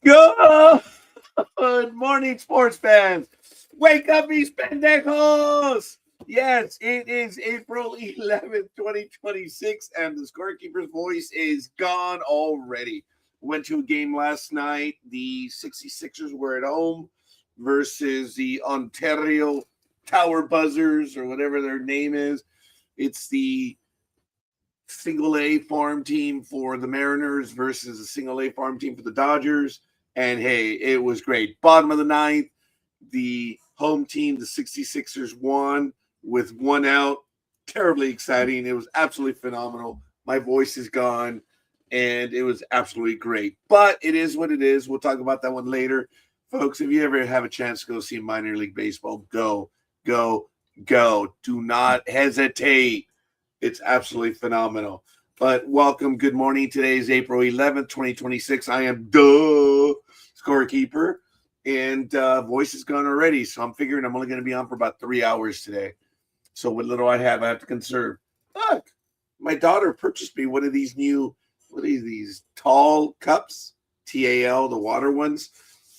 Good morning, sports fans. Wake up, these pendejos. Yes, it is April 11th, 2026, and the scorekeeper's voice is gone already. Went to a game last night. The 66ers were at home versus the Ontario Tower Buzzers, or whatever their name is. It's the single A farm team for the Mariners versus a single A farm team for the Dodgers. And hey, it was great. Bottom of the ninth, the home team, the 66ers, won with one out. Terribly exciting. It was absolutely phenomenal. My voice is gone, and it was absolutely great. But it is what it is. We'll talk about that one later. Folks, if you ever have a chance to go see minor league baseball, go. Do not hesitate. It's absolutely phenomenal. But welcome, good morning. Today is April 11th, 2026. I am scorekeeper, and voice is gone already. So I'm figuring I'm only going to be on for about 3 hours today. So what little I have to conserve. Look, my daughter purchased me one of these new, what are these, tall cups, TAL, the water ones.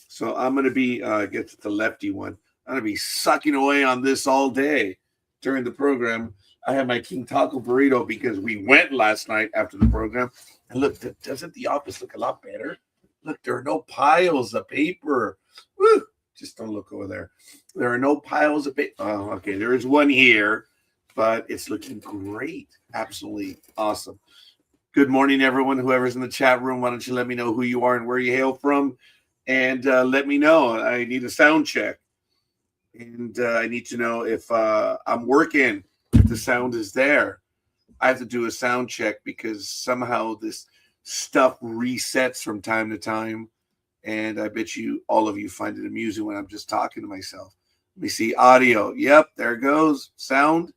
So I'm going to be, get the lefty one. I'm going to be sucking away on this all day during the program. I have my King Taco burrito because we went last night after the program. And look, doesn't the office look a lot better? Look, there are no piles of paper. Woo! Just don't look over there. There are no piles of paper. Oh, okay, there is one here, but it's looking great. Absolutely awesome. Good morning, everyone. Whoever's in the chat room, why don't you let me know who you are and where you hail from? And let me know. I need a sound check. And I need to know if I'm working. If the sound is there. I have to do a sound check because somehow this stuff resets from time to time, and I bet you all of you find it amusing when I'm just talking to myself. Let me see audio. Yep, there it goes. Sound.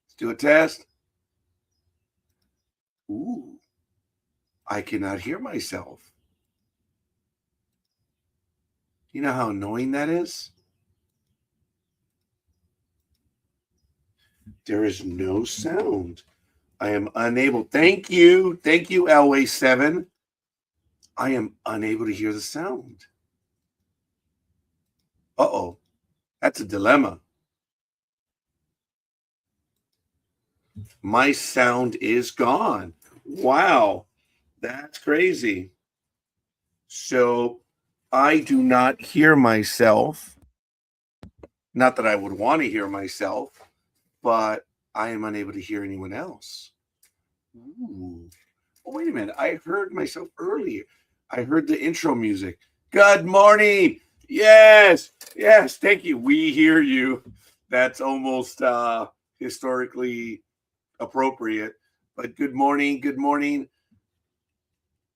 Let's do a test. Ooh, I cannot hear myself. You know how annoying that is? There is no sound. I am unable. Thank you, Elway 7. I am unable to hear the sound. Uh-oh. That's a dilemma. My sound is gone. Wow. That's crazy. So I do not hear myself. Not that I would want to hear myself, but I am unable to hear anyone else. Ooh. Oh, wait a minute. I heard myself earlier. I heard the intro music. Good morning. Yes. Thank you. We hear you. That's almost historically appropriate. But good morning.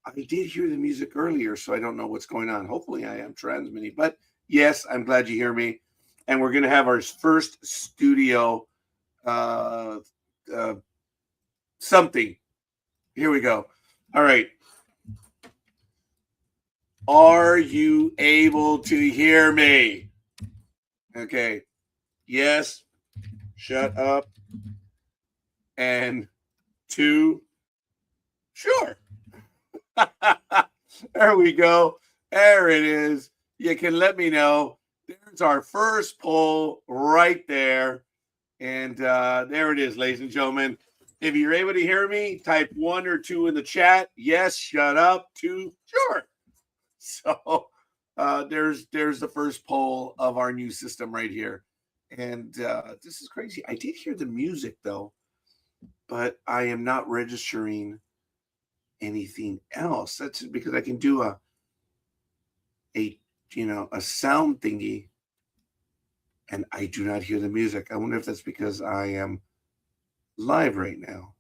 I did hear the music earlier, so I don't know what's going on. Hopefully I am transmitting. But yes, I'm glad you hear me. And we're going to have our first studio something. Here we go. All right. Are you able to hear me? Okay. Yes. Shut up. And 2. Sure. There we go. There it is. You can let me know. There's our first poll right there. And there it is, ladies and gentlemen. If you're able to hear me, type 1 or 2 in the chat. Yes, shut up. 2, sure. So there's the first poll of our new system right here. And this is crazy. I did hear the music, though, but I am not registering anything else. That's because I can do a sound thingy, and I do not hear the music. I wonder if that's because I am live right now.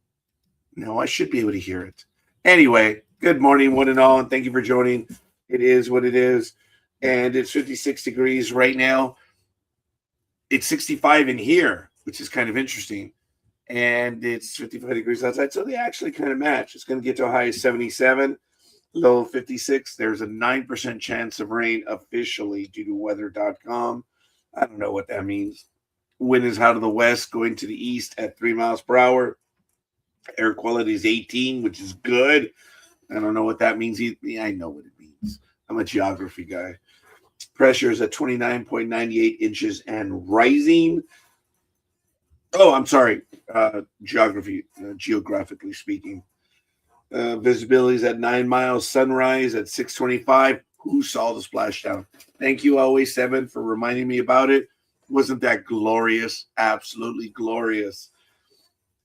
No, I should be able to hear it. Anyway, good morning, one and all, and thank you for joining. It is what it is, and it's 56 degrees right now. It's 65 in here, which is kind of interesting, and it's 55 degrees outside, so they actually kind of match. It's going to get to a high of 77, low of 56. There's a 9% chance of rain officially due to weather.com. I don't know what that means. Wind is out of the west, going to the east at 3 miles per hour. Air quality is 18, which is good. I don't know what that means. I know what it means. I'm a geography guy. Pressure is at 29.98 inches and rising. Oh, I'm sorry. Geographically speaking. Visibility is at 9 miles. Sunrise at 6:25. Who saw the splashdown? Thank you, Always 7, for reminding me about it. Wasn't that glorious? Absolutely glorious.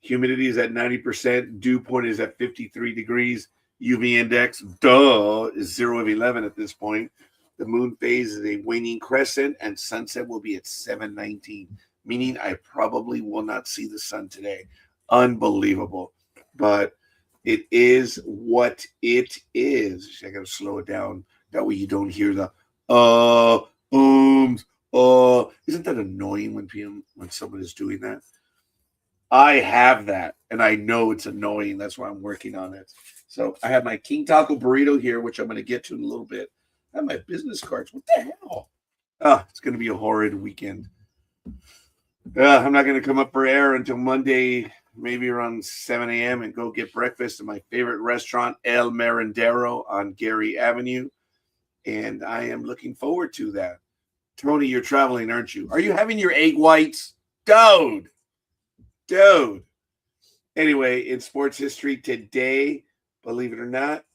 Humidity is at 90%. Dew point is at 53 degrees. UV index, is 0 of 11 at this point. The moon phase is a waning crescent, and sunset will be at 7:19, meaning I probably will not see the sun today. Unbelievable. But it is what it is. I got to slow it down. That way you don't hear the Isn't that annoying when someone is doing that? I have that, and I know it's annoying. That's why I'm working on it. So I have my King Taco burrito here, which I'm going to get to in a little bit. I have my business cards. What the hell? It's going to be a horrid weekend. I'm not going to come up for air until Monday, maybe around 7 a.m. and go get breakfast at my favorite restaurant, El Merendero on Gary Avenue. And I am looking forward to that. Tony, you're traveling, aren't you? Are you having your egg whites? Dude. Anyway, in sports history today, believe it or not,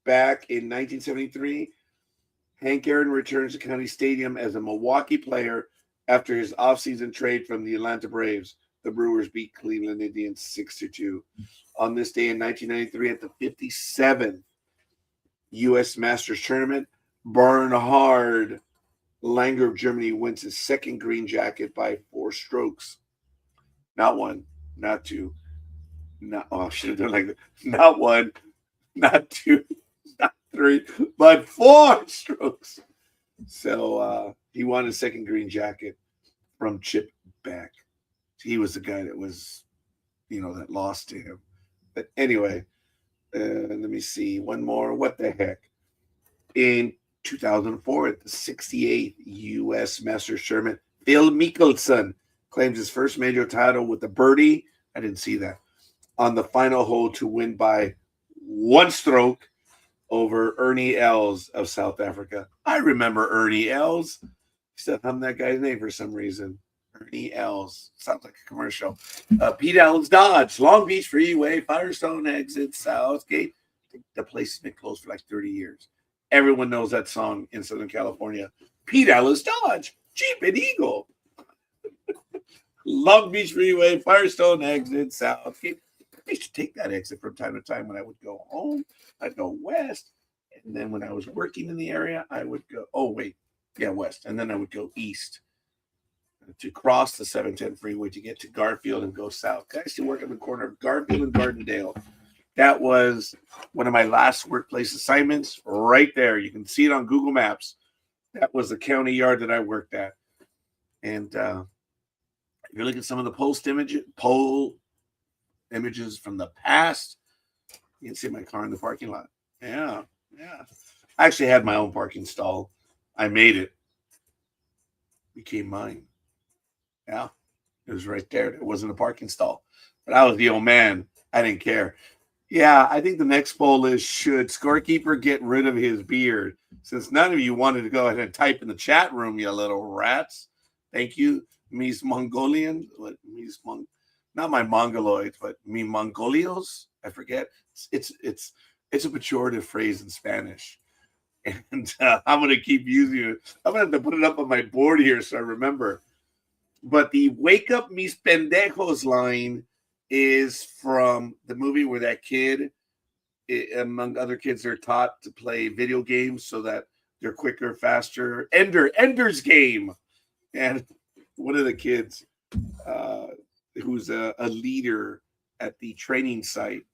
back in 1973, Hank Aaron returns to County Stadium as a Milwaukee player after his offseason trade from the Atlanta Braves. The Brewers beat Cleveland Indians 6-2. On this day in 1993, at the 57th U.S. Masters Tournament, Bernhard Langer of Germany wins his second green jacket by 4 strokes. Not one, not two. I should have done like that. Not one, not two, not 3, but 4 strokes. So he won his second green jacket from Chip Beck. He was the guy that was, that lost to him. But anyway, let me see. One more. What the heck? In 2004, at the 68th U.S. Masters Tournament, Phil Mickelson claims his first major title with a birdie. I didn't see that. On the final hole to win by 1 stroke over Ernie Els of South Africa. I remember Ernie Els. Still hum that guy's name for some reason. Ernie Els. Sounds like a commercial. Pete Allen's Dodge, Long Beach Freeway, Firestone exit, Southgate. The place has been closed for like 30 years. Everyone knows that song in Southern California. Pete Allen's Dodge, Jeep and Eagle. Long Beach Freeway, Firestone exit, Southgate. I used to take that exit from time to time when I would go home. I'd go west. And then when I was working in the area, I would go, west. And then I would go east to cross the 710 freeway to get to Garfield and go south. I used to work on the corner of Garfield and Gardendale. That was one of my last workplace assignments right there. You can see it on Google Maps. That was the county yard that I worked at. And if you look at some of the poll images from the past, you can see my car in the parking lot. Yeah. I actually had my own parking stall. I made it. Became mine. Yeah. It was right there. It wasn't a parking stall. But I was the old man. I didn't care. Yeah, I think the next poll is, should Scorekeeper get rid of his beard? Since none of you wanted to go ahead and type in the chat room, you little rats. Thank you, Mies Mongolian. Not my Mongoloids, but me Mongolios. I forget. It's a pejorative phrase in Spanish. And I'm going to keep using it. I'm going to have to put it up on my board here so I remember. But the Wake Up Mis Pendejos line is from the movie where that kid, among other kids, they're taught to play video games so that they're quicker, faster. Ender's Game. And one of the kids who's a leader at the training site,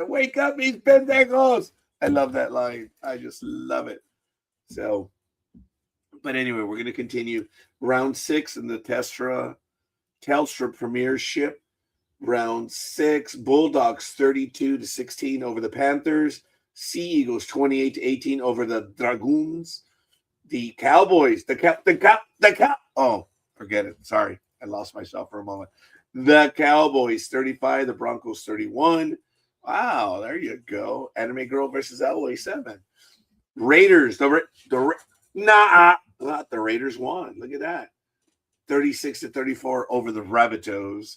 wake up, mis pendejos. I love that line. I just love it. So, but anyway, we're going to continue. Round 6 in the Telstra Premiership. Round 6, Bulldogs 32-16 over the Panthers. Sea Eagles 28-18 over the Dragoons. The Cowboys, oh, forget it. Sorry, I lost myself for a moment. The Cowboys 35, the Broncos 31. Wow, there you go. Anime Girl versus Alloy 7. Raiders, not the Raiders won. Look at that. 36-34 over the Rabbitohs.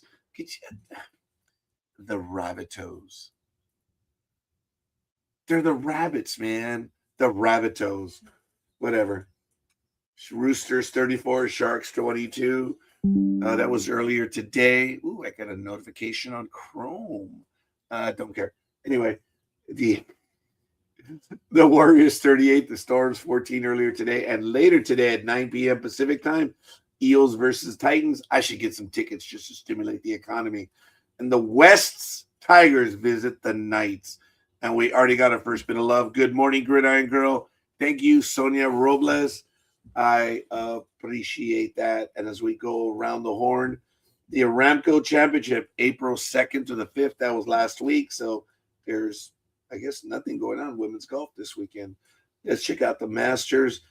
The Rabbitohs. They're the Rabbits, man. The Rabbitohs. Whatever. Roosters 34, Sharks 22. That was earlier today. Ooh, I got a notification on Chrome. Don't care. Anyway, the Warriors 38, the Storms 14 earlier today, and later today at 9 p.m. Pacific time, Eels versus Titans. I should get some tickets just to stimulate the economy. And the West's Tigers visit the Knights. And we already got our first bit of love. Good morning, Gridiron Girl. Thank you, Sonia Robles. I appreciate that. And as we go around the horn, the Aramco Championship, April 2nd to the 5th, that was last week. So there's, I guess, nothing going on in women's golf this weekend. Let's check out the Masters.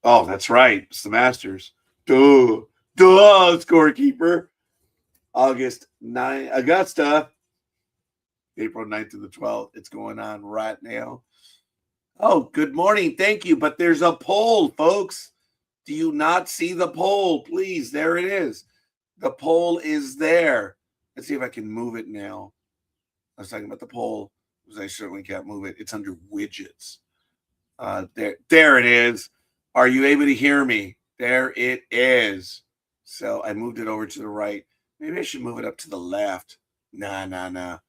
Oh, that's right. It's the Masters. Duh, scorekeeper. August 9, Augusta, April 9th to the 12th. It's going on right now. Oh, good morning. Thank you. But there's a poll, folks. Do you not see the poll? Please, there it is. The poll is there. Let's see if I can move it now. I was talking about the poll because I certainly can't move it. It's under widgets. There it is. Are you able to hear me? There it is. So I moved it over to the right. Maybe I should move it up to the left. Nah.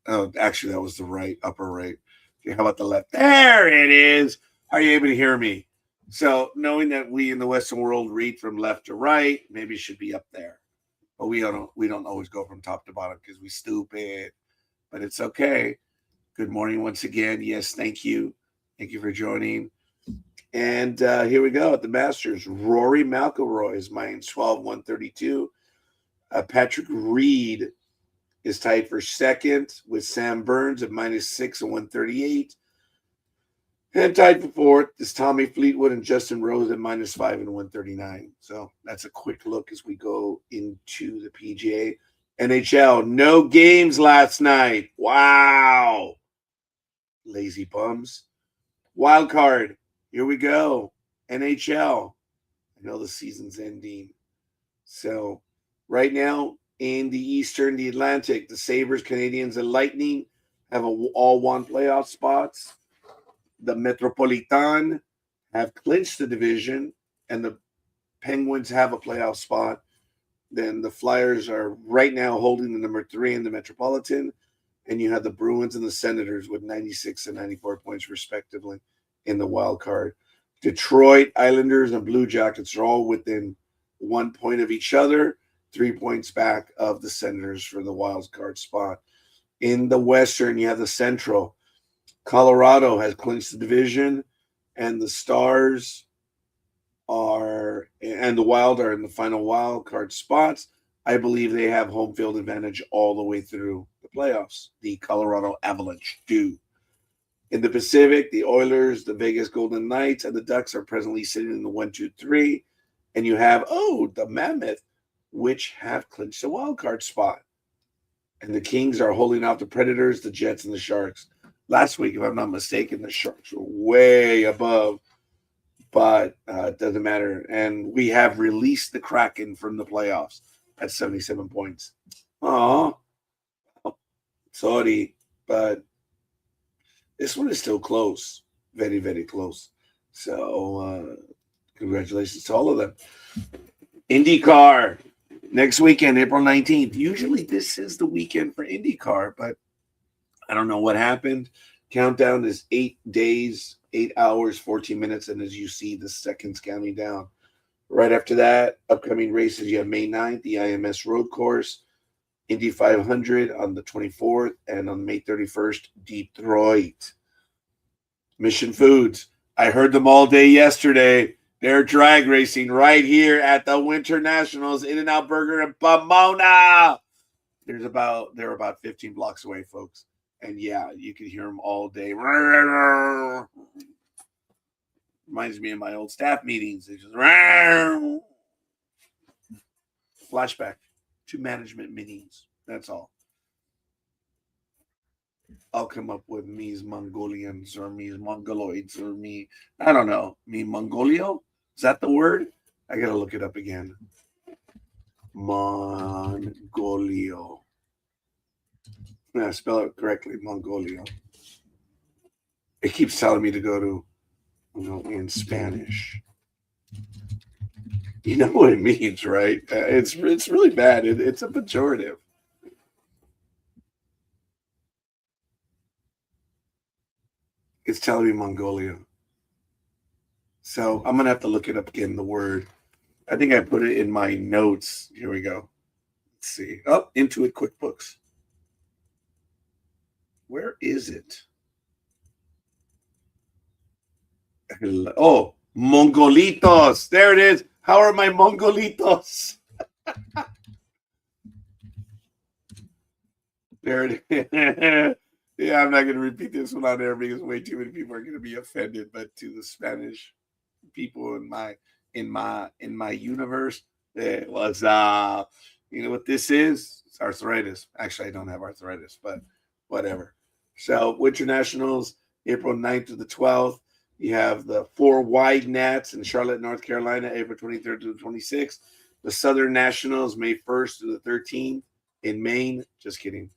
Oh, actually, that was the right, upper right. Okay, how about the left? There it is. Are you able to hear me? So knowing that we in the Western world read from left to right, maybe it should be up there. But we don't always go from top to bottom because we stupid. But it's okay. Good morning once again. Yes, thank you. Thank you for joining. And here we go at the Masters. Rory McIlroy is minus 12, 132. Patrick Reed is tied for second with Sam Burns at minus 6 and 138. And tied for fourth is Tommy Fleetwood and Justin Rose at minus 5 and 139. So that's a quick look as we go into the PGA. NHL, no games last night. Wow. Lazy bums. Wild card. Here we go. NHL. I know the season's ending. So right now in the Eastern, the Atlantic, the Sabres, Canadiens, and Lightning have all won playoff spots. The Metropolitan have clinched the division, and the Penguins have a playoff spot. Then the Flyers are right now holding the number 3 in the Metropolitan, and you have the Bruins and the Senators with 96 and 94 points respectively in the wild card. Detroit, Islanders, and Blue Jackets are all within 1 point of each other, 3 points back of the Senators for the wild card spot. In the Western, you have the Central. Colorado has clinched the division, and the Stars and the Wild are in the final wild card spots. I believe they have home field advantage all the way through the playoffs. The Colorado Avalanche do. In the Pacific, the Oilers, the Vegas Golden Knights, and the Ducks are presently sitting in the 1, 2, 3. And you have, the Mammoth, which have clinched the wild card spot. And the Kings are holding off the Predators, the Jets, and the Sharks. Last week, if I'm not mistaken, the Sharks were way above, but it doesn't matter. And we have released the Kraken from the playoffs at 77 points. Aw, sorry, but this one is still close. Very, very close. So congratulations to all of them. IndyCar next weekend, April 19th. Usually this is the weekend for IndyCar, but I don't know what happened. Countdown is 8 days, 8 hours, 14 minutes, and as you see, the seconds counting down. Right after that, upcoming races, you have May 9th, the IMS Road Course, Indy 500 on the 24th, and on May 31st, Detroit. Mission Foods. I heard them all day yesterday. They're drag racing right here at the Winter Nationals, In-N-Out Burger in Pomona. They're about 15 blocks away, folks. And yeah, you can hear them all day. Reminds me of my old staff meetings. They just flashback to management meetings. That's all. I'll come up with me's Mongolians or me's Mongoloids or me. I don't know. Me Mongolio? Is that the word? I gotta look it up again. Mongolio. Yeah, spell it correctly. Mongolio. It keeps telling me to go to, in Spanish. You know what it means, right? It's really bad. It's a pejorative. It's telling me Mongolia. So I'm gonna have to look it up again. The word. I think I put it in my notes. Here we go. Let's see. Oh, Intuit QuickBooks. Where is it? Oh, Mongolitos. There it is. How are my Mongolitos? There it is. Yeah, I'm not going to repeat this one on air because way too many people are going to be offended. But to the Spanish people in my universe, it was you know what this is? It's arthritis. Actually, I don't have arthritis, but whatever. So Winter Nationals, April 9th to the 12th. You have the 4 wide Nats in Charlotte, North Carolina, April 23rd to the 26th. The Southern Nationals, May 1st to the 13th in Maine. Just kidding.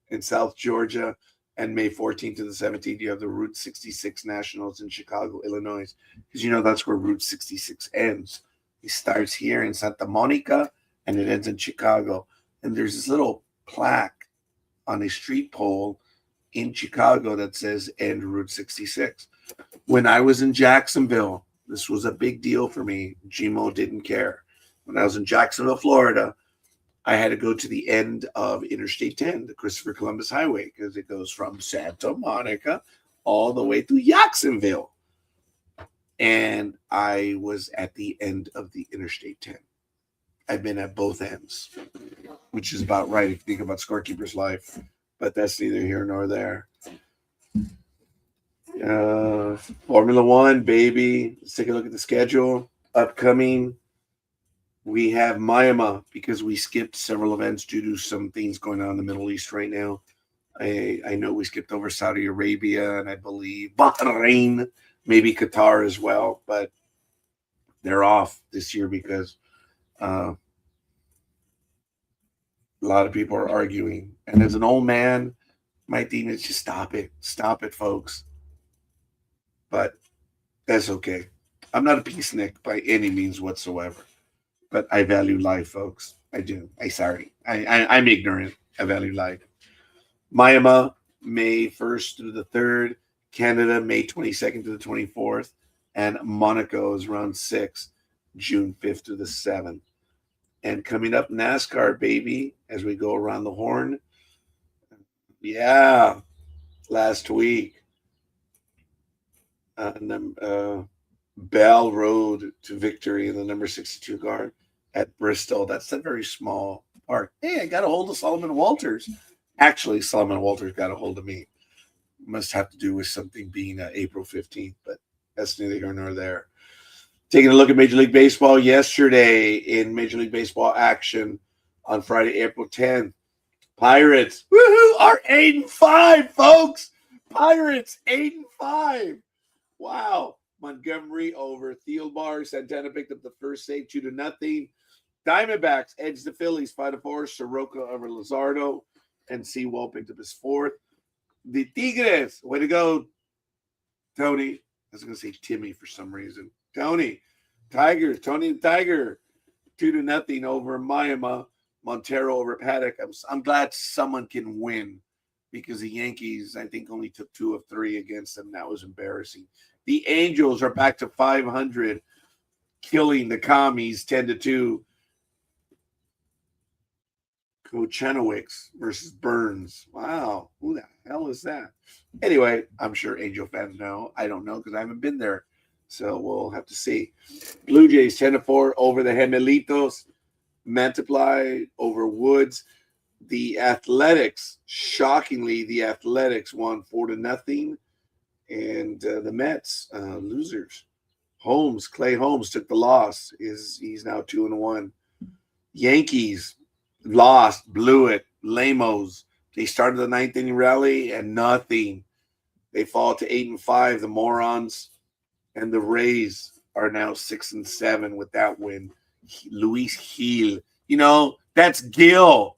In South Georgia. And May 14th to the 17th, you have the Route 66 Nationals in Chicago, Illinois. Because that's where Route 66 ends. It starts here in Santa Monica and it ends in Chicago. And there's this little plaque on a street pole in Chicago that says end Route 66. When I was in Jacksonville, this was a big deal for me. Gmo didn't care. When I was in Jacksonville, Florida, I had to go to the end of Interstate 10, the Christopher Columbus Highway, because it goes from Santa Monica all the way to Jacksonville. And I was at the end of the Interstate 10. I've been at both ends, which is about right if you think about Scorekeeper's life. But that's neither here nor there. Formula One, baby. Let's take a look at the schedule. Upcoming, we have Miami because we skipped several events due to some things going on in the Middle East right now. I know we skipped over Saudi Arabia and I believe Bahrain, maybe Qatar as well, but they're off this year because a lot of people are arguing. And as an old man, my thing is just stop it. Stop it, folks. But that's okay. I'm not a peacenik by any means whatsoever. But I value life, folks. I do. I'm ignorant. I value life. Miami, May 1st through the 3rd. Canada, May 22nd to the 24th. And Monaco is around 6th, June 5th to the 7th. And coming up, NASCAR, baby, as we go around the horn. Yeah, last week. Bell Road to victory in the number 62 car at Bristol. That's a very small park. Hey, I got a hold of Solomon Walters. Actually, Solomon Walters got a hold of me. Must have to do with something being April 15th, but that's neither here nor there. Taking a look at Major League Baseball yesterday in Major League Baseball action on Friday, April 10th. Pirates, woohoo, are 8-5, folks. Pirates, 8-5. Wow. Montgomery over Thielbar. Santana picked up the first save 2-0. Diamondbacks edged the Phillies 5-4. Soroka over Luzardo. And Sewell picked up his fourth. The Tigres, way to go, Tony. I was going to say Timmy for some reason. Tony the Tiger. 2-0 over Miami. Montero over Paddock. I'm glad someone can win because the Yankees, I think, only took 2 of 3 against them. That was embarrassing. The Angels are back to 500, killing the Commies 10-2. Kochanowicz versus Burns. Wow, who the hell is that? Anyway, I'm sure Angel fans know. I don't know because I haven't been there. So we'll have to see. Blue Jays 10-4 over the Gemelitos. Mantiply over Woods. The Athletics, shockingly, won 4-0. And the Mets, losers. Clay Holmes took the loss. He's now 2-1. Yankees lost, blew it. Lamos They started the ninth inning rally and nothing. They fall to 8-5, the morons. And the Rays are now 6-7 with that win. Luis Gil. You know, that's Gil.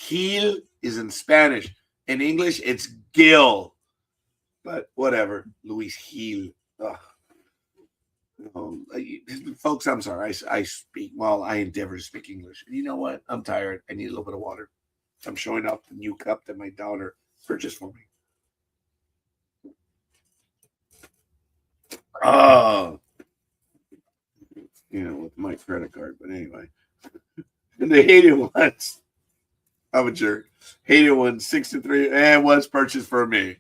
Gil is in Spanish. In English, it's Gil. But whatever. Luis Gil. Folks, I'm sorry. I speak, well, I endeavor to speak English. And you know what? I'm tired. I need a little bit of water. I'm showing off the new cup that my daughter purchased for me. Oh, with my credit card. But anyway, the hated ones. I'm a jerk. Hated one, 6-3, and was purchased for me.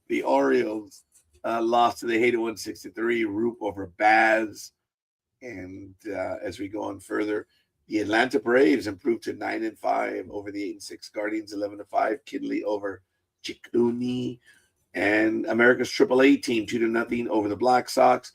The Orioles lost to the hated one, 6-3. Roop over Baz. And as we go on further, the Atlanta Braves improved to 9-5 over the 8-6 Guardians, 11-5. Kidley over Chicuni. And America's AAA team 2-0 over the Black Sox.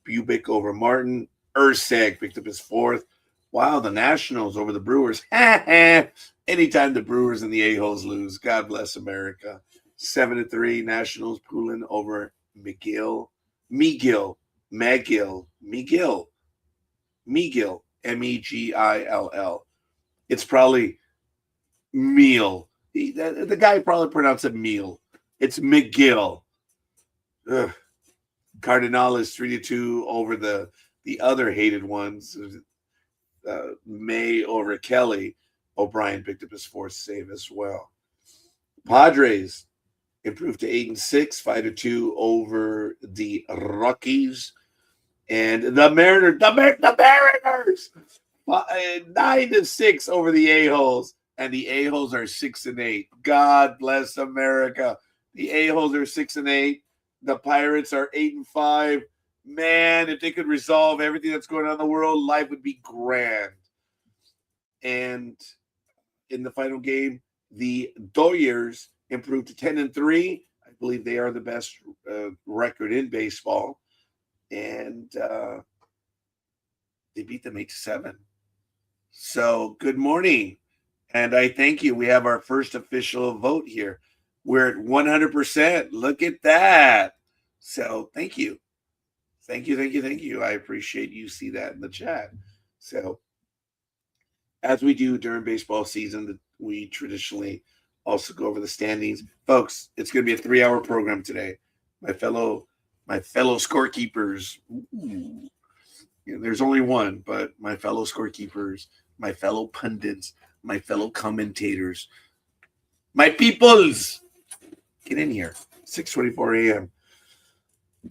Bubic over Martin. Urseg picked up his fourth. Wow, the Nationals over the Brewers. Anytime the Brewers and the A-holes lose, God bless America. 7-3. Nationals pulling over McGill, Megill, Megill. It's probably meal. The guy probably pronounced it meal. It's McGill. Ugh. Cardinals 3-2 over the other hated ones. May over Kelly. O'Brien picked up his fourth save as well. Padres improved to 8-6, 5-2 over the Rockies. And the Mariners 9-6 over the A-holes. And the A-holes are 6-8. God bless America. The A-holes are 6-8. The Pirates are 8-5. Man, if they could resolve everything that's going on in the world, life would be grand. And in the final game, the Dodgers improved to 10-3. I believe they are the best record in baseball. And they beat them 8-7. So good morning. And I thank you. We have our first official vote here. We're at 100%. Look at that. So thank you. Thank you. I appreciate you see that in the chat. So as we do during baseball season, we traditionally also go over the standings. Folks, it's going to be a 3-hour program today. My fellow scorekeepers. There's only one, but my fellow scorekeepers, my fellow pundits, my fellow commentators, my peoples, get in here. 6:24 a.m.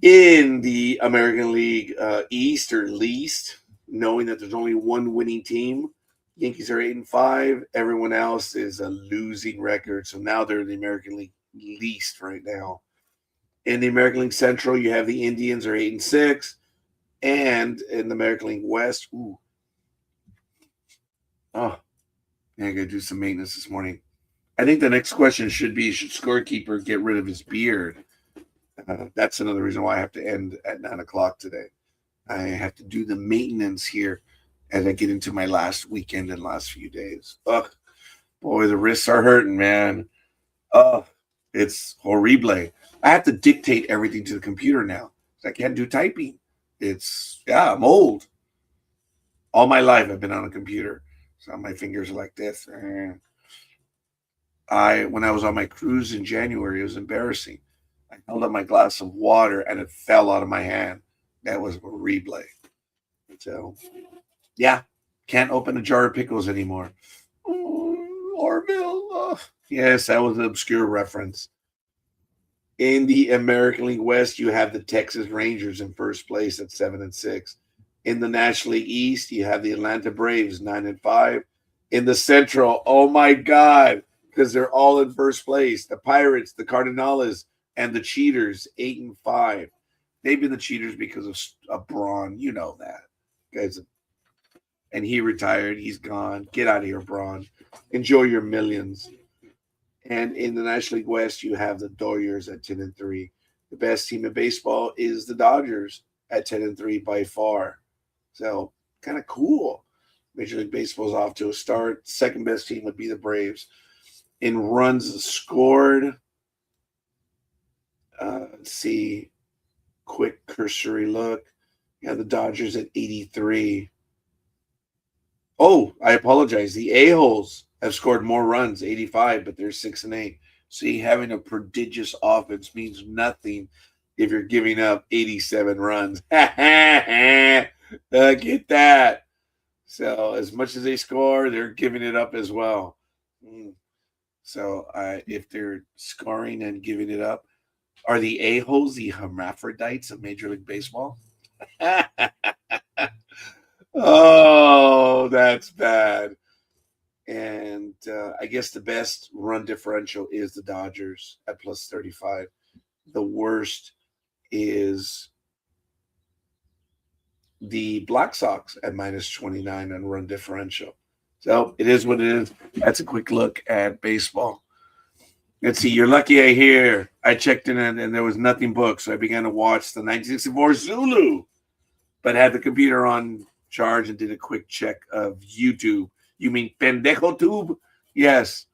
in the American League East or least, knowing that there's only one winning team. Yankees are 8-5. Everyone else is a losing record. So now they're in the American League least right now. In the American League Central, you have the Indians are 8-6. And in the American League West, I got to do some maintenance this morning. I think the next question should be, should scorekeeper get rid of his beard? That's another reason why I have to end at 9 o'clock today. I have to do the maintenance here as I get into my last weekend and last few days. Boy, the wrists are hurting, man. It's horrible. I have to dictate everything to the computer now. I can't do typing. I'm old. All my life I've been on a computer. So my fingers are like this. When I was on my cruise in January, it was embarrassing. I held up my glass of water and it fell out of my hand. That was horrible. So, yeah, can't open a jar of pickles anymore. Orville. Yes, that was an obscure reference. In the American League West, you have the Texas Rangers in first place at 7-6. In the National League East, you have the Atlanta Braves 9-5. In the Central, oh my God, because they're all in first place. The Pirates, the Cardinals, and the Cheaters 8-5. They've been the Cheaters because of Braun. You know that, guys. And he retired. He's gone. Get out of here, Braun. Enjoy your millions. And in the National League West, you have the Dodgers at 10-3. The best team in baseball is the Dodgers at 10-3 by far. So kind of cool. Major League Baseball is off to a start. Second best team would be the Braves. in runs scored. Let's see. Quick cursory look. Yeah, the Dodgers at 83. Oh, I apologize. The A-holes have scored more runs, 85, but they're 6-8. See, having a prodigious offense means nothing if you're giving up 87 runs. Get that. So as much as they score, they're giving it up as well. So if they're scoring and giving it up, are the A-holes the hermaphrodites of Major League Baseball? Oh, that's bad. And I guess the best run differential is the Dodgers at plus 35. The worst is the Black Sox at minus 29 on run differential. So it is what it is. That's a quick look at baseball. Let's see. You're lucky I checked in and there was nothing booked. So I began to watch the 1964 Zulu, but had the computer on charge and did a quick check of YouTube. You mean Pendejo Tube? Yes.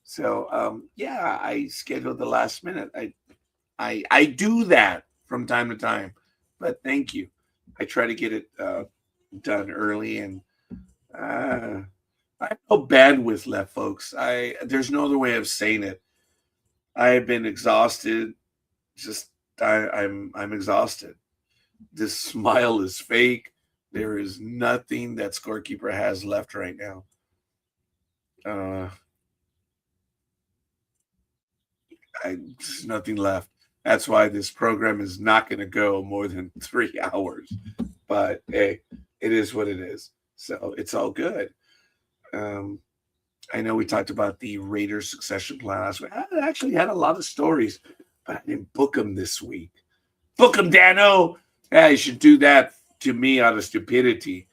So yeah, I scheduled the last minute. I do that from time to time, but thank you. I try to get it done early, and I have no bandwidth left, folks. There's no other way of saying it. I've been exhausted. I'm exhausted. This smile is fake. There is nothing that Scorekeeper has left right now. There's nothing left. That's why this program is not going to go more than 3 hours. But hey, it is what it is. So it's all good. I know we talked about the Raiders succession plan last week. I actually had a lot of stories, but I didn't book them this week. Book them, Dano. Yeah, you should do that to me out of stupidity.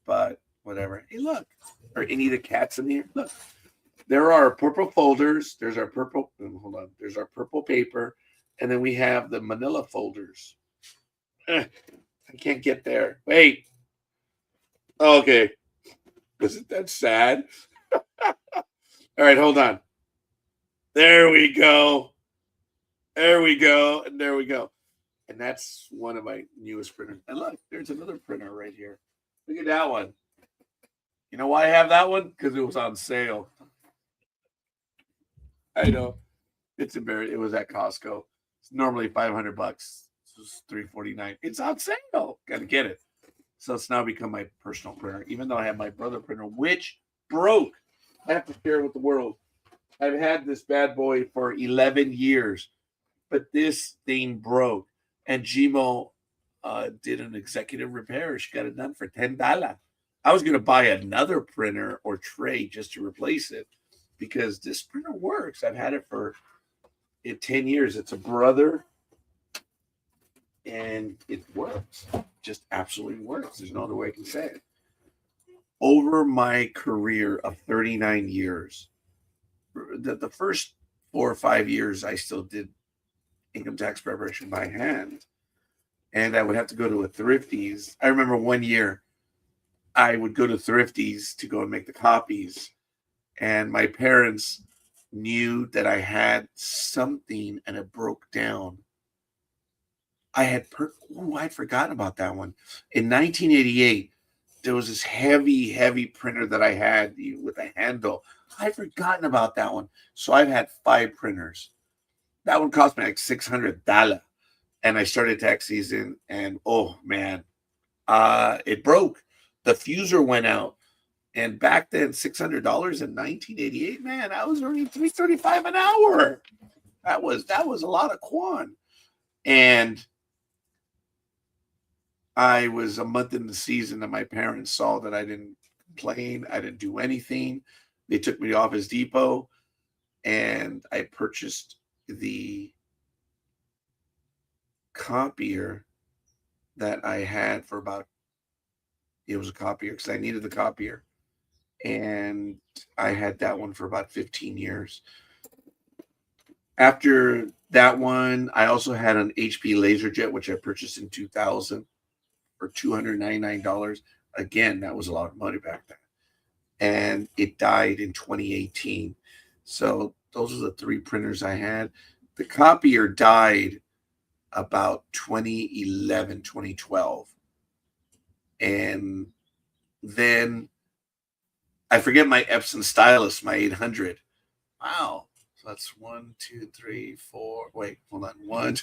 But whatever. Hey, look. Are any of the cats in here? Look. There are purple folders. There's our purple. Hold on. There's our purple paper. And then we have the manila folders. I can't get there. Wait. Okay. Isn't that sad? All right, hold on. There we go. There we go. And there we go. And that's one of my newest printers. And look, there's another printer right here. Look at that one. You know why I have that one? Because it was on sale. I know. It's embarrassing. It was at Costco. It's normally $500. It's $349. It's on sale. Got to get it. So it's now become my personal printer, even though I have my brother printer, which broke. I have to share it with the world. I've had this bad boy for 11 years, but this thing broke. And Gmo did an executive repair. She got it done for $10. I was going to buy another printer or tray just to replace it because this printer works. I've had it for 10 years. It's a brother, and it works. Just absolutely works. There's no other way I can say it. Over my career of 39 years, the first 4 or 5 years, I still did income tax preparation by hand. And I would have to go to a Thrifties. I remember one year I would go to Thrifties to go and make the copies. And my parents knew that I had something and it broke down. I'd forgotten about that one. In 1988, there was this heavy printer that I had with a handle. I'd forgotten about that one. So I've had 5 printers. That one cost me like $600. And I started tax season, and oh man, it broke. The fuser went out. And back then, $600 in 1988, man, I was earning $335 an hour. That was a lot of quan. And I was a month in the season, and my parents saw that I didn't complain. I didn't do anything. They took me to Office Depot, and I purchased the copier that I had for it was a copier because I needed the copier. And I had that one for about 15 years. After that one, I also had an HP LaserJet, which I purchased in 2000 for $299. Again, that was a lot of money back then. And it died in 2018. So those are the 3 printers I had. The copier died about 2011, 2012. And then I forget my Epson stylus, my 800. Wow. So that's 1, 2, 3, 4. Wait, hold on. 1.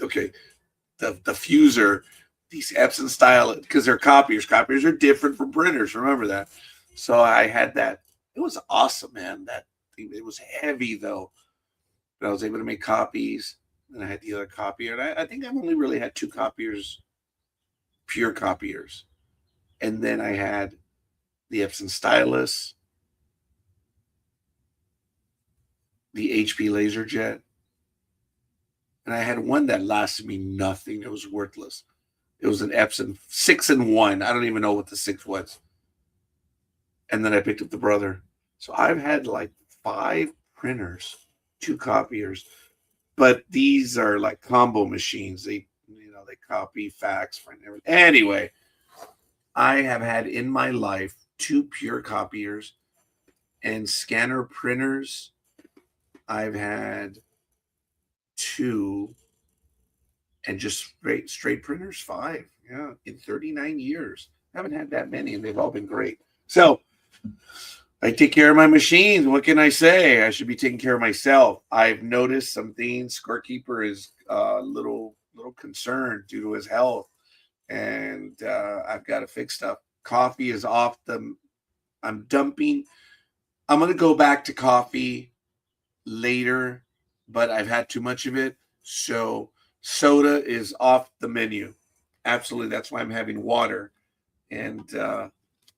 Okay. The fuser, these Epson stylus, because they're copiers. Copiers are different from printers. Remember that. So I had that. It was awesome, man. That thing, it was heavy though. But I was able to make copies. And I had the other copier. And I think I've only really had 2 copiers, pure copiers. And then I had the Epson stylus, the HP LaserJet, and I had one that lasted me nothing. It was worthless. It was an Epson 6-in-1. I don't even know what the 6 was. And then I picked up the brother. So I've had like 5 printers, 2 copiers, but these are like combo machines. They copy, fax, print, everything. Anyway, I have had in my life 2 pure copiers and scanner printers. I've had 2, and just straight printers 5. Yeah, in 39 years. I haven't had that many, and they've all been great. So I take care of my machines. What can I say? I should be taking care of myself. I've noticed some things. Scorekeeper is a little concerned due to his health, and I've got to fix stuff. Coffee is off the. I'm dumping. I'm going to go back to coffee later, but I've had too much of it. So soda is off the menu. Absolutely. That's why I'm having water. And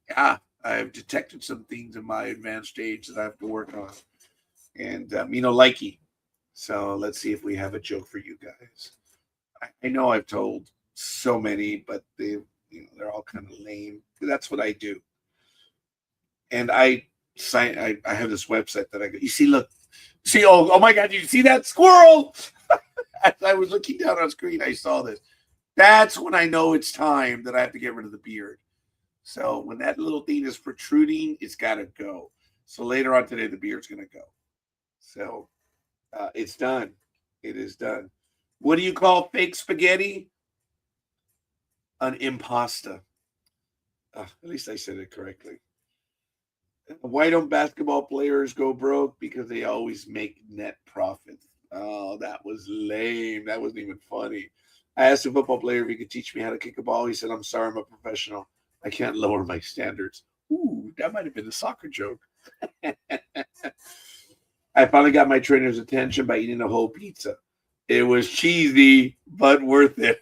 yeah, I've detected some things in my advanced stage that I have to work on. And, likey. So let's see if we have a joke for you guys. I know I've told so many, but they're all kind of lame. That's what I do. And I have this website that I go, you see, look, see, oh my God, you see that squirrel? As I was looking down on screen, I saw this. That's when I know it's time that I have to get rid of the beard. So when that little thing is protruding, it's got to go. So later on today, the beard's going to go. So it's done. It is done. What do you call fake spaghetti? An impasta. At least I said it correctly. Why don't basketball players go broke? Because they always make net profit. Oh, that was lame. That wasn't even funny. I asked a football player if he could teach me how to kick a ball. He said, I'm sorry, I'm a professional. I can't lower my standards. Ooh, that might have been a soccer joke. I finally got my trainer's attention by eating a whole pizza. It was cheesy, but worth it.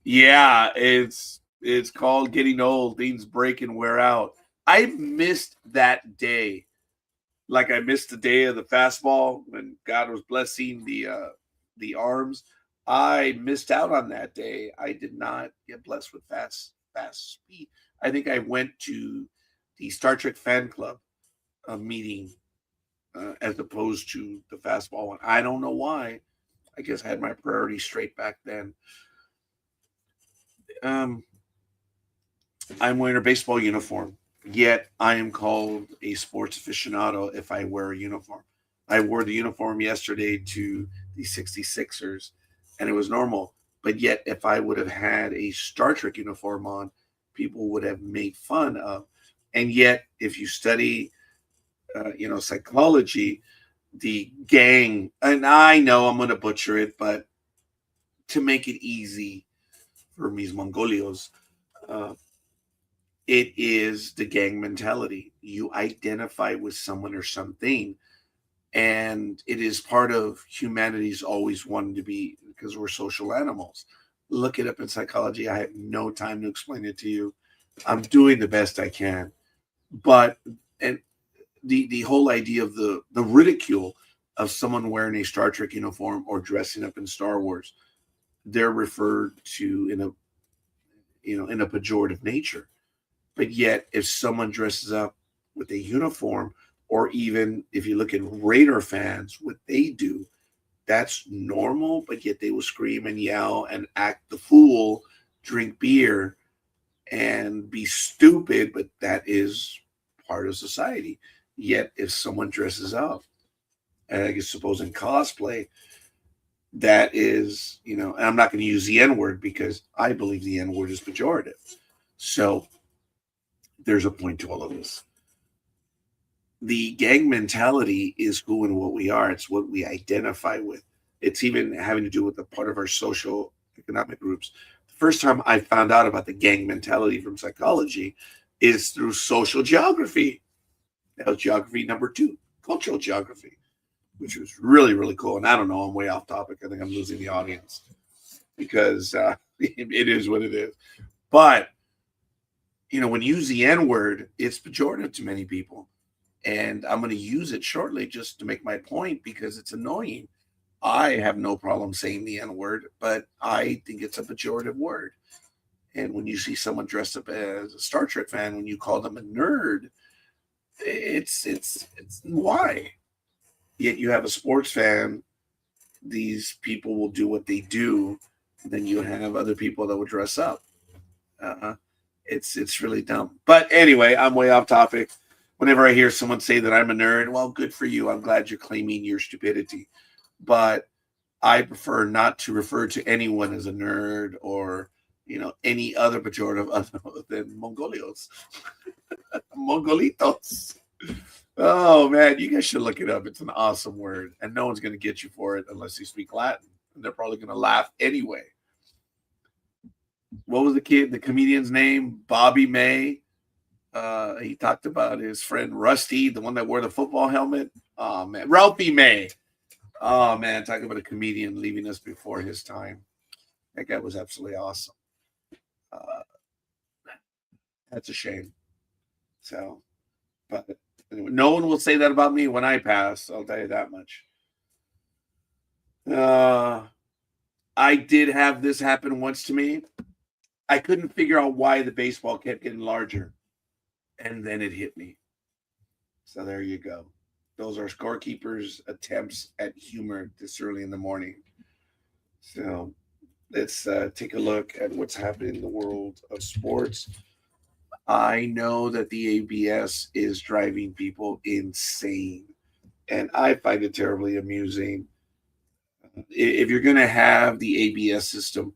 Yeah, it's called getting old. Things break and wear out. I missed that day. Like I missed the day of the fastball when God was blessing the arms. I missed out on that day. I did not get blessed with fast speed. I think I went to the Star Trek fan club meeting as opposed to the fastball one. I don't know why. I guess I had my priorities straight back then. I'm wearing a baseball uniform, yet I am called a sports aficionado if I wear a uniform. I wore the uniform yesterday to the 66ers, and it was normal. But yet, if I would have had a Star Trek uniform on, people would have made fun of. And yet, if you study, psychology, the gang, and I know I'm going to butcher it, but to make it easy for mis Mongolios, it is the gang mentality. You identify with someone or something, and it is part of humanity's always wanting to be, because we're social animals. Look it up in psychology. I have no time to explain it to you. I'm doing the best I can, but and the whole idea of the ridicule of someone wearing a Star Trek uniform or dressing up in Star Wars, they're referred to in a pejorative nature. But yet, if someone dresses up with a uniform, or even if you look at Raider fans, what they do, that's normal, but yet they will scream and yell and act the fool, drink beer, and be stupid, but that is part of society. Yet if someone dresses up, and I suppose in cosplay, that is, and I'm not going to use the N word because I believe the N word is pejorative. So there's a point to all of this. The gang mentality is who and what we are. It's what we identify with. It's even having to do with the part of our social economic groups. The first time I found out about the gang mentality from psychology is through social geography. That was geography number 2, cultural geography, which was really, really cool. And I don't know, I'm way off topic. I think I'm losing the audience because it is what it is. But, when you use the N word, it's pejorative to many people. And I'm going to use it shortly just to make my point because it's annoying. I have no problem saying the N word, but I think it's a pejorative word. And when you see someone dressed up as a Star Trek fan, when you call them a nerd, it's why? Yet you have a sports fan, these people will do what they do. Then you have other people that will dress up. It's really dumb. But anyway, I'm way off topic. Whenever I hear someone say that I'm a nerd, well, good for you. I'm glad you're claiming your stupidity. But I prefer not to refer to anyone as a nerd or, any other pejorative other than Mongolios. Mongolitos. Oh, man, you guys should look it up. It's an awesome word, and no one's going to get you for it unless you speak Latin, and they're probably going to laugh anyway. What was the comedian's name? Bobby May. He talked about his friend Rusty, the one that wore the football helmet. Oh, man. Ralphie May. Oh, man, talking about a comedian leaving us before his time. That guy was absolutely awesome. That's a shame. So, but anyway, no one will say that about me when I pass. I'll tell you that much. I did have this happen once to me. I couldn't figure out why the baseball kept getting larger. And then it hit me. So there you go. Those are scorekeepers' attempts at humor this early in the morning. So let's take a look at what's happening in the world of sports. I know that the ABS is driving people insane, and I find it terribly amusing. If you're going to have the ABS system,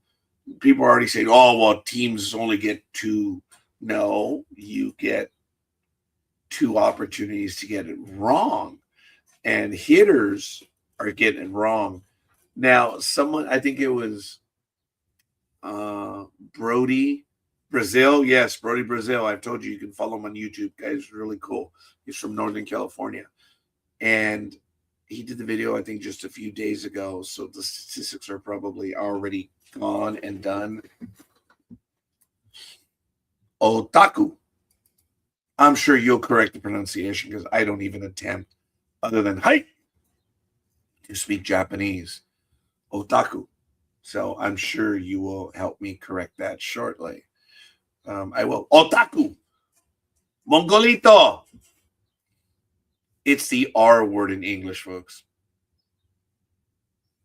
people are already saying, oh, well, teams only get 2. No, you get 2 opportunities to get it wrong, and hitters are getting it wrong. Now, someone, I think it was Brody Brazil. Yes, Brody Brazil. I've told you can follow him on YouTube. Guy's really cool. He's from Northern California. And he did the video, I think, just a few days ago. So the statistics are probably already gone and done. Otaku. I'm sure you'll correct the pronunciation because I don't even attempt, other than hi, to speak Japanese. Otaku. So I'm sure you will help me correct that shortly. I will. Otaku. Mongolito. It's the R word in English, folks.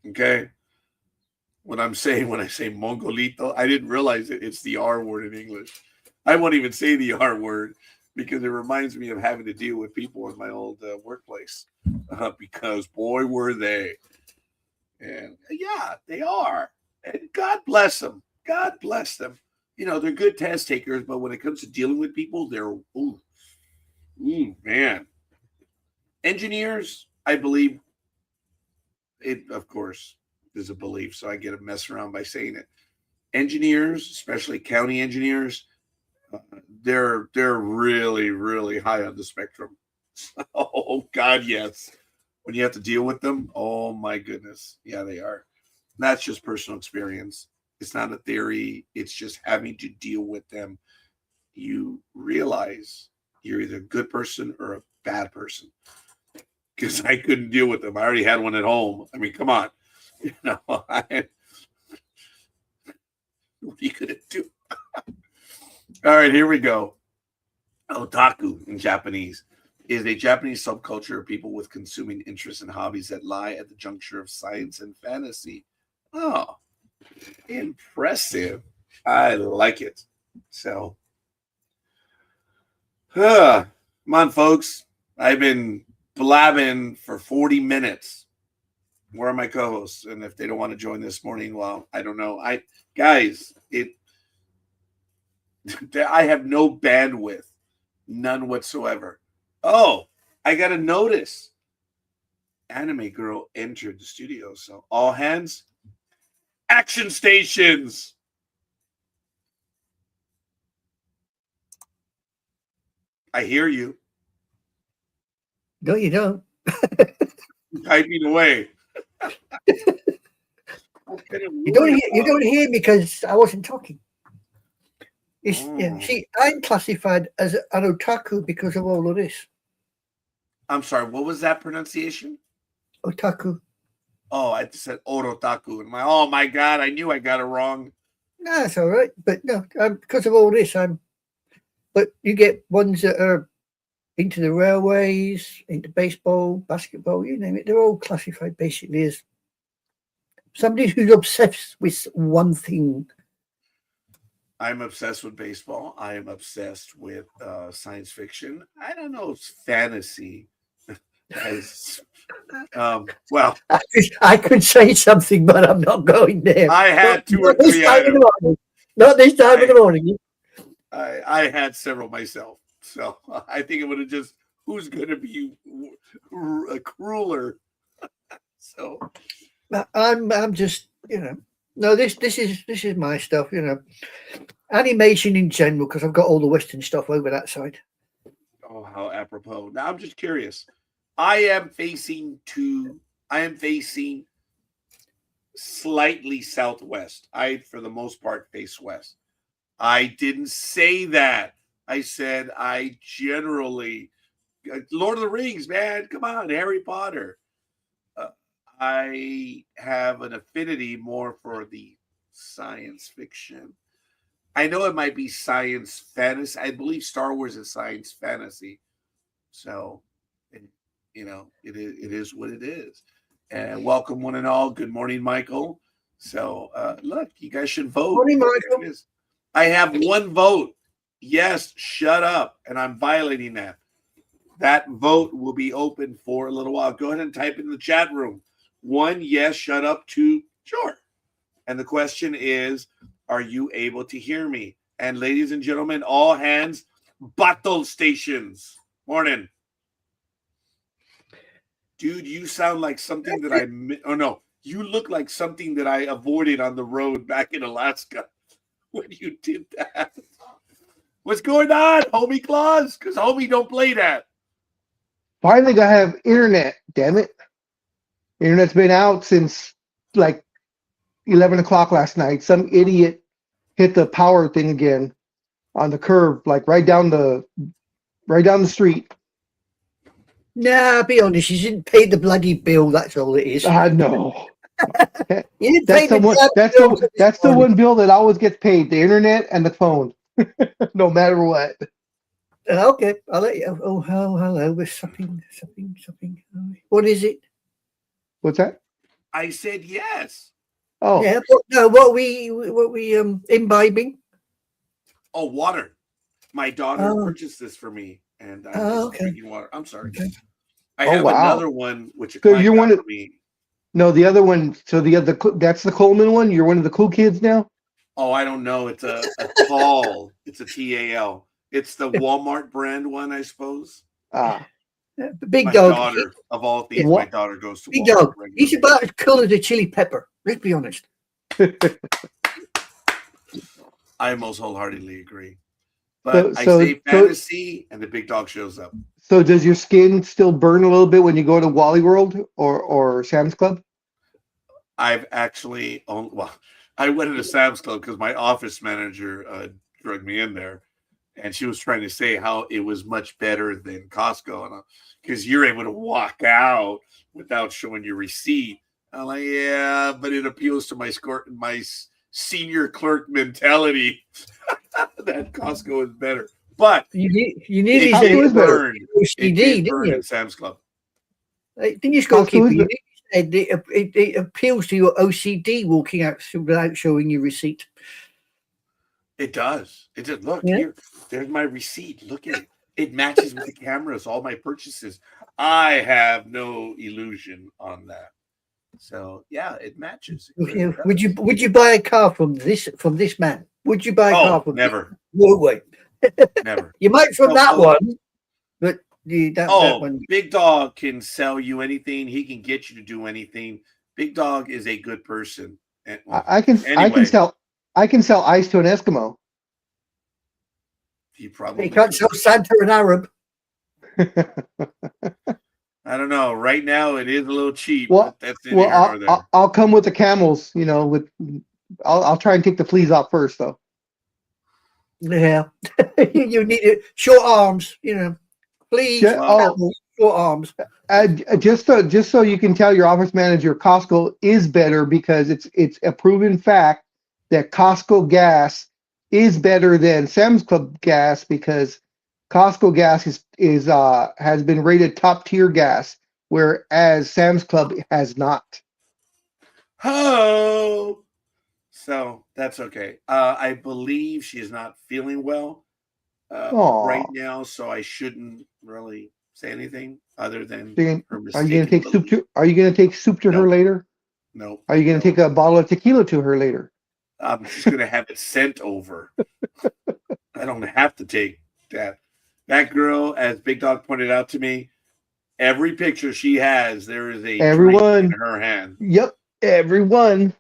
Okay? What I'm saying when I say Mongolito, I didn't realize it's the R word in English. I won't even say the R word because it reminds me of having to deal with people in my old workplace. Because, boy, were they. And, yeah, they are. And God bless them. God bless them. They're good test takers, but when it comes to dealing with people, they're, man. Engineers, I believe, it, of course, is a belief, so I get to mess around by saying it. Engineers, especially county engineers, they're really, really high on the spectrum. Oh, God, yes. When you have to deal with them, oh, my goodness. Yeah, they are. And that's just personal experience. It's not a theory. It's just having to deal with them. You realize you're either a good person or a bad person. Because I couldn't deal with them. I already had one at home. I mean, come on. What are you going to do? All right, here we go. Otaku in Japanese is a Japanese subculture of people with consuming interests and hobbies that lie at the juncture of science and fantasy. Oh, impressive. I like it. So, come on, folks. I've been blabbing for 40 minutes. Where are my co-hosts? And if they don't want to join this morning, well, I don't know. I have no bandwidth, none whatsoever. Oh, I got a notice. Anime girl entered the studio. So all hands, action stations. I hear you. No, you don't. Typing away. You don't hear me because I wasn't talking. See, I'm classified as an otaku because of all of this. I'm sorry, what was that pronunciation? Otaku. Oh, I just said orotaku. And oh my God, I knew I got it wrong. No, that's all right. But no, because of all this, but you get ones that are into the railways, into baseball, basketball, you name it. They're all classified basically as somebody who's obsessed with one thing. I'm obsessed with baseball. I am obsessed with science fiction. I don't know if fantasy as well. I could say something, but I'm not going there. I had two or three items. Not this time in the morning. I had several myself. So I think it would have just who's going to be crueler. So I'm just, no, this is my stuff, animation in general, because I've got all the Western stuff over that side. Oh, how apropos. Now I'm just curious. I am facing slightly southwest. I, for the most part, face west. I didn't say that. I said I generally, Lord of the Rings, man, come on, Harry Potter. I have an affinity more for the science fiction. I know it might be science fantasy. I believe Star Wars is science fantasy. So, it is what it is. And welcome one and all. Good morning, Michael. So, look, you guys should vote. Morning, Michael. I have one vote. Yes, shut up. And I'm violating that. That vote will be open for a little while. Go ahead and type in the chat room. 1, yes, shut up. 2, sure. And the question is, are you able to hear me? And ladies and gentlemen, all hands, battle stations. Morning. Dude, you sound like something that no. You look like something that I avoided on the road back in Alaska when you did that. What's going on, homie Claus? Because homie don't play that. Finally got to have internet, damn it. Internet's been out since like 11 o'clock last night. Some idiot hit the power thing again on the curb, like right down the street. Nah, be honest, you didn't pay the bloody bill, that's all it is. No. You didn't That's pay the one bill that always gets paid, the internet and the phone. No matter what. Okay, I'll let you. Oh, hello. There's something. What is it? What's that? I said yes. Oh. Yeah, what we imbibing? Oh, water. My daughter purchased this for me, and I'm just drinking water. I'm sorry. Okay. I have another one, which so you're one of me. No, the other one. So that's the Coleman one. You're one of the cool kids now. Oh, I don't know. It's a tall. It's a TAL. It's the Walmart brand one, I suppose. Big my dog. Daughter, of all things, my daughter goes to Big Walmart. Dog. He's about as cool as a chili pepper. Let's be honest. I most wholeheartedly agree. But I say fantasy, and the big dog shows up. So does your skin still burn a little bit when you go to Wally World or Sam's Club? I've actually I went into Sam's Club because my office manager drugged me in there, and she was trying to say how it was much better than Costco, and because you're able to walk out without showing your receipt. I'm like, yeah, but it appeals to my senior clerk mentality that Costco is better. But you need it burn. It did burn in Sam's Club. Didn't you scorekeeper? It appeals to your OCD walking out without showing your receipt. It does. It just look here. There's my receipt. Look at it. It matches with the cameras, all my purchases. I have no illusion on that. So yeah, it matches. It really does. Would you buy a car from this man? Would you buy a car from never. No way. Never. You might from that one, but that one. Big Dog can sell you anything. He can get you to do anything. Big Dog is a good person. And, I can sell ice to an Eskimo. He probably can't sell Santa an Arab. I don't know. Right now, it is a little cheap. Well, that's there. I'll come with the camels. You know, I'll try and take the fleas off first, though. Yeah, you need it. Short arms. You know, fleas. Short arms. Just so you can tell your office manager, Costco is better because it's a proven fact that Costco gas is better than Sam's Club gas because Costco gas has been rated top tier gas, whereas Sam's Club has not. Oh, so that's okay. I believe she is not feeling well right now, so I shouldn't really say anything other than her mistake. Are you going to take soup to her later? No. Are you going to take a bottle of tequila to her later? I'm just going to have it sent over. I don't have to take that. That girl, as Big Dog pointed out to me, every picture she has, there is a drink in her hand. Yep, everyone.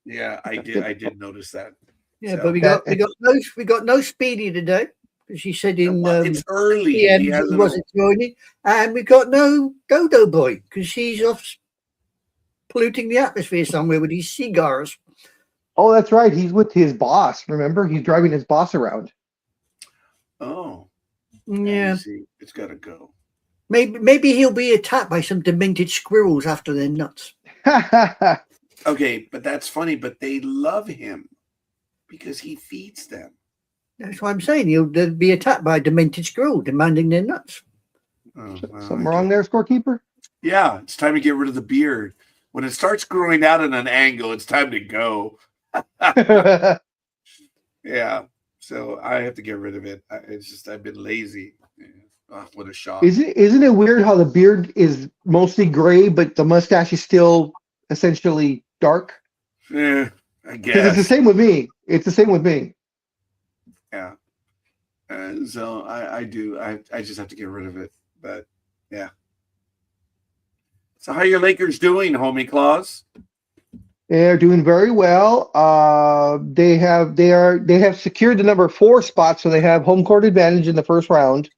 Yeah, I did notice that. Yeah, so, but we got no Speedy today because she said it's early. He wasn't joining, and we got no Dodo Boy because she's off polluting the atmosphere somewhere with these cigars. Oh, that's right. He's with his boss. Remember, he's driving his boss around. Oh, yeah. It's got to go. Maybe he'll be attacked by some demented squirrels after they're nuts. Okay, but that's funny. But they love him because he feeds them. That's what I'm saying. They'll be attacked by a demented squirrel demanding their nuts. Oh, well, something wrong there, scorekeeper? Yeah, it's time to get rid of the beard. When it starts growing out at an angle, it's time to go. Yeah, so I have to get rid of it. It's just I've been lazy. Oh, what a shock! Isn't it weird how the beard is mostly gray, but the mustache is still essentially dark? Yeah, I guess it's the same with me. It's the same with me. Yeah. So I do. I just have to get rid of it. But yeah. So how are your Lakers doing, homie Claus? They're doing very well. They have secured the number 4 spot, so they have home court advantage in the first round.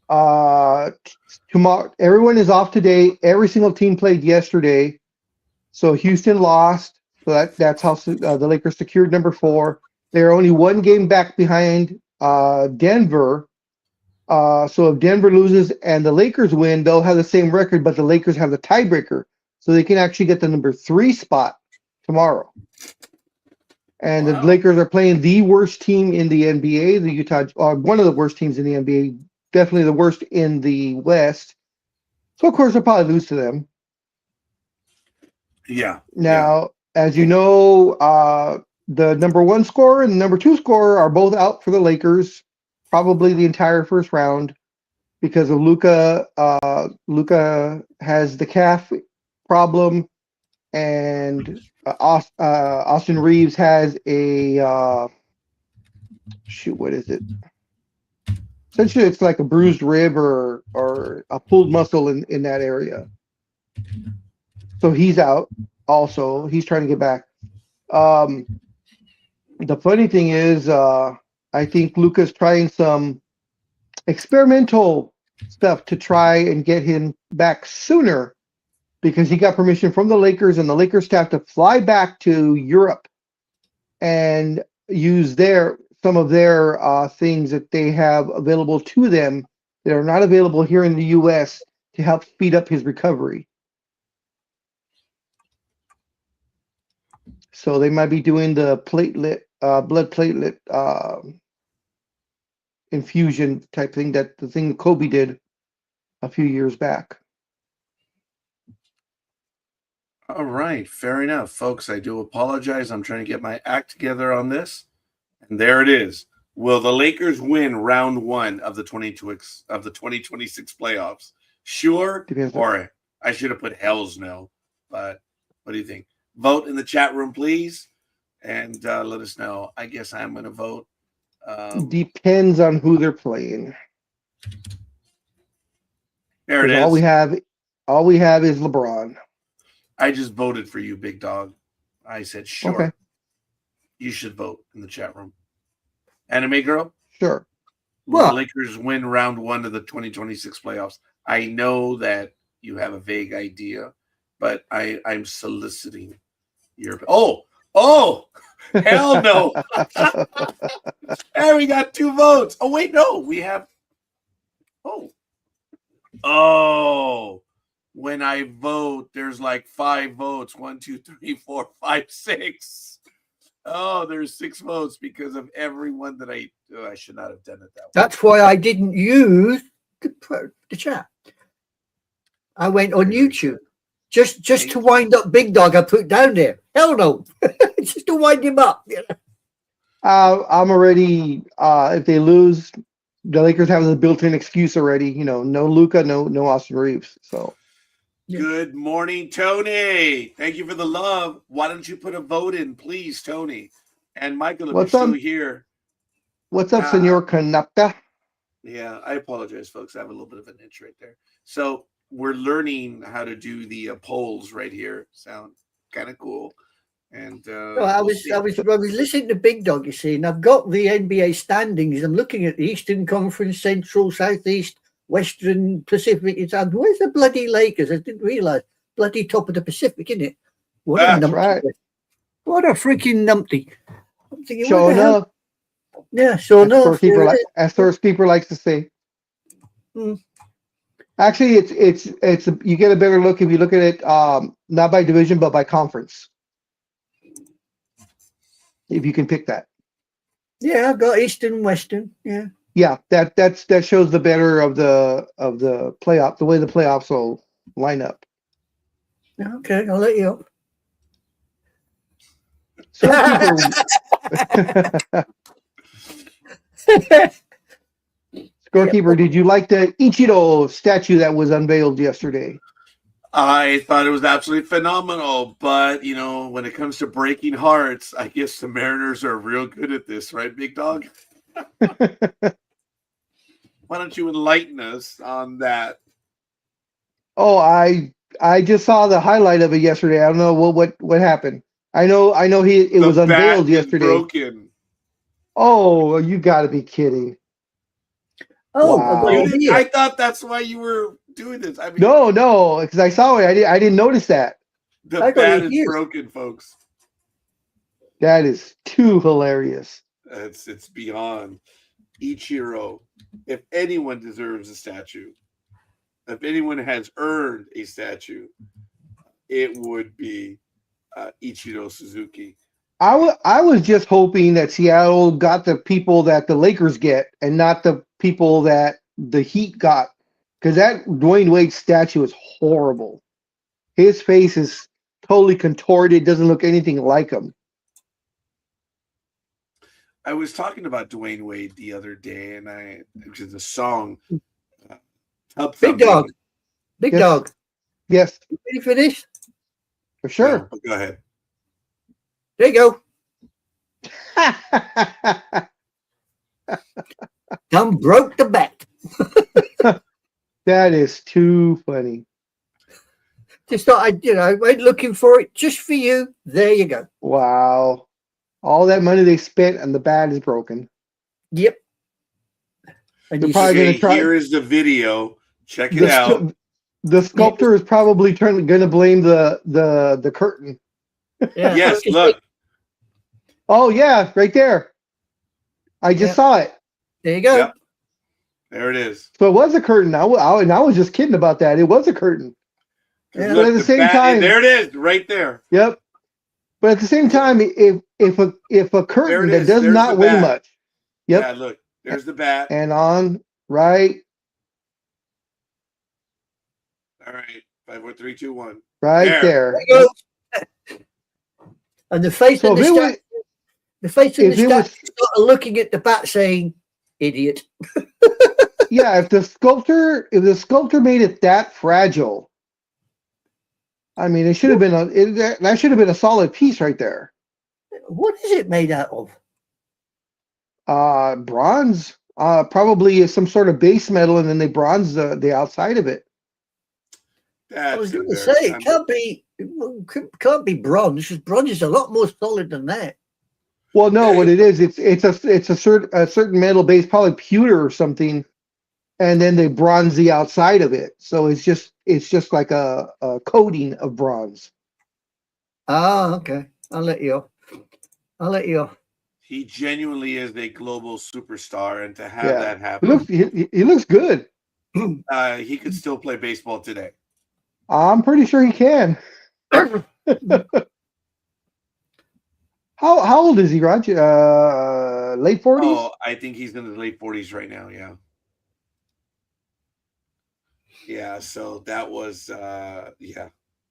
Tomorrow, everyone is off today. Every single team played yesterday, so Houston lost. So that's how the Lakers secured number 4. They're only 1 game back behind Denver. So if Denver loses and the Lakers win, they'll have the same record, but the Lakers have the tiebreaker, so they can actually get the number 3 spot tomorrow. And the Lakers are playing the worst team in the NBA, the Utah, one of the worst teams in the NBA, definitely the worst in the West. So of course they'll probably lose to them. Yeah. Now, as you know, the number 1 scorer and the number 2 scorer are both out for the Lakers, probably the entire first round, because of Luka. Luka has the calf problem, and Austin Reeves has a what is it? Essentially, it's like a bruised rib or a pulled muscle in that area. So he's out. Also, he's trying to get back. The funny thing is, I think Luka's trying some experimental stuff to try and get him back sooner, because he got permission from the Lakers and the Lakers staff to fly back to Europe and use some of their things that they have available to them that are not available here in the U.S. to help speed up his recovery. So they might be doing the blood platelet infusion type thing, the thing Kobe did a few years back. All right, fair enough, folks. I do apologize. I'm trying to get my act together on this. And there it is. Will the Lakers win round 1 of the 2026 playoffs? Sure, Depends. or I should have put hells no. But what do you think? Vote in the chat room, please, and let us know. I guess I'm going to vote. Depends on who they're playing. There it 'Cause is. all we have is LeBron. I just voted for you, big dog. I said sure. Okay. You should vote in the chat room. Anime girl? Sure. Will the What? Lakers win round 1 of the 2026 playoffs? I know that you have a vague idea, but I'm soliciting your. Oh, hell no! Hey, we got 2 votes. Oh wait, no, we have. Oh. When I vote, there's like 5 votes. 1, 2, 3, 4, 5, 6. Oh, there's 6 votes because of everyone that I should not have done it that way. That's why I didn't use the chat. I went on YouTube just to wind up Big Dog. I put down there. Hell no, just to wind him up. You know? I'm already. If they lose, the Lakers have the built-in excuse already. You know, no Luka, no Austin Reeves. So. Yeah. Good morning, Tony. Thank you for the love. Why don't you put a vote in, please, Tony? And Michael, if you're still here. What's up, Senor Kanapka? Yeah, I apologize, folks. I have a little bit of an itch right there. So we're learning how to do the polls right here. Sound kind of cool. And I was listening to Big Dog, you see, and I've got the NBA standings. I'm looking at the Eastern Conference, Central, Southeast, Western, Pacific. It's where's the bloody Lakers? I didn't realize bloody top of the Pacific, isn't it? What a That's numpty. right. What a freaking numpty. I'm thinking, Showing up. Yeah, sure enough. As scorekeeper likes to say. Hmm. Actually, it's you get a better look if you look at it not by division but by conference. If you can pick that. Yeah, I've got Eastern, Western. Yeah. Yeah, that shows the better of the playoff, the way the playoffs will line up. Okay, I'll let you up. Scorekeeper, did you like the Ichiro statue that was unveiled yesterday? I thought it was absolutely phenomenal, but when it comes to breaking hearts, I guess the Mariners are real good at this, right, Big Dog? Why don't you enlighten us on that? Oh, I just saw the highlight of it yesterday. I don't know what happened. I know it was unveiled yesterday. Broken. Oh, you got to be kidding! Oh, wow. I thought that's why you were doing this. I mean, no, because I saw it. I didn't notice that. The bat is broken, folks. That is too hilarious. It's beyond. Ichiro, if anyone deserves a statue, if anyone has earned a statue, it would be Ichiro Suzuki. I was just hoping that Seattle got the people that the Lakers get and not the people that the Heat got, because that Dwayne Wade statue is horrible. His face is totally contorted, doesn't look anything like him. I was talking about Dwayne Wade the other day, and which is a song. Big Dog. Big Yes. Dog. Yes. You ready for this? For sure. No, go ahead. There you go. Done broke the bat. That is too funny. Just thought I went looking for it just for you. There you go. Wow. All that money they spent and the bat is broken. Yep. And They're probably going to try. Here is the video. Check it out. The sculptor is probably going to blame the curtain. Yeah. Yes, look. Oh yeah, right there. I just saw it. There you go. Yep. There it is. So it was a curtain. I was just kidding about that. It was a curtain. Yeah. But at the same time, there it is, right there. Yep. But at the same time, if a curtain that does not weigh much. Yep. Yeah, look. There's the bat. And on right. All right. 5, 4, 3, 2, 1. Right there. There you go. And the face of The face of If the it was- statue sort of looking at the bat saying, idiot. Yeah, if the sculptor made it that fragile, I mean, it should have been that should have been a solid piece right there. What is it made out of? Bronze, probably some sort of base metal, and then they bronze the outside of it. I was That's going to say, it embarrassing. can't be bronze, because bronze is a lot more solid than that. Well, no, what it is, it's a certain metal base, probably pewter or something, and then they bronze the outside of it. So it's just like a coating of bronze. Ah, okay. I'll let you off. He genuinely is a global superstar, and to have Yeah. that happen, He looks good. he could still play baseball today. I'm pretty sure he can. How old is he, Raj? Late 40s? Oh, I think he's in his late 40s right now. Yeah. Yeah. So that was, that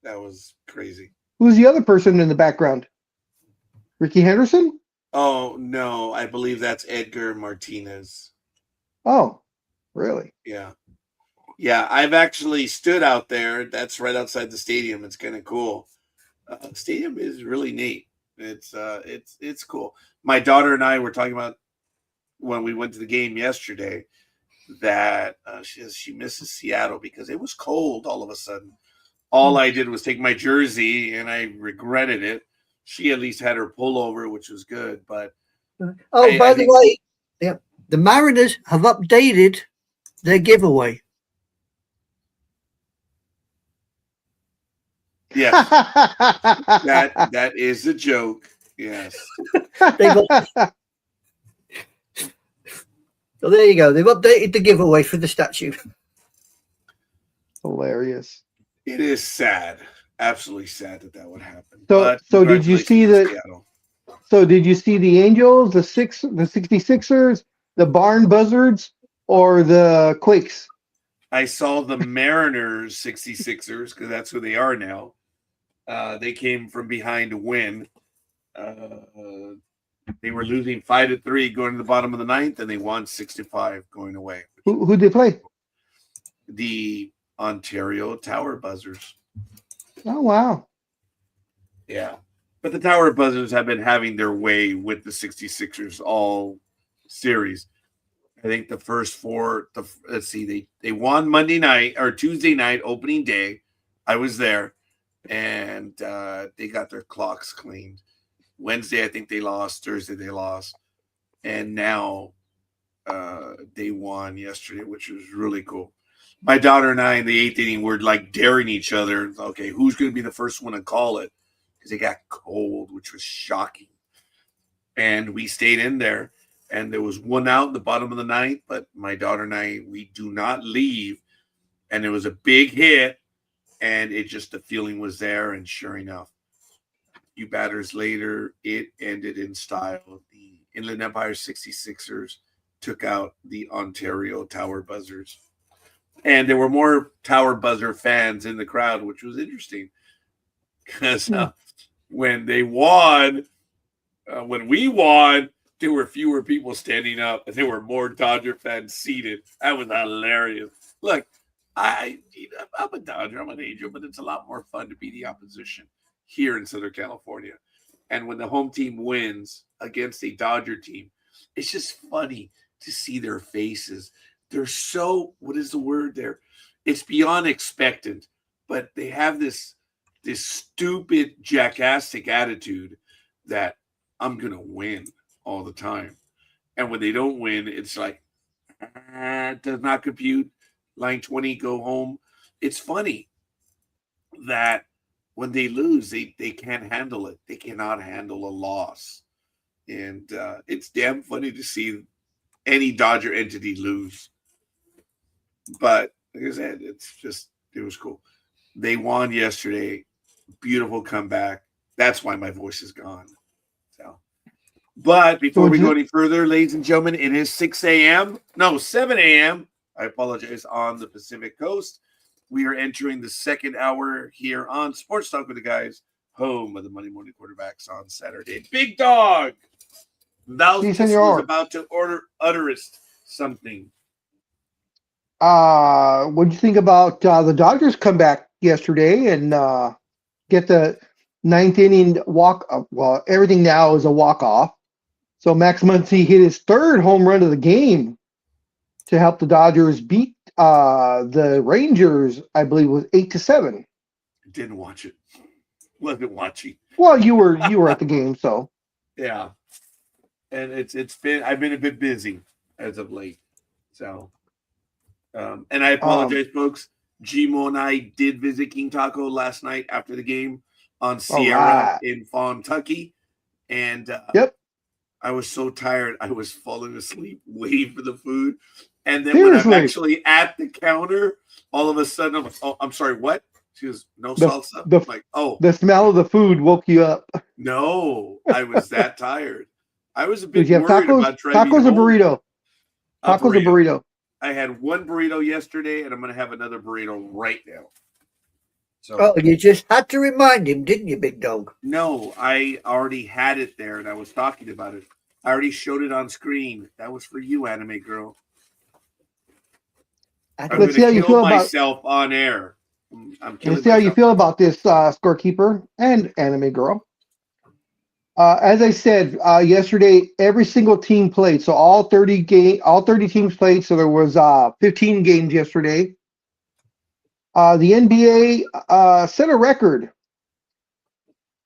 was crazy. Who's the other person in the background? Ricky Henderson? Oh, no, I believe that's Edgar Martinez. Oh, really? Yeah. Yeah. I've actually stood out there. That's right outside the stadium. It's kind of cool. Stadium is really neat. It's cool. My daughter and I were talking about when we went to the game yesterday that she misses Seattle because it was cold all of a sudden. All I did was take my jersey and I regretted it. She at least had her pullover, which was good. But by the way, yeah, the Mariners have updated their giveaway. yes, that is a joke. Yes. So there you go. They've updated the giveaway for the statue. Hilarious. It is sad. Absolutely sad that would happen. So did you see So did you see the Angels, the 66ers, the Barn Buzzards, or the Quakes? I saw the Mariners 66ers because that's who they are now. They came from behind to win. They were losing 5-3 going to the bottom of the ninth, and they won 6-5 going away. Who'd they play? The Ontario Tower Buzzers. Oh, wow. Yeah. But the Tower Buzzers have been having their way with the 66ers all series. I think the first four, they won Monday night or Tuesday night, opening day. I was there, and they got their clocks cleaned. Wednesday, I think they lost. Thursday, they lost. And now they won yesterday, which was really cool. My daughter and I in the eighth inning were like daring each other. Okay, who's going to be the first one to call it? Because it got cold, which was shocking. And we stayed in there. And there was one out in the bottom of the ninth. But my daughter and I, we do not leave. And there was a big hit. And the feeling was there. And sure enough, a few batters later, it ended in style. The Inland Empire 66ers took out the Ontario Tower Buzzers. And there were more Tower Buzzer fans in the crowd, which was interesting. Because when we won, there were fewer people standing up, and there were more Dodger fans seated. That was hilarious. Look, I'm a Dodger, I'm an Angel, but it's a lot more fun to be the opposition here in Southern California. And when the home team wins against a Dodger team, it's just funny to see their faces. They're so, what is the word there? It's beyond expectant, but they have this stupid jackasstic attitude that I'm going to win all the time. And when they don't win, it's like, does not compute. Line 20, go home. It's funny that when they lose, they can't handle it. They cannot handle a loss. And it's damn funny to see any Dodger entity lose. But like I said, it was cool. They won yesterday. Beautiful comeback. That's why my voice is gone. So, but before we go any further, ladies and gentlemen, it is 7 a.m. I apologize, on the Pacific Coast. We are entering the second hour here on Sports Talk with the Guys, home of the Monday Morning Quarterbacks on Saturday. Big Dog Thou Si, was senor. about to utterest something. What do you think about the Dodgers come back yesterday and get the ninth inning walk? Well, everything now is a walk off. So Max Muncy hit his third home run of the game to help the Dodgers beat the Rangers. I believe it was 8-7. Didn't watch it. Wasn't watching. Well, you were at the game, so Yeah, and I've been a bit busy as of late, so and I apologize, folks. Gmo and I did visit King Taco last night after the game on Sierra in Kentucky, and yep. I was so tired I was falling asleep waiting for the food, and then Seriously. when I'm actually at the counter, all of a sudden I'm like, "Oh, I'm sorry, what?" She goes, "No salsa." I'm like, "Oh." The smell of the food woke you up. No, I was that tired. I was a bit Did you have worried tacos? about driving Tacos or home. burrito? Tacos or burrito? I had one burrito yesterday, and I'm going to have another burrito right now. So, Oh, you just had to remind him, didn't you, big dog? No, I already had it there, and I was talking about it. I already showed it on screen. That was for you, anime girl. I'm going to kill myself on air. Let's see how you feel about this, scorekeeper and anime girl. As I said yesterday, every single team played. So all 30 teams played. So there was 15 games yesterday. The NBA set a record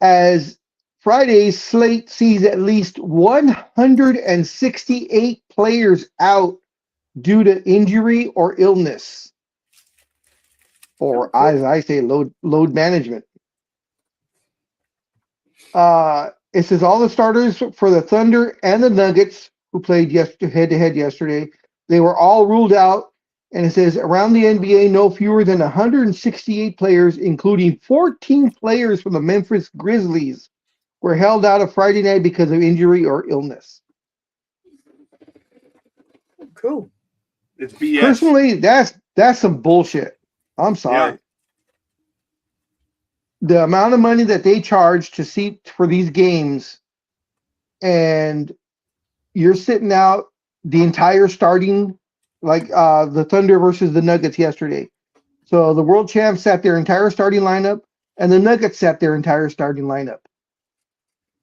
as Friday's slate sees at least 168 players out due to injury or illness, or as I say, load management. It says all the starters for the Thunder and the Nuggets who played head-to-head yesterday, they were all ruled out. And it says around the NBA, no fewer than 168 players, including 14 players from the Memphis Grizzlies, were held out of Friday night because of injury or illness. Cool. It's BS. Personally, that's some bullshit. I'm sorry. Yeah. The amount of money that they charge to see for these games, and you're sitting out the entire starting, like the Thunder versus the Nuggets yesterday. So the world champs sat their entire starting lineup, and the Nuggets sat their entire starting lineup.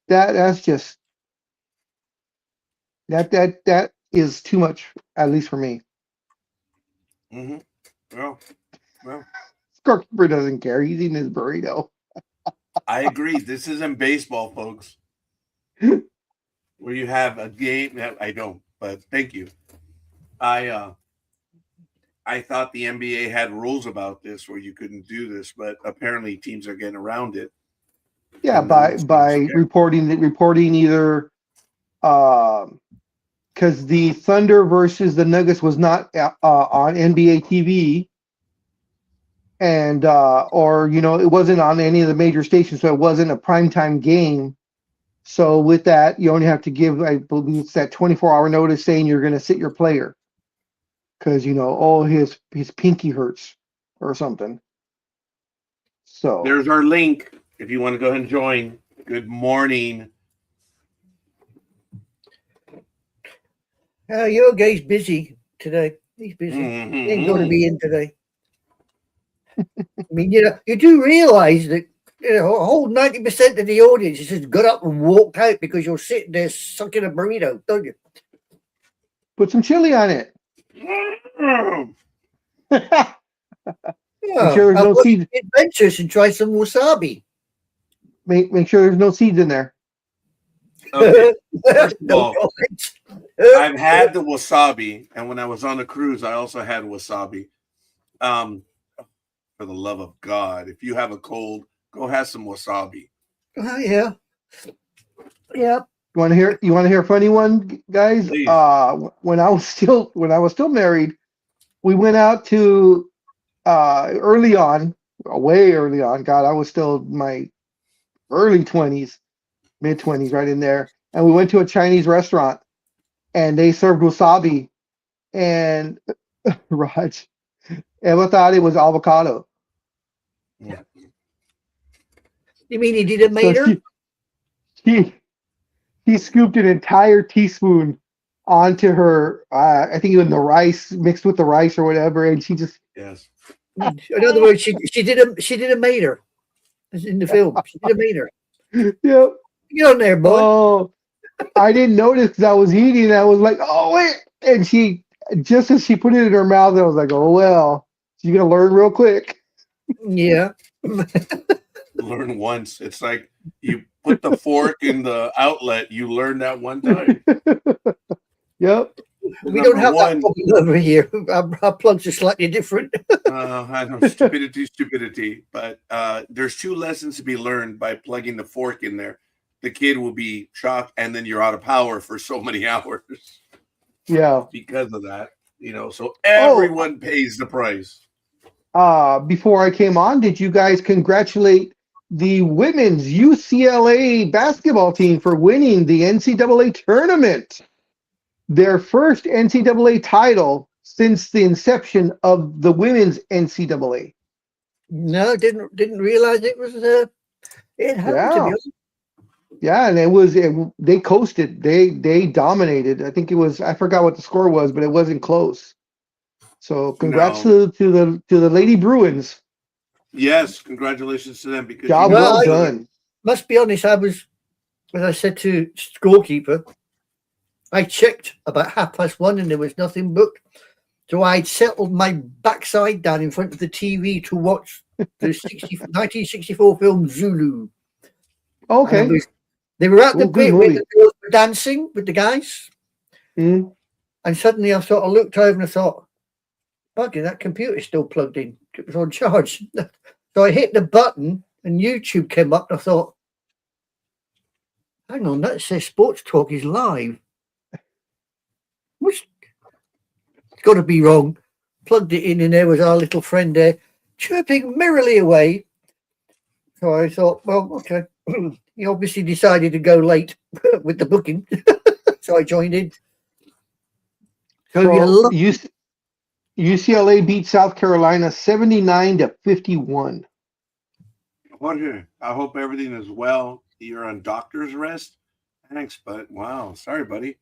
That's just that is too much, at least for me. Mm-hmm. Well. Scorekeeper doesn't care. He's eating his burrito. I agree. This isn't baseball, folks. Where you have a game. I don't, but thank you. I thought the NBA had rules about this where you couldn't do this, but apparently teams are getting around it. Yeah, by reporting either because the Thunder versus the Nuggets was not on NBA TV, and or it wasn't on any of the major stations, so it wasn't a primetime game. So with that, you only have to give, I believe it's that 24-hour notice saying you're going to sit your player because his pinky hurts or something. So there's our link if you want to go ahead and join. Good morning. Your guy's busy today. He's busy. Mm-hmm. He ain't going to be in today. I mean, you do realize that a whole 90% of the audience just got up and walked out because you're sitting there sucking a burrito, don't you? Put some chili on it. Make sure there's no seeds. Adventures and try some wasabi. Make sure there's no seeds in there. Okay. First of all, I've had the wasabi, and when I was on the cruise, I also had wasabi. For the love of God, if you have a cold, go have some wasabi. Yeah. You want to hear a funny one, guys? Please. When I was still married, we went out to early on, way early on. God, I was still in my early 20s, mid 20s, right in there. And we went to a Chinese restaurant, and they served wasabi. And Raj, Emma thought it was avocado. You mean he didn't made her? he scooped an entire teaspoon onto her. I think even the rice mixed with the rice or whatever, and she just Yes. In other words, she did a mater in the film. She did a mater. yep. Get on there, boy. Oh, I didn't notice because I was eating. And I was like, oh wait, and she just as she put it in her mouth, I was like, oh well, she's gonna learn real quick. Yeah. Learn once. It's like you put the fork in the outlet. You learn that one time. Yep. We don't have that problem over here. Our plugs are slightly different. I know, stupidity. But there's two lessons to be learned by plugging the fork in there. The kid will be shocked, and then you're out of power for so many hours. Yeah. Because of that, so everyone pays the price. Before I came on, did you guys congratulate the women's UCLA basketball team for winning the NCAA tournament? Their first NCAA title since the inception of the women's NCAA. No, didn't realize it was it happened to be. Yeah, and they coasted. They dominated. I think it was, I forgot what the score was, but it wasn't close. So congrats to the Lady Bruins. Yes, congratulations to them because job well done. Must be honest, as I said to scorekeeper, I checked about 1:30 and there was nothing booked. So I'd settled my backside down in front of the TV to watch the 1964 film Zulu. Okay. They were at the bit where the girls were dancing with the guys. And suddenly I sort of looked over and I thought, bugger, that computer's still plugged in. It was on charge. So I hit the button and YouTube came up and I thought, hang on, that says Sports Talk is live. It's got to be wrong. Plugged it in and there was our little friend there chirping merrily away. So I thought, well, okay. He obviously decided to go late with the booking. So I joined in. So UCLA beat South Carolina 79-51. Jorge, I hope everything is well. You're on doctor's rest. Thanks, but wow, sorry, buddy.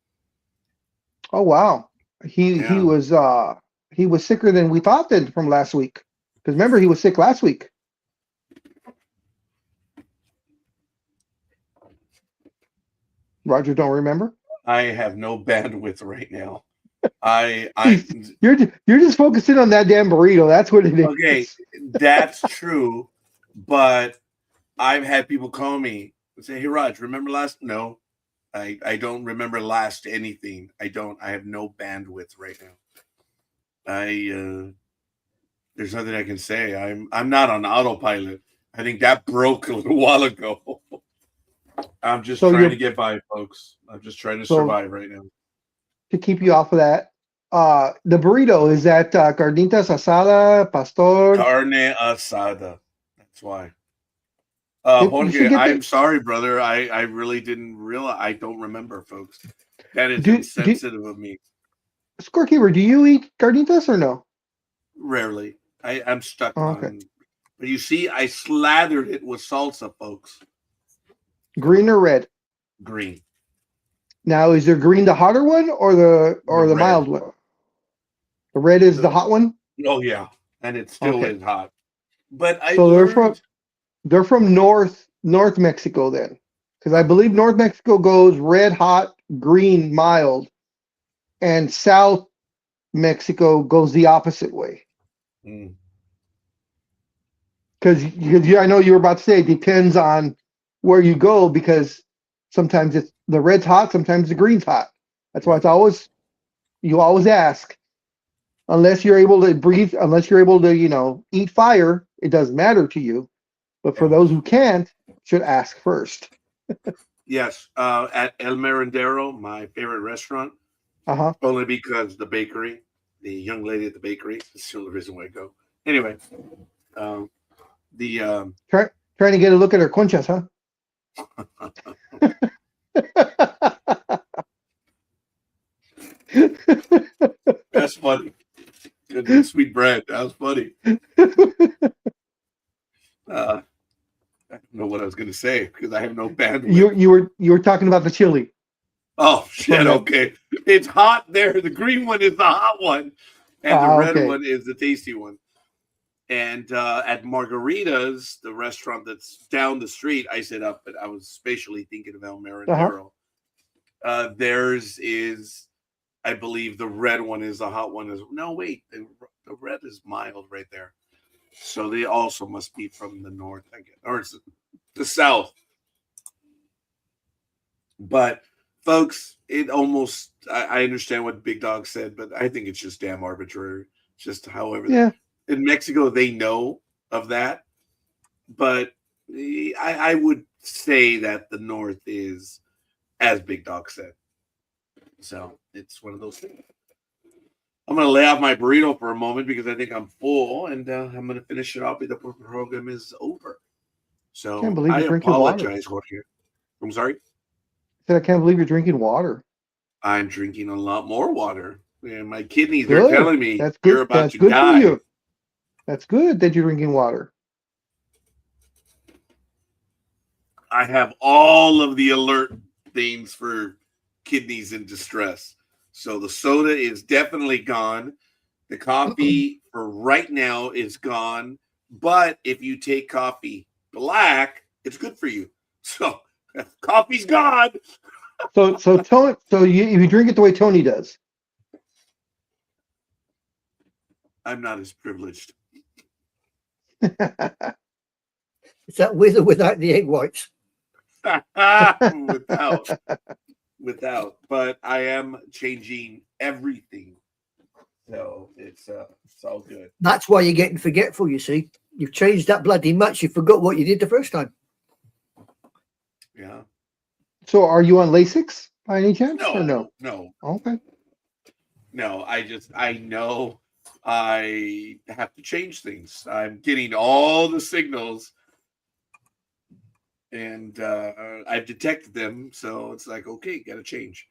Oh wow, he was sicker than we thought then from last week. Because remember, he was sick last week. Roger, don't remember? I have no bandwidth right now. You're just focusing on that damn burrito. That's what it is. Okay, that's true. But I've had people call me and say, "Hey, Raj, remember last?" No, I don't remember last anything. I have no bandwidth right now. There's nothing I can say. I'm not on autopilot. I think that broke a little while ago. I'm just trying to get by, folks. I'm just trying to survive right now. To keep you off of that, the burrito, is that carnitas asada, pastor? Carne asada. That's why. Jorge, I'm sorry, brother. I really didn't realize. I don't remember, folks. That is insensitive of me. Scorekeeper, do you eat carnitas or no? Rarely. I'm stuck on. But you see, I slathered it with salsa, folks. Green or red? Green. Now, is there green the hotter one or the mild one? The red is the hot one? Oh yeah, and it still is hot. But they're from North Mexico then, because I believe North Mexico goes red hot, green mild, and South Mexico goes the opposite way. Because I know you were about to say it depends on where you go, because sometimes it's the red's hot, sometimes the green's hot. That's why you always ask. Unless you're able to breathe, unless you're able to, eat fire, it doesn't matter to you. But for those who can't, should ask first. Yes, at El Merendero, my favorite restaurant. Only because the bakery, the young lady at the bakery, is the only reason why I go. Anyway, trying to get a look at her conchas, huh? That's funny. Good sweet bread. That was funny. know what I was going to say because I have no bandwidth. You were talking about the chili. Oh shit! Okay, it's hot there. The green one is the hot one, and the red Okay. one is the tasty one. And at Margarita's, the restaurant that's down the street, I set up, but I was spatially thinking of El Merendero. Theirs is, I believe, the red one is the hot one. No, wait, the red is mild right there. So they also must be from the north, I guess, or it's the south. But folks, it almost, I understand what Big Dog said, but I think it's just damn arbitrary. Just however, in Mexico, they know of that. But I would say that the north is, as Big Dog said. So it's one of those things. I'm going to lay off my burrito for a moment because I think I'm full, and I'm going to finish it off because the program is over. So Can't believe you're drinking apologize, water. Jorge. I'm sorry? I can't believe you're drinking water. I'm drinking a lot more water. And my kidneys Good. are telling me That's good. You're about That's to good die. for you. That's good that you're drinking water. I have all of the alert things for kidneys in distress. So the soda is definitely gone. The coffee for right now is gone. But if you take coffee black, it's good for you. So coffee's gone. So Tony, if you drink it the way Tony does. I'm not as privileged. Is that with or without the egg whites? without, but I am changing everything. So it's all good. That's why you're getting forgetful, you see. You've changed that bloody much. You forgot what you did the first time. Yeah. So are you on Lasix by any chance? No, or no? No. Okay. No, I know I have to change things. I'm getting all the signals and I've detected them. So it's like, okay, got to change.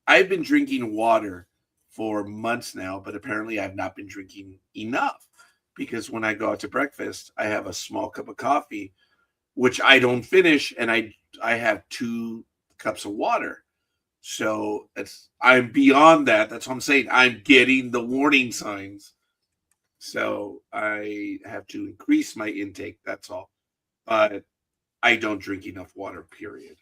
I've been drinking water for months now, but apparently I've not been drinking enough because when I go out to breakfast, I have a small cup of coffee, which I don't finish. And I have 2 cups of water. So I'm beyond that. That's what I'm saying. I'm getting the warning signs. So I have to increase my intake. That's all. But I don't drink enough water, period.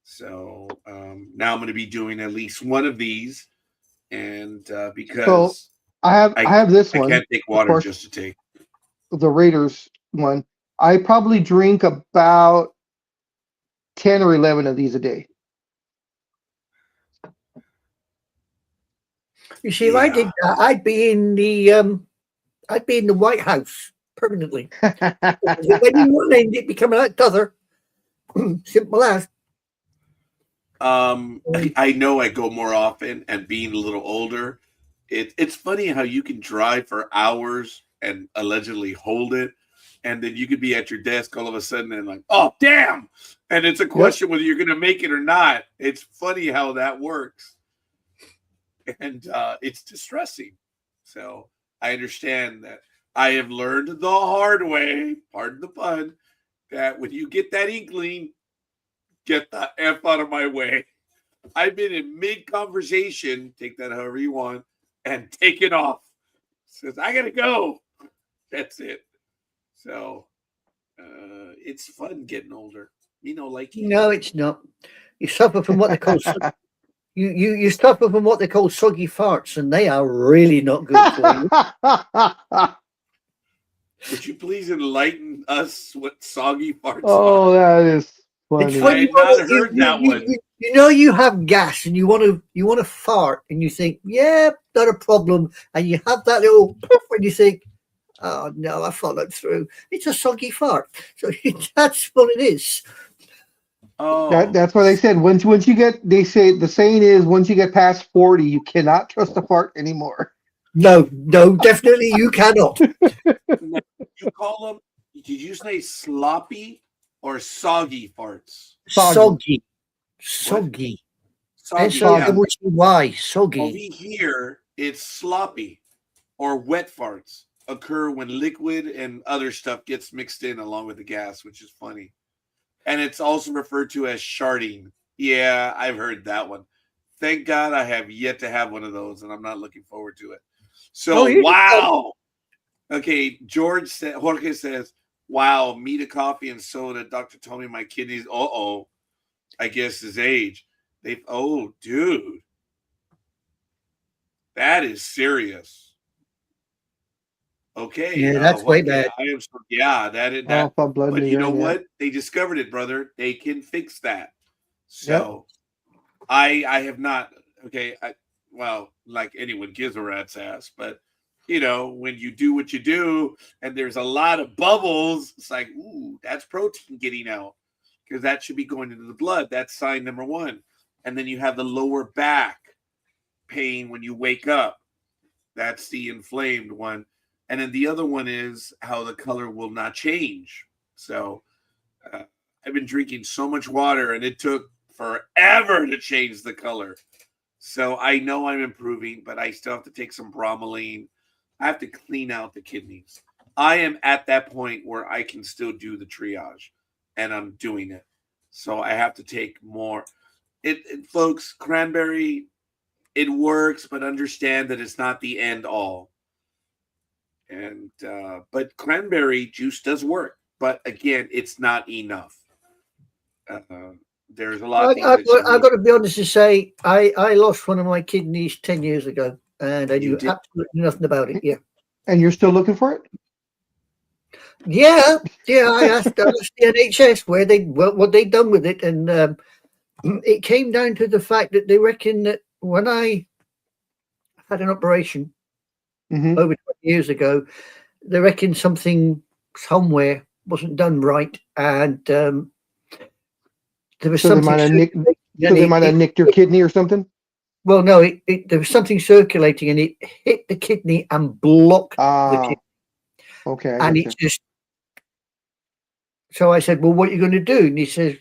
So now I'm going to be doing at least one of these. And because I have this one. I can't take water just to take. The Raiders one. I probably drink about 10 or 11 of these a day. You see, if I did that, I'd be in the White House permanently. When you named it, becoming that t'other. Simple as. I know I go more often, and being a little older, it's funny how you can drive for hours and allegedly hold it, and then you could be at your desk all of a sudden and like, oh damn, and it's a question whether you're going to make it or not. It's funny how that works. And it's distressing. So I understand that. I have learned the hard way, pardon the pun, that when you get that inkling, get the F out of my way. I've been in mid-conversation, take that however you want, and take it off. Says, I got to go. That's it. So it's fun getting older. No, it's not. You suffer from what they call... You suffer from what they call soggy farts, and they are really not good for you. Would you please enlighten us what soggy farts are? Oh, that is funny. It's I had not heard that one. You know, you have gas and you want to fart, and you think, yeah, not a problem, and you have that little poof, and you think, oh no, I followed through. It's a soggy fart. So that's what it is. Oh, that's why they said once you get, they say the saying is once you get past 40, you cannot trust a fart anymore. No, definitely you cannot. You call them? Did you say sloppy or soggy farts? Soggy. Soggy. S-O-G-Y. Soggy. Over here, it's sloppy or wet farts. occur when liquid and other stuff gets mixed in along with the gas, which is funny. And it's also referred to as sharding. Yeah, I've heard that one. Thank God I have yet to have one of those, and I'm not looking forward to it. So, wow. Okay, Jorge says, wow, me to coffee and soda. Doctor told me my kidneys, I guess his age. Dude. That is serious. Okay. Yeah, that's way bad. But you know what? They discovered it, brother. They can fix that. So I have not. Okay. Like anyone gives a rat's ass, but when you do what you do and there's a lot of bubbles, it's like, ooh, that's protein getting out because that should be going into the blood. That's sign number one. And then you have the lower back pain when you wake up. That's the inflamed one. And then the other one is how the color will not change. So I've been drinking so much water and it took forever to change the color. So I know I'm improving, but I still have to take some bromelain. I have to clean out the kidneys. I am at that point where I can still do the triage, and I'm doing it. So I have to take more. Folks, cranberry, it works, but understand that it's not the end all. And but cranberry juice does work, but again, it's not enough. There's a lot of things I've got to be honest to say, I lost one of my kidneys 10 years ago, and I knew absolutely nothing about it. Yeah. And you're still looking for it? Yeah. I asked the NHS what they'd done with it, and it came down to the fact that they reckon that when I had an operation over 20 years ago, they reckon something somewhere wasn't done right, and there was something. They might have nicked your kidney or something. Well, no, there was something circulating, and it hit the kidney and blocked the kidney. Okay. And it just. So I said, "Well, what are you going to do?" And he says,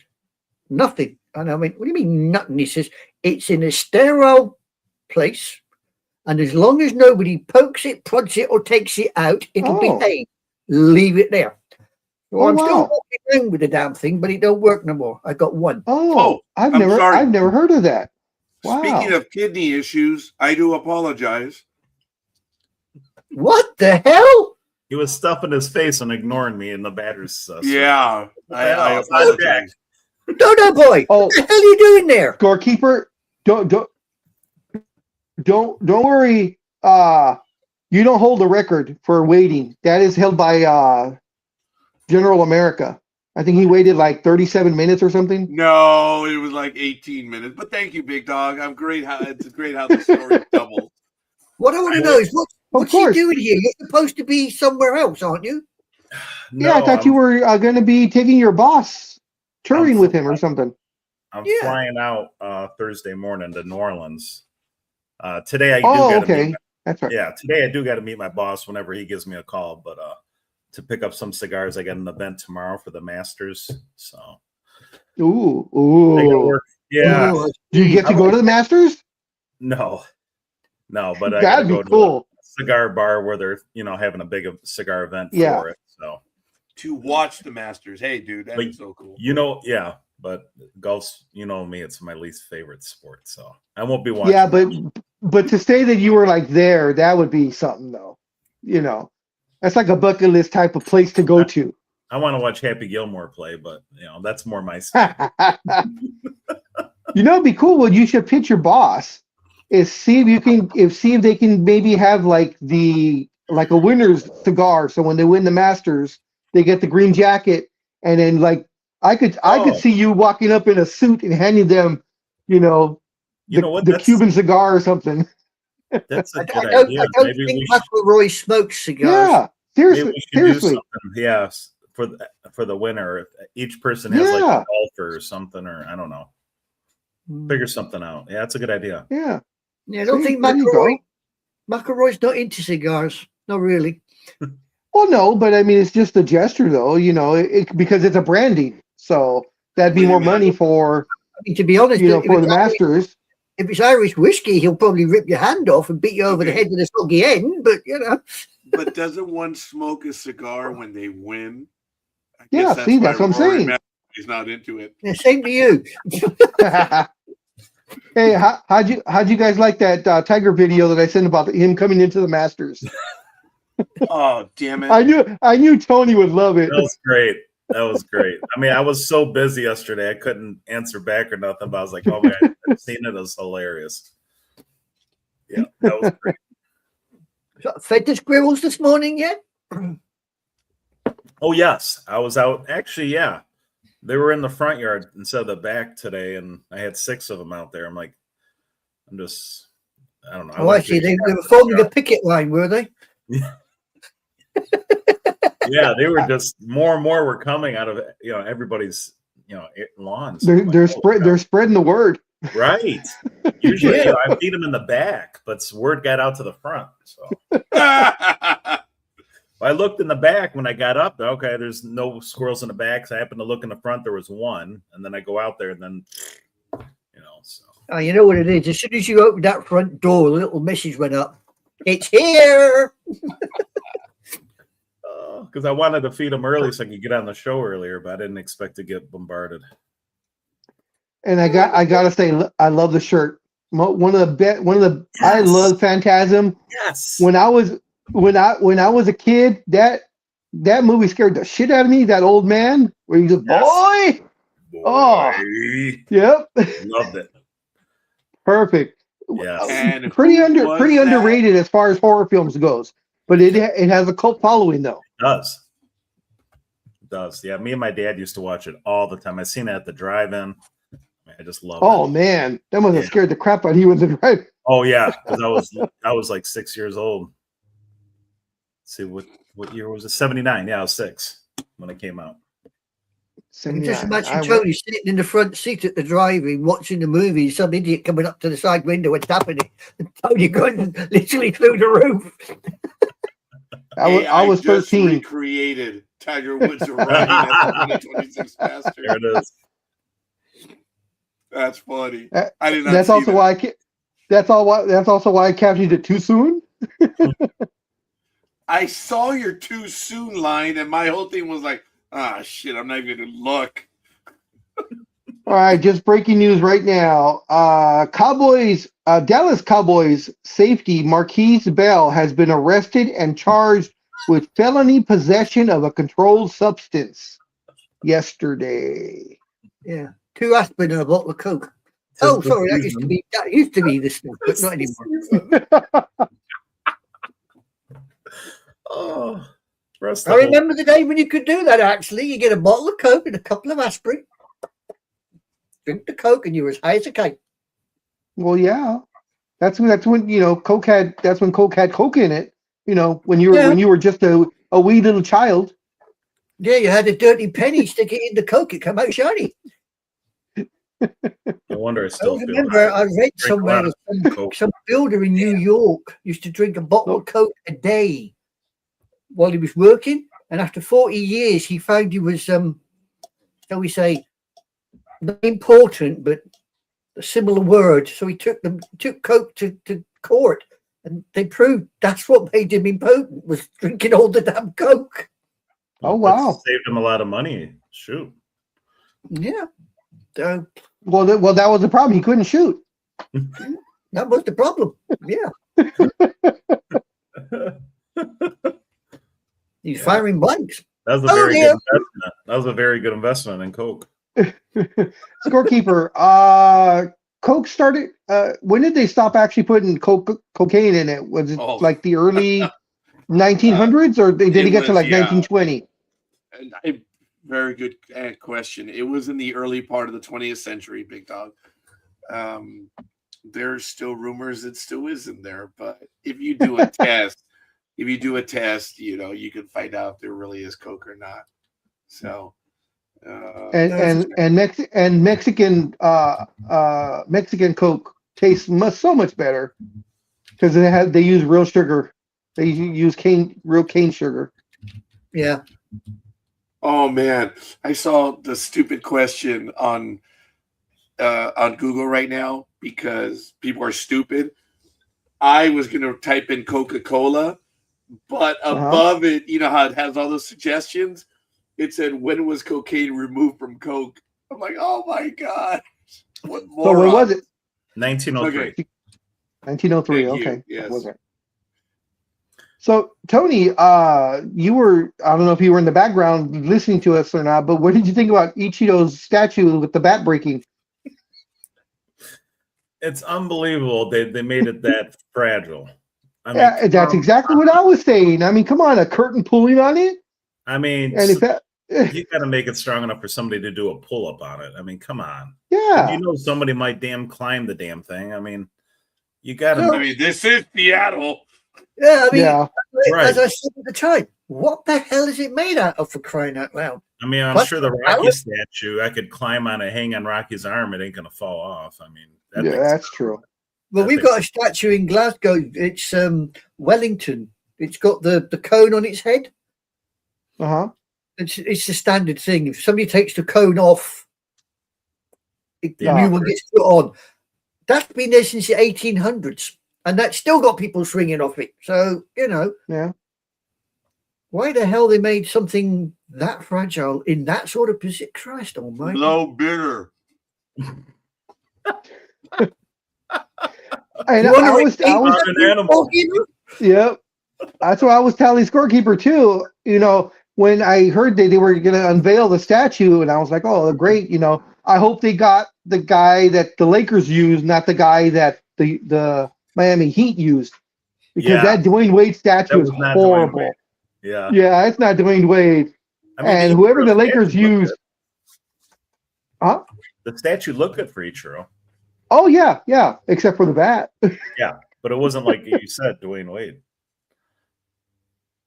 "Nothing." And I went, "What do you mean nothing?" He says, "It's in a sterile place, and as long as nobody pokes it, prods it, or takes it out, it'll behave. Leave it there." Well, I'm still walking around with the damn thing, but it don't work no more. I got one. I've never heard of that. Wow. Speaking of kidney issues, I do apologize. What the hell? He was stuffing his face and ignoring me in the batter's. I apologize. Dodo boy, what the hell are you doing there? Scorekeeper, don't worry. You don't hold the record for waiting. That is held by General America. I think he waited like 37 minutes or something. No, it was like 18 minutes. But thank you, Big Dog. It's great how the story doubles. What I want to know is what's he doing here? You're supposed to be somewhere else, aren't you? No, I thought you were going to be taking your boss touring with him or something. I'm flying out Thursday morning to New Orleans. Today I do got to meet that's right. Yeah, today I do got to meet my boss whenever he gives me a call, but to pick up some cigars, I got an event tomorrow for the Masters. So Ooh. I gotta work. Yeah. Ooh. Do you get to go to the Masters? No, but I that'd gotta be go cool. to a cigar bar where they're having a big cigar event for it. So to watch the Masters. Hey, dude, that's so cool. But golf's, me, it's my least favorite sport, so I won't be watching. Yeah, but to say that you were like there, that would be something though. That's like a bucket list type of place to go to. I want to watch Happy Gilmore play, but that's more my style. It'd be cool. What you should pitch your boss is see if they can maybe have like a winner's cigar. So when they win the Masters, they get the green jacket, and then like I could see you walking up in a suit and handing them, the Cuban cigar or something. That's a good idea. I don't think McElroy smokes cigars. Yeah, seriously. Do something. Yes, for the winner. If each person has like a golfer or something, or I don't know. Figure something out. Yeah, that's a good idea. Yeah. I don't think McElroy's not into cigars. Not really. Well, no, but I mean, it's just a gesture, though. Because it's a branding. So that'd be more money for. To be honest, for the Masters. If it's Irish whiskey, he'll probably rip your hand off and beat you over the head with a soggy end. But But doesn't one smoke a cigar when they win? I Yeah, guess see, why that's what I'm Rory saying. He's not into it. Yeah, same to you. Hey, how'd you guys like that Tiger video that I sent about him coming into the Masters? Oh, damn it. I knew Tony would love it. That was great. That was great. I mean, I was so busy yesterday, I couldn't answer back or nothing, but I was like, oh man, I've seen it. It was hilarious. Yeah, that was great. Fed the squirrels this morning yet? Oh, yes. I was out. Actually, yeah. They were in the front yard instead of the back today, and I had 6 of them out there. I'm like, I don't know. Oh, I see. They were forming a picket line, were they? Yeah, they were just more and more were coming out of everybody's lawns. They're spreading the word. Right. Usually I feed them in the back, but word got out to the front. So I looked in the back when I got up. Okay, there's no squirrels in the back. So I happened to look in the front. There was one, and then I go out there, and then So Oh, you know what it is? As soon as you opened that front door, a little message went up. It's here. because I wanted to feed them early so I could get on the show earlier, but I didn't expect to get bombarded. And I gotta say, I love the shirt. One of the Yes. I love Phantasm. Yes. When I was a kid, that movie scared the shit out of me. That old man where he's a boy. Oh, yep. Loved it. Perfect. Yes. And pretty who was that? underrated as far as horror films goes, but it has a cult following though. It does. It does. Yeah, me and my dad used to watch it all the time. I seen it at the drive-in. I just love it. Oh man, that must have scared the crap out of you when the drive. Oh yeah, because I was like 6 years old. Let's see what year was it? 79. Yeah, I was 6 when it came out. And just imagine Tony sitting in the front seat at the driving, watching the movie, some idiot coming up to the side window and tapping it, and Tony going literally through the roof. I was 13. Recreated Tiger Woods running at the 2026 Masters. There it is. That's funny. I did not. That's also why. That's also why I captured it too soon. I saw your too soon line, and my whole thing was like, ah, shit, I'm not even going to look. All right, just breaking news right now. Dallas Cowboys safety Marquise Bell has been arrested and charged with felony possession of a controlled substance yesterday. Yeah, 2 aspirin and a bottle of Coke. Oh, sorry, that used to be this stuff, but not anymore. Oh, I remember the day when you could do that. Actually, you get a bottle of Coke and a couple of aspirin, drink the Coke, and you're as high as a kite. Well, yeah, that's when Coke had. That's when Coke had Coke in it. When you were just a wee little child. Yeah, you had a dirty penny, stick it in the Coke, it come out shiny. No wonder I still feel. Remember, I read somewhere some builder in New York used to drink a bottle of Coke a day while he was working, and after 40 years, he found he was, shall we say, not important, but a similar word. So he took Coke to court, and they proved that's what made him impotent, was drinking all the damn Coke. Oh wow! Saved him a lot of money. Shoot. Yeah. Well, that was the problem. He couldn't shoot. That was the problem. Yeah. He's firing blanks. That was a very good investment. That was a very good investment in Coke. Scorekeeper. Coke started. When did they stop actually putting cocaine in it? Was it like the early 1900s, or did it get to like 1920? Very good question. It was in the early part of the 20th century, Big Dog. There's still rumors it still is in there, but if you do a test, you can find out if there really is Coke or not. So, Mexican Coke tastes so much better because they use real sugar. They use real cane sugar. Yeah. Oh man, I saw the stupid question on Google right now because people are stupid. I was going to type in Coca-Cola, but above it, you know how it has all those suggestions? It said, when was cocaine removed from Coke? I'm like, oh my God. What more? So when was it? 1903. Okay. 1903. Thank you. Okay. Yes. Was it? So Tony, you were, I don't know if you were in the background listening to us or not, but what did you think about Ichiro's statue with the bat breaking? It's unbelievable they made it that fragile. I mean, Yeah, that's exactly what I was saying. I mean, come on, a curtain pulling on it. I mean, And if that, you got to make it strong enough for somebody to do a pull up on it. I mean, come on. yeah, You know, somebody might climb the damn thing. I mean, you got to. I mean, this is Seattle. Yeah, I mean, yeah. as I said at the time, what the hell is it made out of, for crying out loud? I mean, I'm What? sure the Rocky statue, I could climb on it, hang on Rocky's arm. It ain't going to fall off. I mean, that Yeah, makes that's sense. true. Well, we've got a statue in Glasgow. It's Wellington. It's got the cone on its head. Uh-huh. It's the standard thing. If somebody takes the cone off, the new one gets put on. That's been there since the 1800s, and that's still got people swinging off it. So, you know, Yeah. why the hell they made something that fragile in that sort of position? Christ almighty. No bitter. And You wanna I was an animal. Yep. That's what I was telling Scorekeeper too. You know, when I heard they were going to unveil the statue, and I was like, oh, great. You know, I hope they got the guy that the Lakers used, not the guy that the Miami Heat used, because that Dwayne Wade statue is horrible. Yeah. Yeah, it's not Dwayne Wade. I mean, and whoever the Lakers used. Huh? The statue looked good for Ichiro. Oh, yeah, yeah, except for the bat. Yeah, but it wasn't like you said, Dwayne Wade.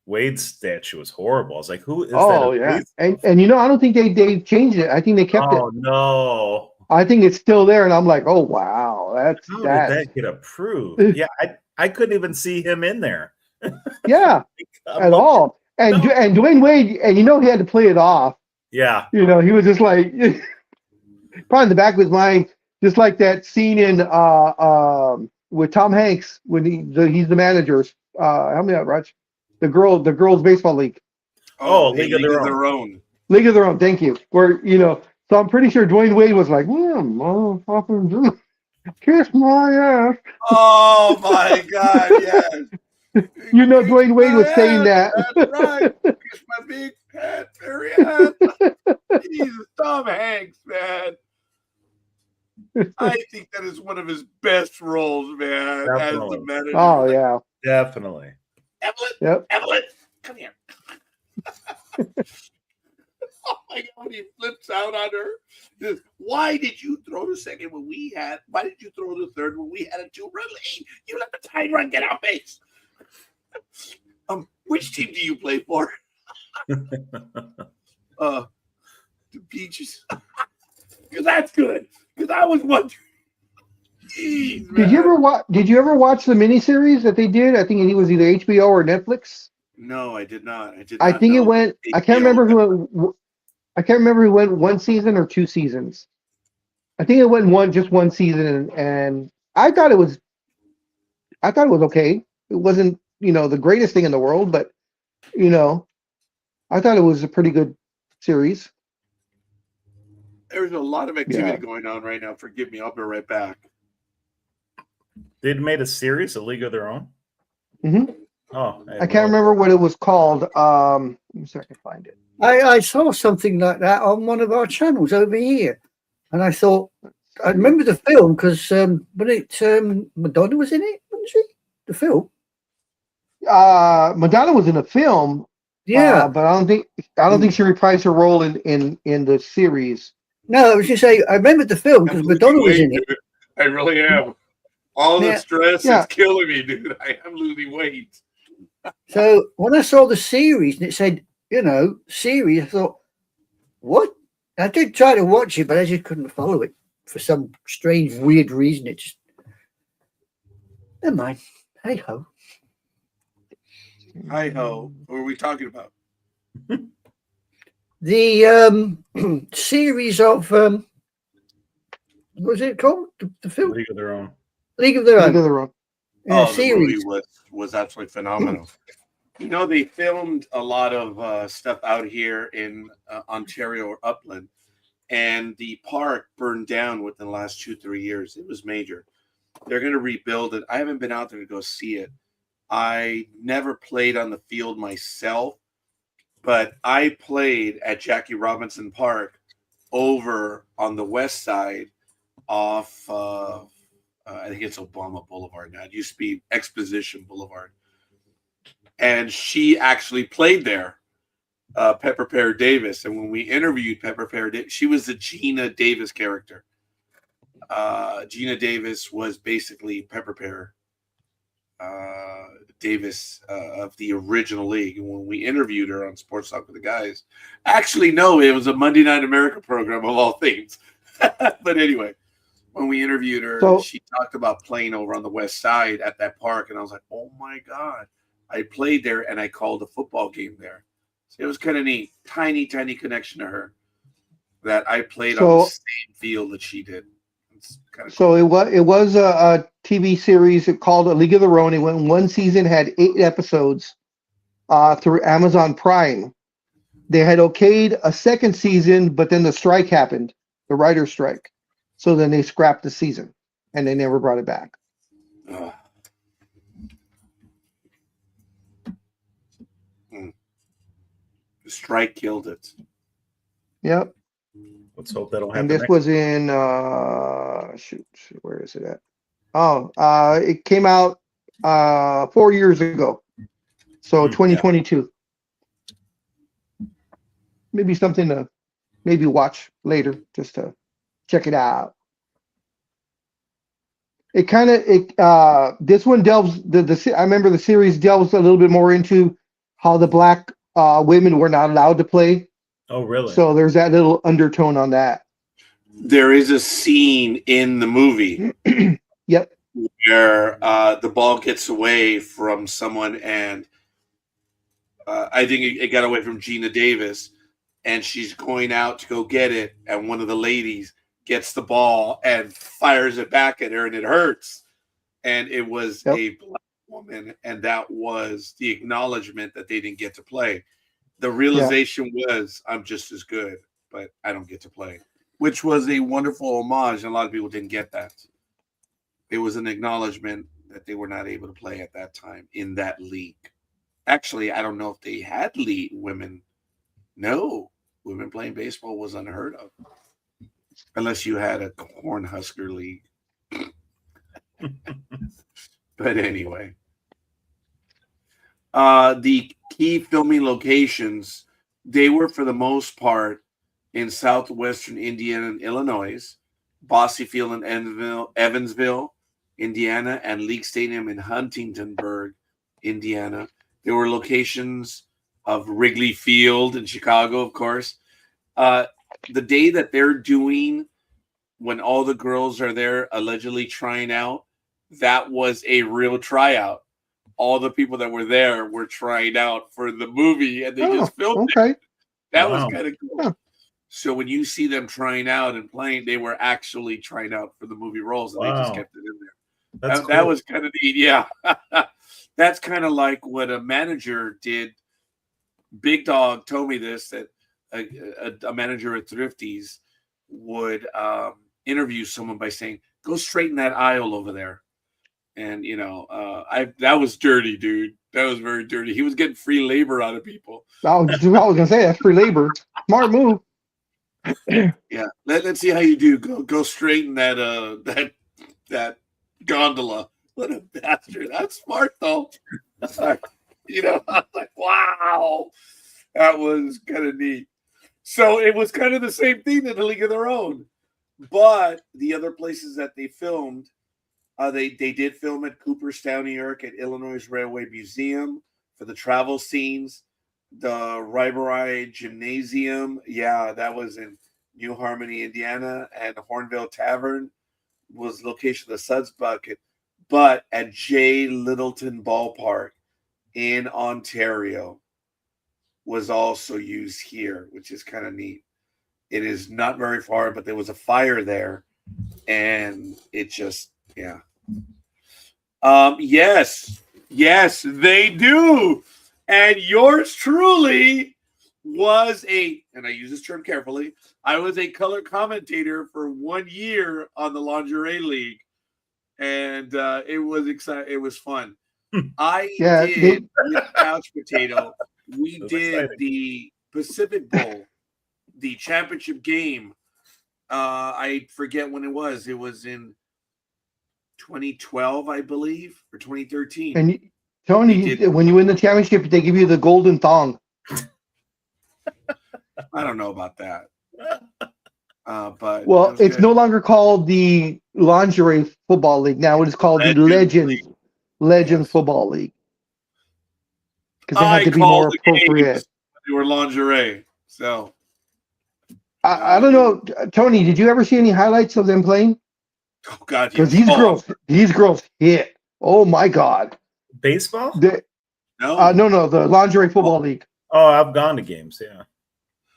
Wade's statue was horrible. I was like, who is that? Oh, yeah. And you know, I don't think they changed it. I think they kept it. Oh, no. I think it's still there, and I'm like, oh, wow. How did that get approved? Yeah, I couldn't even see him in there. Yeah, at all. And Dwayne Wade, and you know he had to play it off. Yeah. You know, he was just like, probably in the back of his mind, just like that scene in with Tom Hanks when he's the manager. Help me out, Raj. The girls baseball league. Oh, League of Their Own. League of Their Own. Thank you. Where, you know, so I'm pretty sure Dwayne Wade was like, motherfucker, kiss my ass. Oh my God! Yes. You know, Dwayne Wade was saying that. That's right. Kiss my big fat fairy ass. He's Tom Hanks, man. I think that is one of his best roles, man. Definitely. As the manager. Oh yeah, definitely. Evelyn, yep. Evelyn, come here. Oh my God, when he flips out on her. Says, why did you throw the second when we had? Why did you throw the third when we had a 2-run lead? You let the tie run get out base. Which team do you play for? The Peaches. Because that's good. Because I was wondering. Jeez, Did you ever watch the miniseries that they did? I think it was either HBO or Netflix. No, I did not. I think it went. I can't remember who. I can't remember who went 1 season or 2 seasons. I think it went just one season, and I thought it was. I thought it was okay. It wasn't, you know, the greatest thing in the world, but, you know, I thought it was a pretty good series. There's a lot of activity going on right now. Forgive me. I'll be right back. They'd made a series, A League of Their Own. Mm-hmm. Oh, I can't remember what it was called. Let me see if I can find it. I saw something like that on one of our channels over here, and I thought, I remember the film because Madonna was in it, wasn't she? The film. Madonna was in a film. Yeah, but I don't think she reprised her role in the series. No, I was just saying, I remember the film because Madonna was in it. I really am. All the stress is killing me, dude. I am losing weight. So when I saw the series and it said, you know, series, I thought, what? I did try to watch it, but I just couldn't follow it for some strange, weird reason. It just, never mind. Hey ho. Hi ho. What are we talking about? The series of what was it called? The film League of Their Own. League of Their Own. League of Their Own. Yeah, The series movie was absolutely phenomenal. You know, they filmed a lot of stuff out here in Ontario or Upland, and the park burned down within the last 2-3 years. It was major. They're going to rebuild it. I haven't been out there to go see it. I never played on the field myself, but I played at Jackie Robinson Park over on the west side off, I think it's Obama Boulevard now. It used to be Exposition Boulevard. And she actually played there, Pepper Pear Davis. And when we interviewed Pepper Pear Davis, she was the Gina Davis character. Gina Davis was basically Pepper Pear Davis of the original league. And when we interviewed her on Sports Talk with the Guys, actually, no, it was a Monday Night America program of all things. But anyway, when we interviewed her, she talked about playing over on the west side at that park. And I was like, oh my God, I played there and I called a football game there. So it was kind of neat. Tiny, tiny connection to her that I played on the same field that she did. So cool. it was a TV series called A League of Their Own. It went one season, had 8 episodes through Amazon Prime. They had okayed a second season, but then the strike happened, the writer's strike. So then they scrapped the season, and they never brought it back. The strike killed it. Yep. Let's hope that don't happen. And this was in where is it at? Oh, it came out 4 years ago. So 2022. Yeah. Maybe something to watch later just to check it out. It kind of this one delves I remember the series delves a little bit more into how the black women were not allowed to play. Oh, really? So there's that little undertone on that. There is a scene in the movie yep, where the ball gets away from someone, and I think it got away from Gina Davis, and she's going out to go get it, and one of the ladies gets the ball and fires it back at her, and it hurts. And it was a black woman, and that was the acknowledgement that they didn't get to play. The realization was, I'm just as good, but I don't get to play, which was a wonderful homage, and a lot of people didn't get that. It was an acknowledgement that they were not able to play at that time in that league. Actually, I don't know if they had league women. No, women playing baseball was unheard of, unless you had a Cornhusker league. But anyway. The key filming locations, they were for the most part in southwestern Indiana and Illinois, Bosse Field in Evansville, Indiana, and League Stadium in Huntingtonburg, Indiana. There were locations of Wrigley Field in Chicago, of course. The day that they're doing, when all the girls are there allegedly trying out, that was a real tryout. All the people that were there were trying out for the movie, and they just filmed it. That was kind of cool. Yeah. So when you see them trying out and playing, they were actually trying out for the movie roles, and they just kept it in there. Cool. That was kind of neat. Yeah. That's kind of like what a manager did. Big Dog told me this, that a manager at Thrifties would interview someone by saying, go straighten that aisle over there. And, that was dirty, dude. That was very dirty. He was getting free labor out of people. I was going to say, that's free labor. Smart move. Yeah. Let's see how you do. Go straighten that gondola. What a bastard. That's smart, though. I was like, wow. That was kind of neat. So it was kind of the same thing in A League of Their Own. But the other places that they filmed, they did film at Cooperstown, New York, at Illinois Railway Museum for the travel scenes. The Riberry Gymnasium, that was in New Harmony, Indiana, and the Hornville Tavern was location of the Suds Bucket. But at J. Littleton Ballpark in Ontario was also used here, which is kind of neat. It is not very far, but there was a fire there, and it just yes, they do. And yours truly was and I use this term carefully, I was a color commentator for 1 year on the Lingerie League. And it was exciting. It was fun. I did with Couch Potato. We did the Pacific Bowl, the championship game. I forget when it was. It was in 2012, I believe, or 2013. And Tony, when you win the championship, they give you the golden thong. I don't know about that. But it's no longer called the Lingerie Football League. Now it is called the Legends Football League. Because they had to be more appropriate. They were lingerie. So I don't know, Tony. Did you ever see any highlights of them playing? Oh God, because these girls hit. Oh my God. Baseball? No, the Lingerie Football League. Oh, I've gone to games. Yeah.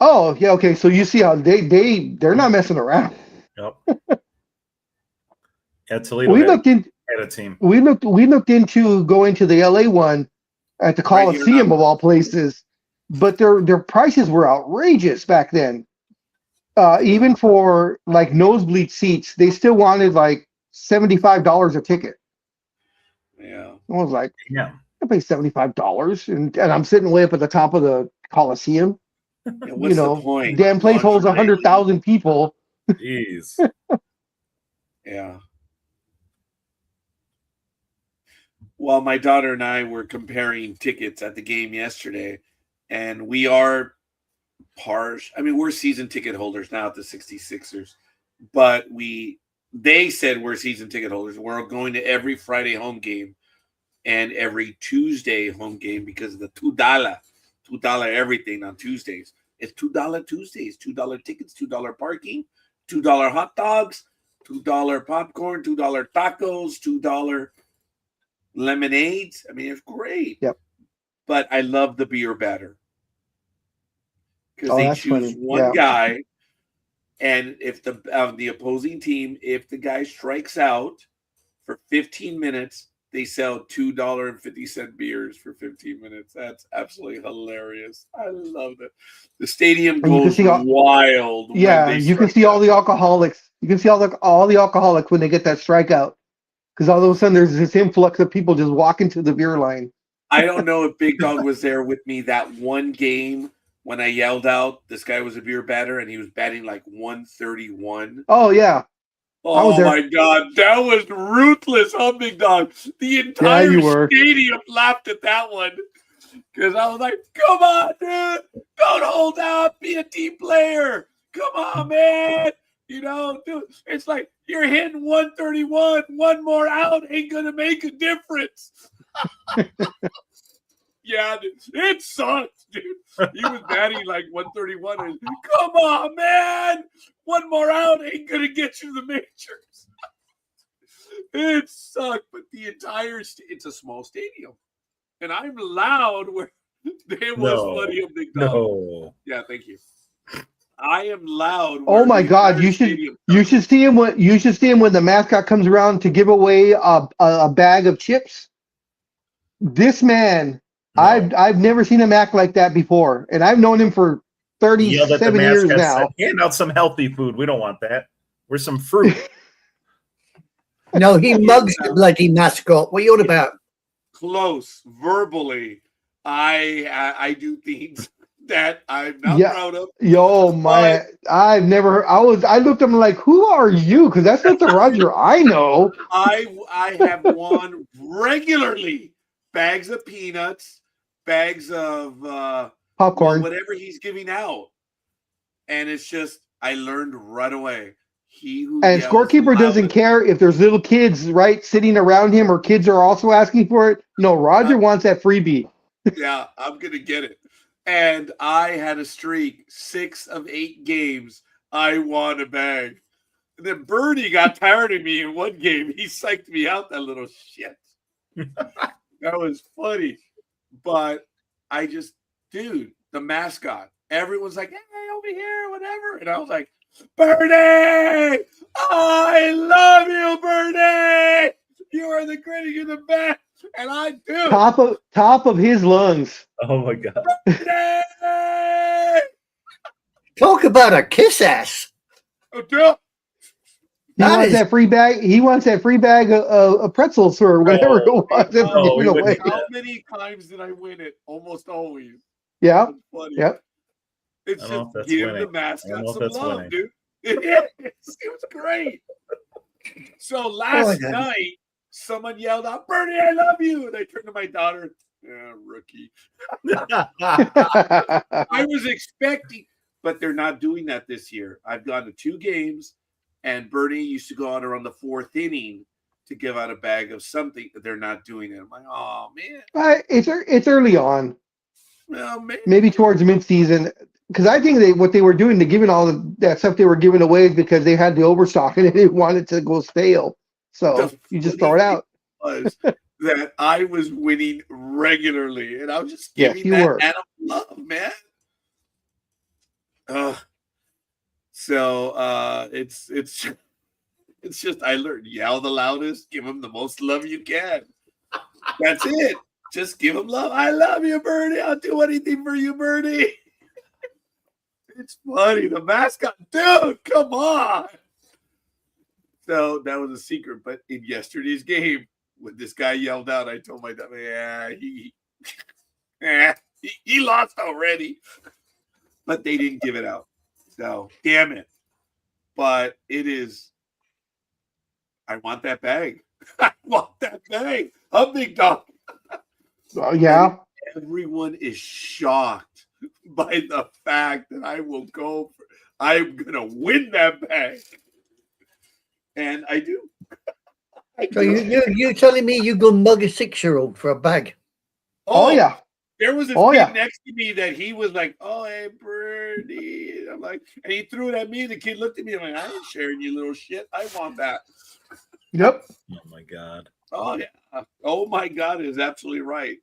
Oh yeah, okay. So you see how they're not messing around. Yep. Yeah, Toledo. We looked in. Had a team. We looked into going to the LA one at the Coliseum of all places, but their prices were outrageous back then. Even for like nosebleed seats, they still wanted like $75 a ticket. Yeah, I was like, yeah, I pay $75, and I'm sitting way up at the top of the Coliseum. Yeah, what's the point? Damn place holds 100,000 people. Jeez. Yeah. Well, my daughter and I were comparing tickets at the game yesterday, and we are we're season ticket holders now at the 66ers, but they said we're season ticket holders. We're going to every Friday home game and every Tuesday home game because of the $2 everything on Tuesdays. It's $2 Tuesdays, $2 tickets, $2 parking, $2 hot dogs, $2 popcorn, $2 tacos, $2 lemonades. I mean, it's great. Yep. But I love the beer batter because they choose one guy, and if the opposing team, if the guy strikes out for 15 minutes, they sell $2.50 beers for 15 minutes. That's absolutely hilarious. I love it. The stadium goes wild. Yeah, you can see all the alcoholics. You can see all the alcoholics when they get that strikeout, because all of a sudden there's this influx of people just walking to the beer line. I don't know if Big Dog was there with me that one game when I yelled out this guy was a beer batter and he was batting like 131. Oh yeah. Oh my God, that was ruthless, huh, Big Dog? The entire stadium laughed at that one because I was like, "Come on, dude, don't hold out, be a team player. Come on, man, dude. It's like you're hitting 131. One more out ain't gonna make a difference." Yeah, dude, it sucks, dude. He was batting like 131. And, come on, man. One more out ain't going to get you the majors. It sucked, but the entire it's a small stadium. And I'm loud where it was funny a Big Dog. No. Yeah, thank you. I am loud. Oh my God, you should see him when the mascot comes around to give away a bag of chips. This man, no. I've never seen him act like that before, and I've known him for 37 years now. Hand out some healthy food. We don't want that. We're some fruit. No, he mugs the bloody mascot. What are you on about? Close verbally. I do things that I'm not proud of. Yo, I looked at him like, who are you? Because that's not the Roger I know. I have won regularly bags of peanuts, bags of popcorn, whatever he's giving out. And it's just, I learned right away. And scorekeeper doesn't care if there's little kids, right, sitting around him, or kids are also asking for it. No, Roger wants that freebie. Yeah, I'm going to get it. And I had a streak, 6 of 8 games. I won a bag. And then Bernie got tired of me in one game. He psyched me out, that little shit. That was funny. But dude, the mascot, everyone's like, hey, over here, whatever. And I was like, Bernie, I love you, Bernie. You are the greatest, you're the best. And I do. Top of his lungs. Oh my god. Yay! Talk about a kiss ass. Oh, dude. He That wants is- that free bag. He wants that free bag of pretzels or whatever it was that no, they're we giving wouldn't away. How many times did I win it? Almost always. Yeah. That's funny. Yep. It's I don't know just if that's give winning. the I don't mascot know if some that's love, winning. dude. It is. It was great. So last yeah. night, someone yelled out, "Bernie, I love you!" And I turned to my daughter. Yeah, rookie. I was expecting, but they're not doing that this year. I've gone to 2 games, and Bernie used to go out around the 4th inning to give out a bag of something. They're not doing it. I'm like, oh man. It's early on, Well, man. maybe towards mid-season, because I think what they were doing, they're giving all that stuff they were giving away is because they had the overstock and they didn't want it to go stale. So you just throw it out. Was that I was winning regularly, and I was just Yes, giving you that were. animal love, man. So it's just I learned yell the loudest, give him the most love you can. That's it. Just give him love. I love you, Bernie. I'll do anything for you, Bernie. It's funny. The mascot, dude, come on. So that was a secret. But in yesterday's game, when this guy yelled out, I told my dad, yeah, he lost already. But they didn't give it out. So damn it. But it is. I want that bag. I want that bag. A big dog. Yeah. Everyone is shocked by the fact that I will go. I'm gonna win that bag, and I do. So you telling me you go mug a 6-year-old for a bag? Oh yeah. There was this Oh, kid yeah. next to me that he was like, "Oh, hey, Birdie." I'm like, and he threw it at me. The kid looked at me. I'm like, "I ain't sharing you, little shit. I want that." Yep. Oh my god. Oh yeah. Oh my God is absolutely right.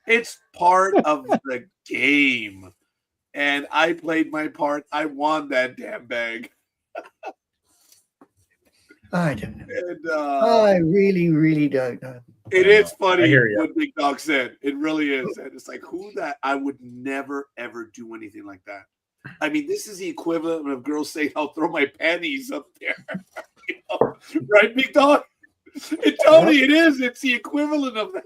It's part of the game, and I played my part. I won that damn bag. I don't know. And I really, really don't know. it I is know. I funny hear ya. what Big Dog said. It really is. And it's like, who that? I would never, ever do anything like that. I mean, this is the equivalent of girls saying, I'll throw my panties up there. You know? Right, Big Dog? Tony, it is. It's the equivalent of that.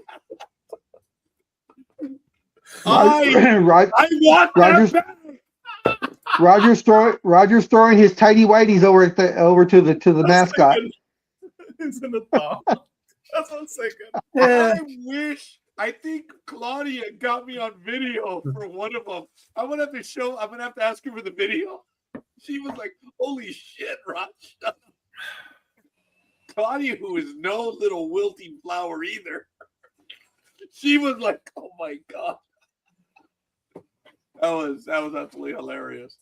I want Roger's- that back. Roger's throwing his tidy whities over to the mascot. It's in the thong. That's what I'm thinking. Yeah. I think Claudia got me on video for one of them. I'm gonna have to ask her for the video. She was like, "Holy shit, Raj!" Claudia, who is no little wilting flower either, she was like, "Oh my god." That was absolutely hilarious.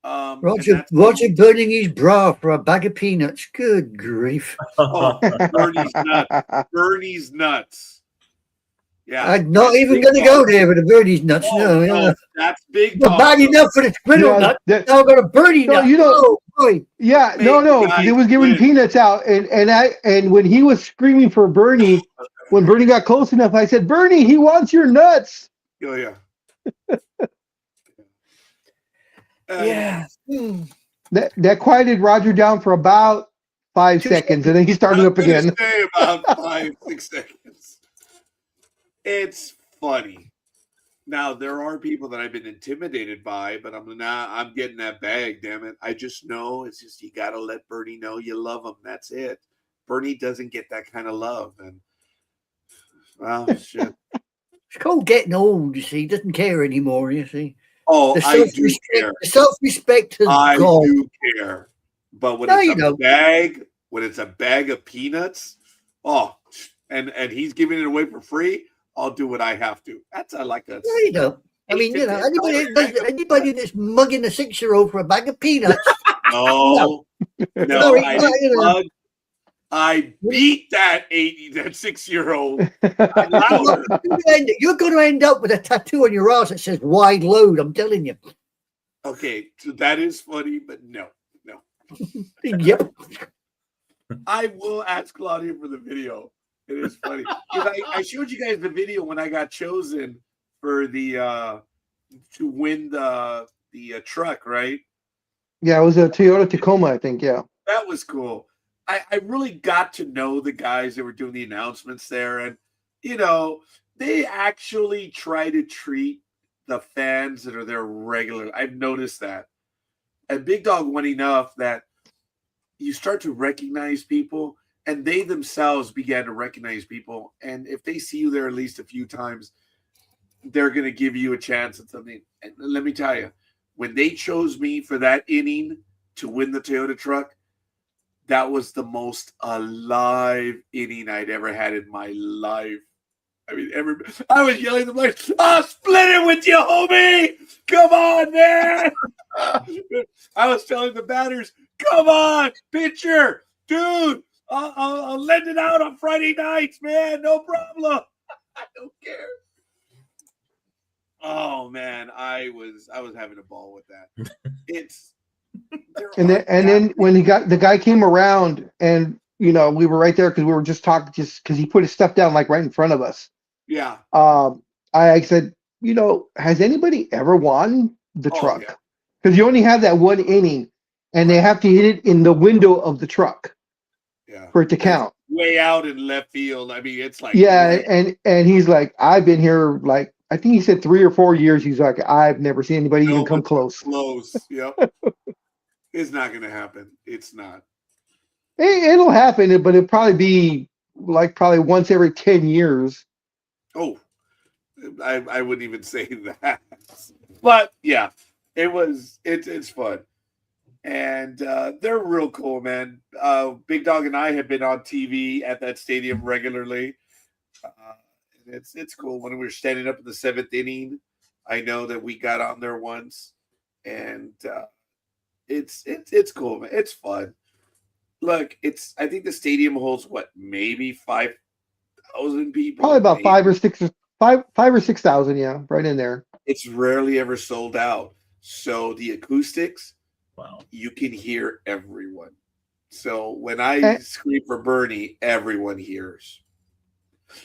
Roger burning his bra for a bag of peanuts. Good grief. Bernie's nuts. Bernie's nuts. Yeah. I'm not even Big going to go Dog. there with the birdie's nuts. Oh, No. that's Big Not Dog. bad enough for the squirrel nut. Now I've got a birdie No, nut. you know- Oh, boy. Yeah, Hey, no, because he was giving guys, peanuts out, and when he was screaming for Bernie, when Bernie got close enough, I said, "Bernie, he wants your nuts." Oh yeah. Yeah. Hmm. That quieted Roger down for about 5 seconds, and then he started up again. Say about 5-6 seconds. It's funny. Now there are people that I've been intimidated by, but I'm getting that bag. Damn it! I just know it's just you got to let Bernie know you love him. That's it. Bernie doesn't get that kind of love, and well, shit. It's called getting old, you see. He doesn't care anymore, you see. Oh, The I do care. self-respect has I gone. do care. But when No, you don't. when it's a bag of peanuts, and he's giving it away for free, I'll do what I have to. I like that. No, you don't. I mean, you know, anybody that's mugging a 6-year-old for a bag of peanuts. No, Sorry, I beat that 6-year-old. You're going to end up with a tattoo on your ass that says wide load, I'm telling you. Okay, so that is funny, but no. Yep. I will ask Claudia for the video. It is funny. I showed you guys the video when I got chosen for the to win the truck, right? Yeah, it was a Toyota Tacoma, I think. Yeah. That was cool. I really got to know the guys that were doing the announcements there, and they actually try to treat the fans that are there regularly. I've noticed that. And Big Dog went enough that you start to recognize people, and they themselves began to recognize people. And if they see you there at least a few times, they're going to give you a chance at something. And let me tell you, when they chose me for that inning to win the Toyota truck, that was the most alive inning I'd ever had in my life. I mean, I was yelling at the players, "I'll split it with you, homie! Come on, man!" I was telling the batters, "Come on, pitcher, dude! I'll lend it out on Friday nights, man. No problem. I don't care." Oh man, I was having a ball with that. It's And then when the guy came around, and we were right there because we were just talking, just because he put his stuff down like right in front of us. Yeah. I said, has anybody ever won the truck? Yeah. Because you only have that one inning, and they have to hit it in the window of the truck for it to count. Way out in left field. I mean, it's like and he's like, I've been here like I think he said 3 or 4 years. He's like, I've never seen anybody even come close. Yep. It's not going to happen. It's not. It'll happen, but it'll probably be like probably once every 10 years. Oh, I wouldn't even say that. But yeah, it's fun. And they're real cool, man. Big Dog and I have been on TV at that stadium regularly. It's cool. When we were standing up in the 7th inning, I know that we got on there once, and it's cool, man. It's fun. Look, I think the stadium holds maybe 5,000 people. Probably about 5 or 6,000, yeah, right in there. It's rarely ever sold out. So the acoustics, wow, you can hear everyone. So when I scream for Bernie, everyone hears.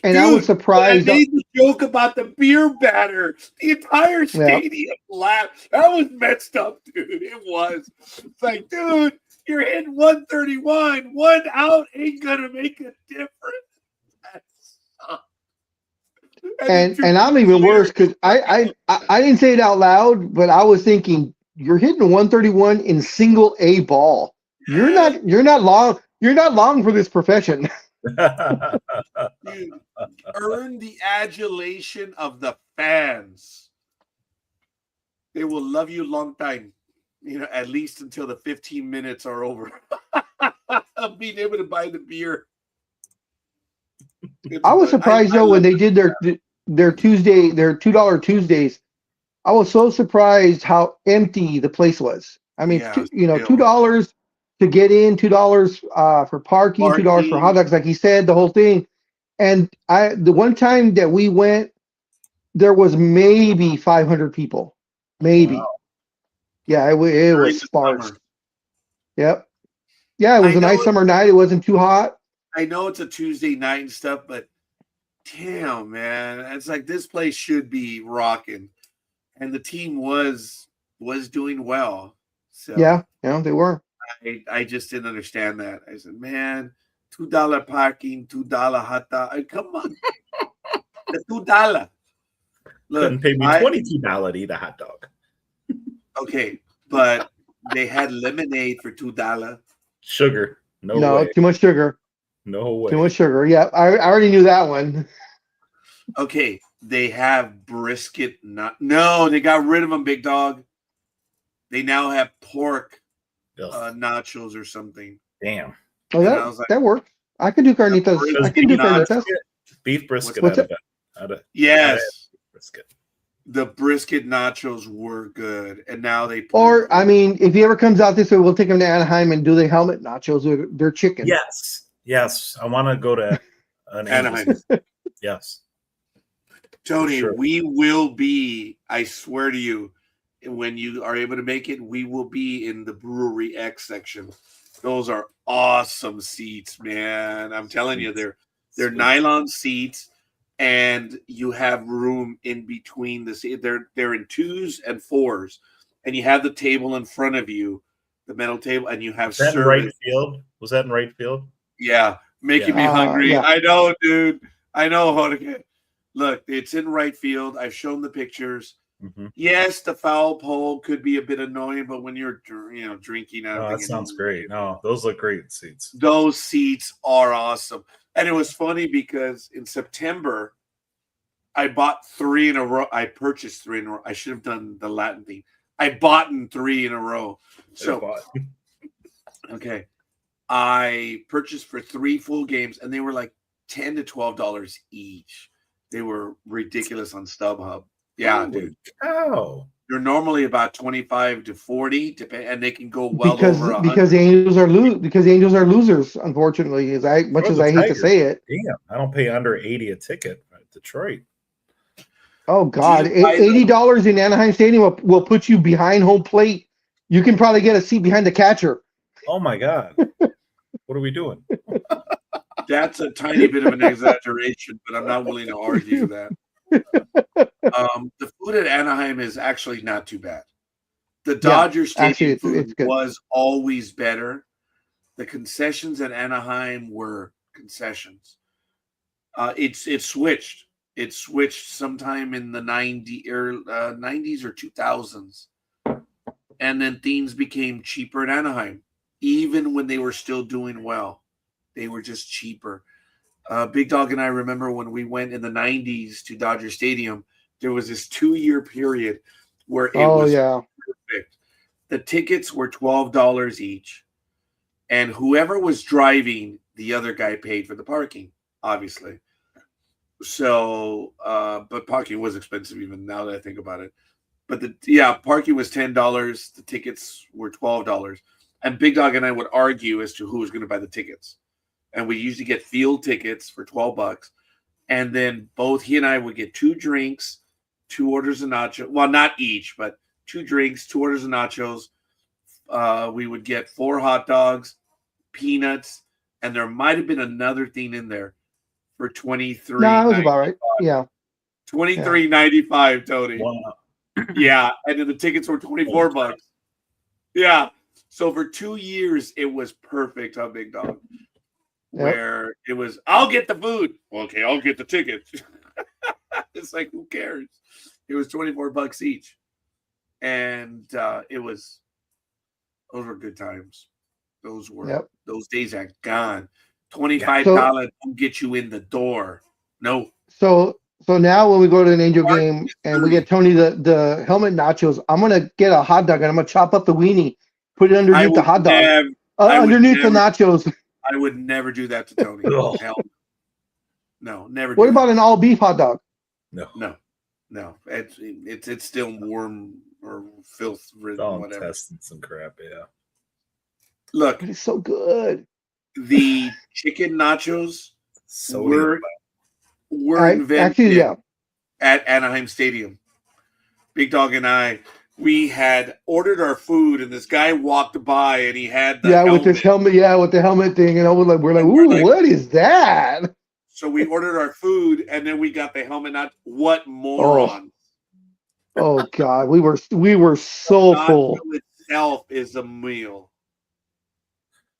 And I was surprised. I made the joke about the beer batter. The entire stadium laughed. That was messed up, dude. It was. It's like, dude, you're hitting 131. 1 out ain't gonna make a difference. And I'm even worse because I didn't say it out loud, but I was thinking, you're hitting 131 in single A ball. You're not long for this profession. Dude, earn the adulation of the fans. They will love you a long time, at least until the 15 minutes are over. Of being able to buy the beer. I was surprised though when they did their $2 Tuesdays. I was so surprised how empty the place was. I mean, $2 to get in, $2 for parking, $2 for hot dogs, like he said, the whole thing. And the one time that we went, there was maybe 500 people, maybe. Wow. Yeah, it was sparse. Yep. Yeah, it was a nice summer night. It wasn't too hot. I know it's a Tuesday night and stuff, but damn, man, it's like this place should be rocking, and the team was doing well. So yeah, they were. I just didn't understand that. I said, man, $2 parking, $2 hot dog. Come on, the $2. Look, couldn't pay me $22 to eat a hot dog. Okay, but they had lemonade for $2. Sugar, no way. Too much sugar. No way. Too much sugar. Yeah, I already knew that one. Okay, they have brisket. No, they got rid of them, Big Dog. They now have pork nachos or something. Damn. Oh, that works. I could do carnitas. I can do carnitas. Beef brisket. Yes. Brisket. The brisket nachos were good, and now they. Or I mean, if he ever comes out this way, we'll take him to Anaheim and do the helmet nachos. They're chicken. Yes. I want to go to Anaheim. Yes. Tony, we will be, I swear to you, when you are able to make it, we will be in the Brewery X section. Those are awesome seats, man. I'm telling you, they're nylon seats. and you have room in between the seat. They're in 2s and 4s, and you have the table in front of you, the metal table, and you have Was that in service. right field? Was that in right field? Yeah, making me hungry. Yeah. I know, dude. I know, Jorge. Look, it's in right field. I've shown the pictures. Mm-hmm. Yes, the foul pole could be a bit annoying, but when you're drinking, I don't Oh, think that sounds great. No, those look great seats. those seats are awesome. And it was funny because in September, I bought 3 in a row. I purchased 3 in a row. I should have done the Latin thing. I bought in 3 in a row. So, okay. I purchased for 3 full games, and they were like $10 to $12 each. They were ridiculous on StubHub. Yeah, dude. Oh, They're normally about 25 to 40, and they can go well because over 100. because the Angels are losers, unfortunately. Much as I hate to say it. Damn, I don't pay under 80 a ticket at Detroit. Oh God, $80 in Anaheim Stadium will put you behind home plate. You can probably get a seat behind the catcher. Oh my God, what are we doing? That's a tiny bit of an exaggeration, but I'm not willing to argue that. The food at Anaheim is actually not too bad. The Dodger Stadium food was always better. The concessions at Anaheim were concessions. It switched. It switched sometime in the 90s or 2000s. And then things became cheaper at Anaheim, even when they were still doing well. They were just cheaper. Big Dog and I remember when we went in the 90s to Dodger Stadium, there was this 2-year period where it was perfect. The tickets were $12 each. And whoever was driving, the other guy paid for the parking, obviously. So, but parking was expensive even now that I think about it. But parking was $10. The tickets were $12. And Big Dog and I would argue as to who was going to buy the tickets. And we usually get field tickets for $12. And then both he and I would get 2 drinks, 2 orders of nachos. Well, not each, but 2 drinks, 2 orders of nachos. We would get 4 hot dogs, peanuts, and there might have been another thing in there for $23. No, that was about right. Yeah. $23.95, Tony. Wow. Yeah, and then the tickets were $24. Yeah. So for 2 years, it was perfect, huh, Big Dog? Where it was, I'll get the food. Okay, I'll get the ticket. It's like, who cares? It was $24 each. And those were good times. Those those days are gone. $25 don't get you in the door. No. So now when we go to an Angel game and we get Tony the helmet nachos, I'm gonna get a hot dog and I'm gonna chop up the weenie, put it underneath the hot dog, underneath the nachos. I would never do that to Tony. Hell no, never. What about an all beef hot dog? No. It's still warm or filth ridden, whatever. Testing some crap, yeah. Look, but it's so good. The chicken nachos were invented at Anaheim Stadium. Big Dog and I, we had ordered our food, and this guy walked by, and he had the helmet. With this helmet, with the helmet thing, and we're like, ooh, what is that? So we ordered our food, and then we got the helmet. What moron! Oh God, we were so full. Itself is a meal.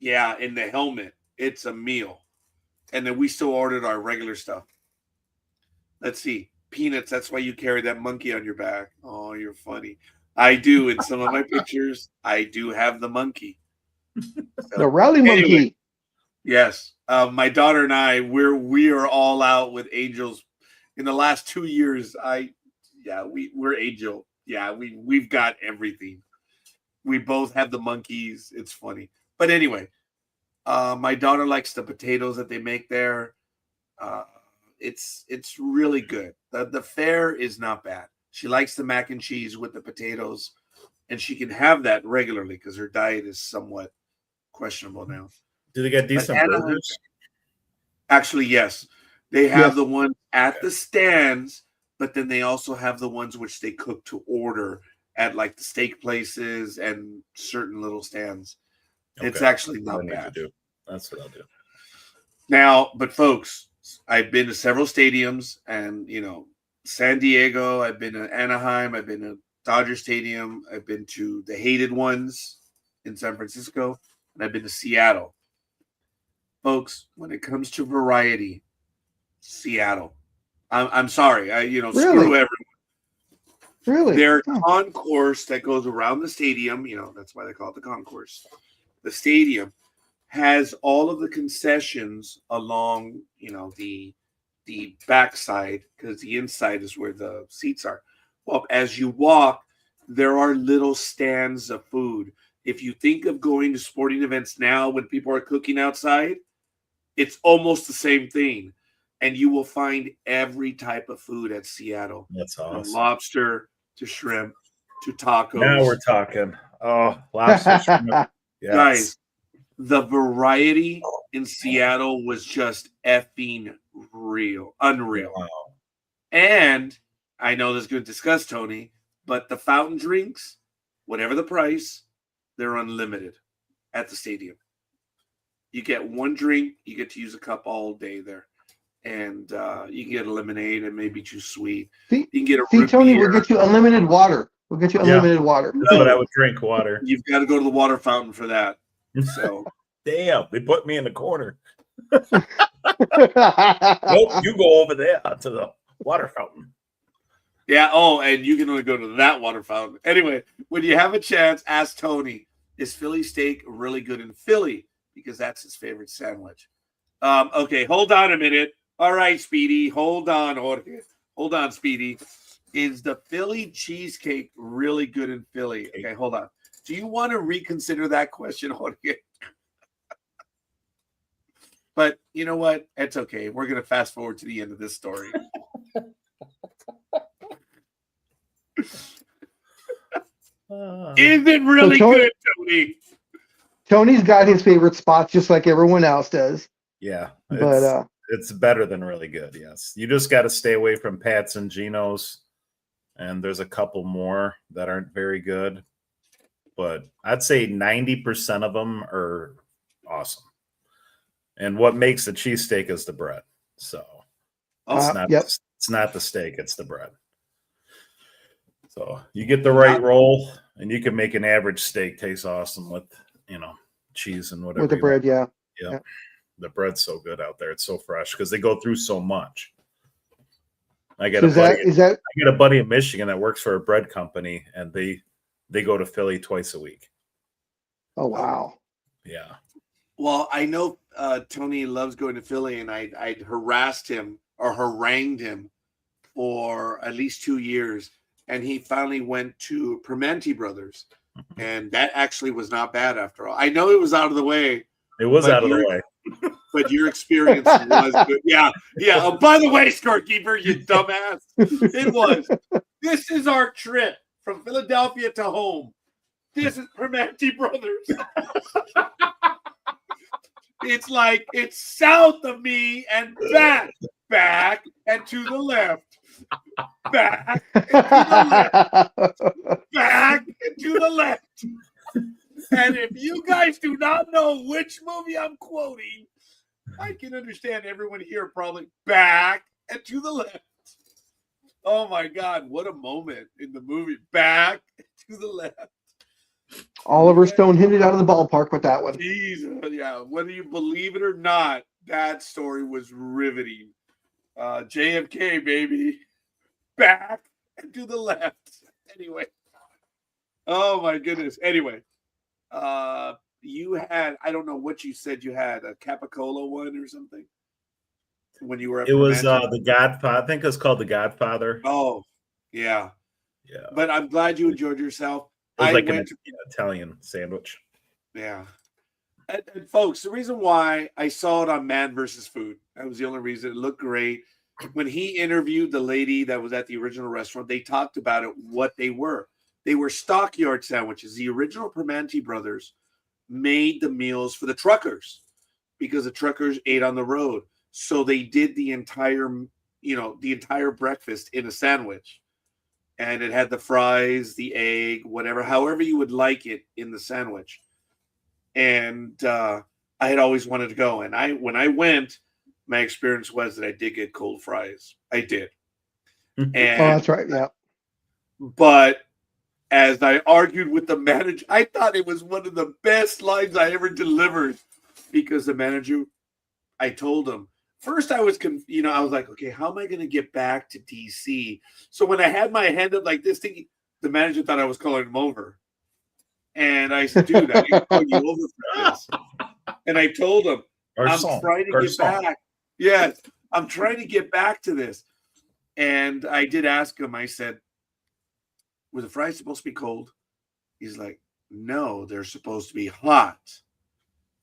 Yeah, in the helmet, it's a meal, and then we still ordered our regular stuff. Let's see, peanuts. That's why you carry that monkey on your back. Oh, you're funny. I do. In some of my pictures, I do have the monkey. The rally monkey. Yes. My daughter and I, we are all out with Angels. In the last 2 years, we're Angel. Yeah, we've got everything. We both have the monkeys. It's funny. But anyway, my daughter likes the potatoes that they make there. It's really good. The fare is not bad. She likes the mac and cheese with the potatoes, and she can have that regularly because her diet is somewhat questionable now. Do they get decent burgers? Actually, yes. They have the ones at the stands, but then they also have the ones which they cook to order at like the steak places and certain little stands. Okay. It's actually not bad. That's what I'll do. Now, but folks, I've been to several stadiums, and San Diego. I've been to Anaheim. I've been to Dodger Stadium. I've been to the hated ones in San Francisco, and I've been to Seattle. Folks, when it comes to variety, Seattle. I'm sorry. Screw Really? everyone. Really? Their Oh. concourse that goes around the stadium, that's why they call it the concourse. The stadium has all of the concessions along, the backside, because the inside is where the seats are. Well, as you walk, there are little stands of food. If you think of going to sporting events now when people are cooking outside, it's almost the same thing. And you will find every type of food at Seattle. That's From awesome. lobster to shrimp to tacos. Now we're talking. Oh, lobster shrimp. Yes. Guys, the variety in Seattle was just effing unreal. Wow. And I know this is going to discuss, Tony, but the fountain drinks, whatever the price, they're unlimited at the stadium. You get one drink, you get to use a cup all day there. And you can get a lemonade and maybe too sweet. You can get a root Tony, beer. we'll get you unlimited water. We'll get you unlimited water. That's what I would drink, water. You've got to go to the water fountain for that. So, damn, they put me in the corner. Nope, Nope, you go over there to the water fountain. yeah. Oh, and you can only go to that water fountain. Anyway, when you have a chance, ask Tony, is Philly steak really good in Philly? Because that's his favorite sandwich. Okay, hold on a minute. All right, Speedy. Hold on, Jorge. Hold on, Speedy. Is the Philly cheesecake really good in Philly? Okay, hold on. Do you want to reconsider that question, Jorge? But you know what? It's okay. We're going to fast forward to the end of this story. Is it really good, Tony? Tony's got his favorite spots just like everyone else does. Yeah, But it's better than really good. Yes, you just got to stay away from Pat's and Geno's, and there's a couple more that aren't very good. But I'd say 90% of them are awesome. And what makes the cheesesteak is the bread. So it's not the steak, it's the bread. So you get the right roll, and you can make an average steak taste awesome with cheese and whatever. with the bread, yeah. The bread's so good out there. It's so fresh because they go through so much. I got So I got a buddy in Michigan that works for a bread company, and they go to Philly twice a week. Oh wow. Yeah. Well, I know Tony loves going to Philly, and I'd harassed him or harangued him for at least 2 years, and he finally went to Permanente Brothers, and that actually was not bad after all. I know it was out of the way. It was out of the way. But your experience was good. Yeah. Oh, by the way, scorekeeper, you dumbass. It was. This is our trip from Philadelphia to home. This is Permanente Brothers. It's like it's south of me and back, and to the left. Back and to the left. Back and to the left. And if you guys do not know which movie I'm quoting, I can understand everyone here probably back and to the left. Oh my God, what a moment in the movie. Back and to the left. Oliver Stone hit it out of the ballpark with that one. Jesus, yeah. Whether you believe it or not, that story was riveting. JFK, baby. Back and to the left. Anyway. Oh my goodness. Anyway. You had, I don't know what you said you had, a Capicola one or something when you were at It was Permanente? the Godfather. I think it's called the Godfather. Oh, yeah. Yeah. But I'm glad you enjoyed yourself. It was like went an Italian sandwich. Yeah. And folks, the reason why I saw it on Man vs. Food, that was the only reason. It looked great. When he interviewed the lady that was at the original restaurant, they talked about it, what they were. They were stockyard sandwiches. The original Permanente brothers made the meals for the truckers because the truckers ate on the road. So they did the entire breakfast in a sandwich. And it had the fries, the egg, whatever, however you would like it in the sandwich. And I had always wanted to go. And when I went, my experience was that I did get cold fries. I did. Oh, And that's right. Yeah. but as I argued with the manager, I thought it was one of the best lines I ever delivered because the manager, I told him first I was, I was like, okay, how am I going to get back to DC? So when I had my hand up like this, thinking the manager thought I was calling him over, and I said, dude, I didn't call you over for this. And I told him, I'm trying to get back. Yes, I'm trying to get back to this. And I did ask him. I said, were the fries supposed to be cold? He's like, no, they're supposed to be hot.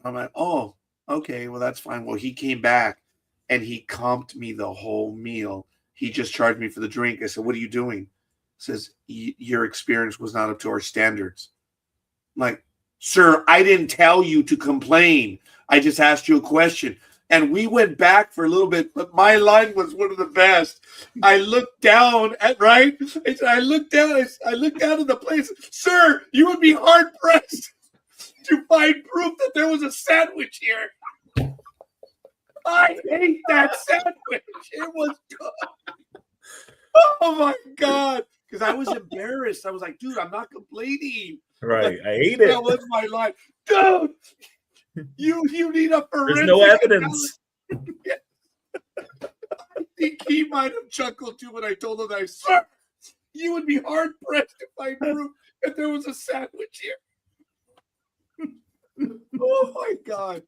I'm like, oh, okay, well, that's fine. Well, he came back and he comped me the whole meal. He just charged me for the drink. I said, what are you doing? He says, your experience was not up to our standards. I'm like, sir, I didn't tell you to complain. I just asked you a question. And we went back for a little bit, but my line was one of the best. I looked down at I looked down at the place. Sir, you would be hard pressed to find proof that there was a sandwich here. I hate that sandwich. It was good. Oh my God. Because I was embarrassed. I was like, dude, I'm not complaining. Right. Like, I hate it. That was my line. Dude. You need a forensic. There's no evidence. I think he might have chuckled too when I told him that, sir, you would be hard pressed to find proof that there was a sandwich here. Oh my God.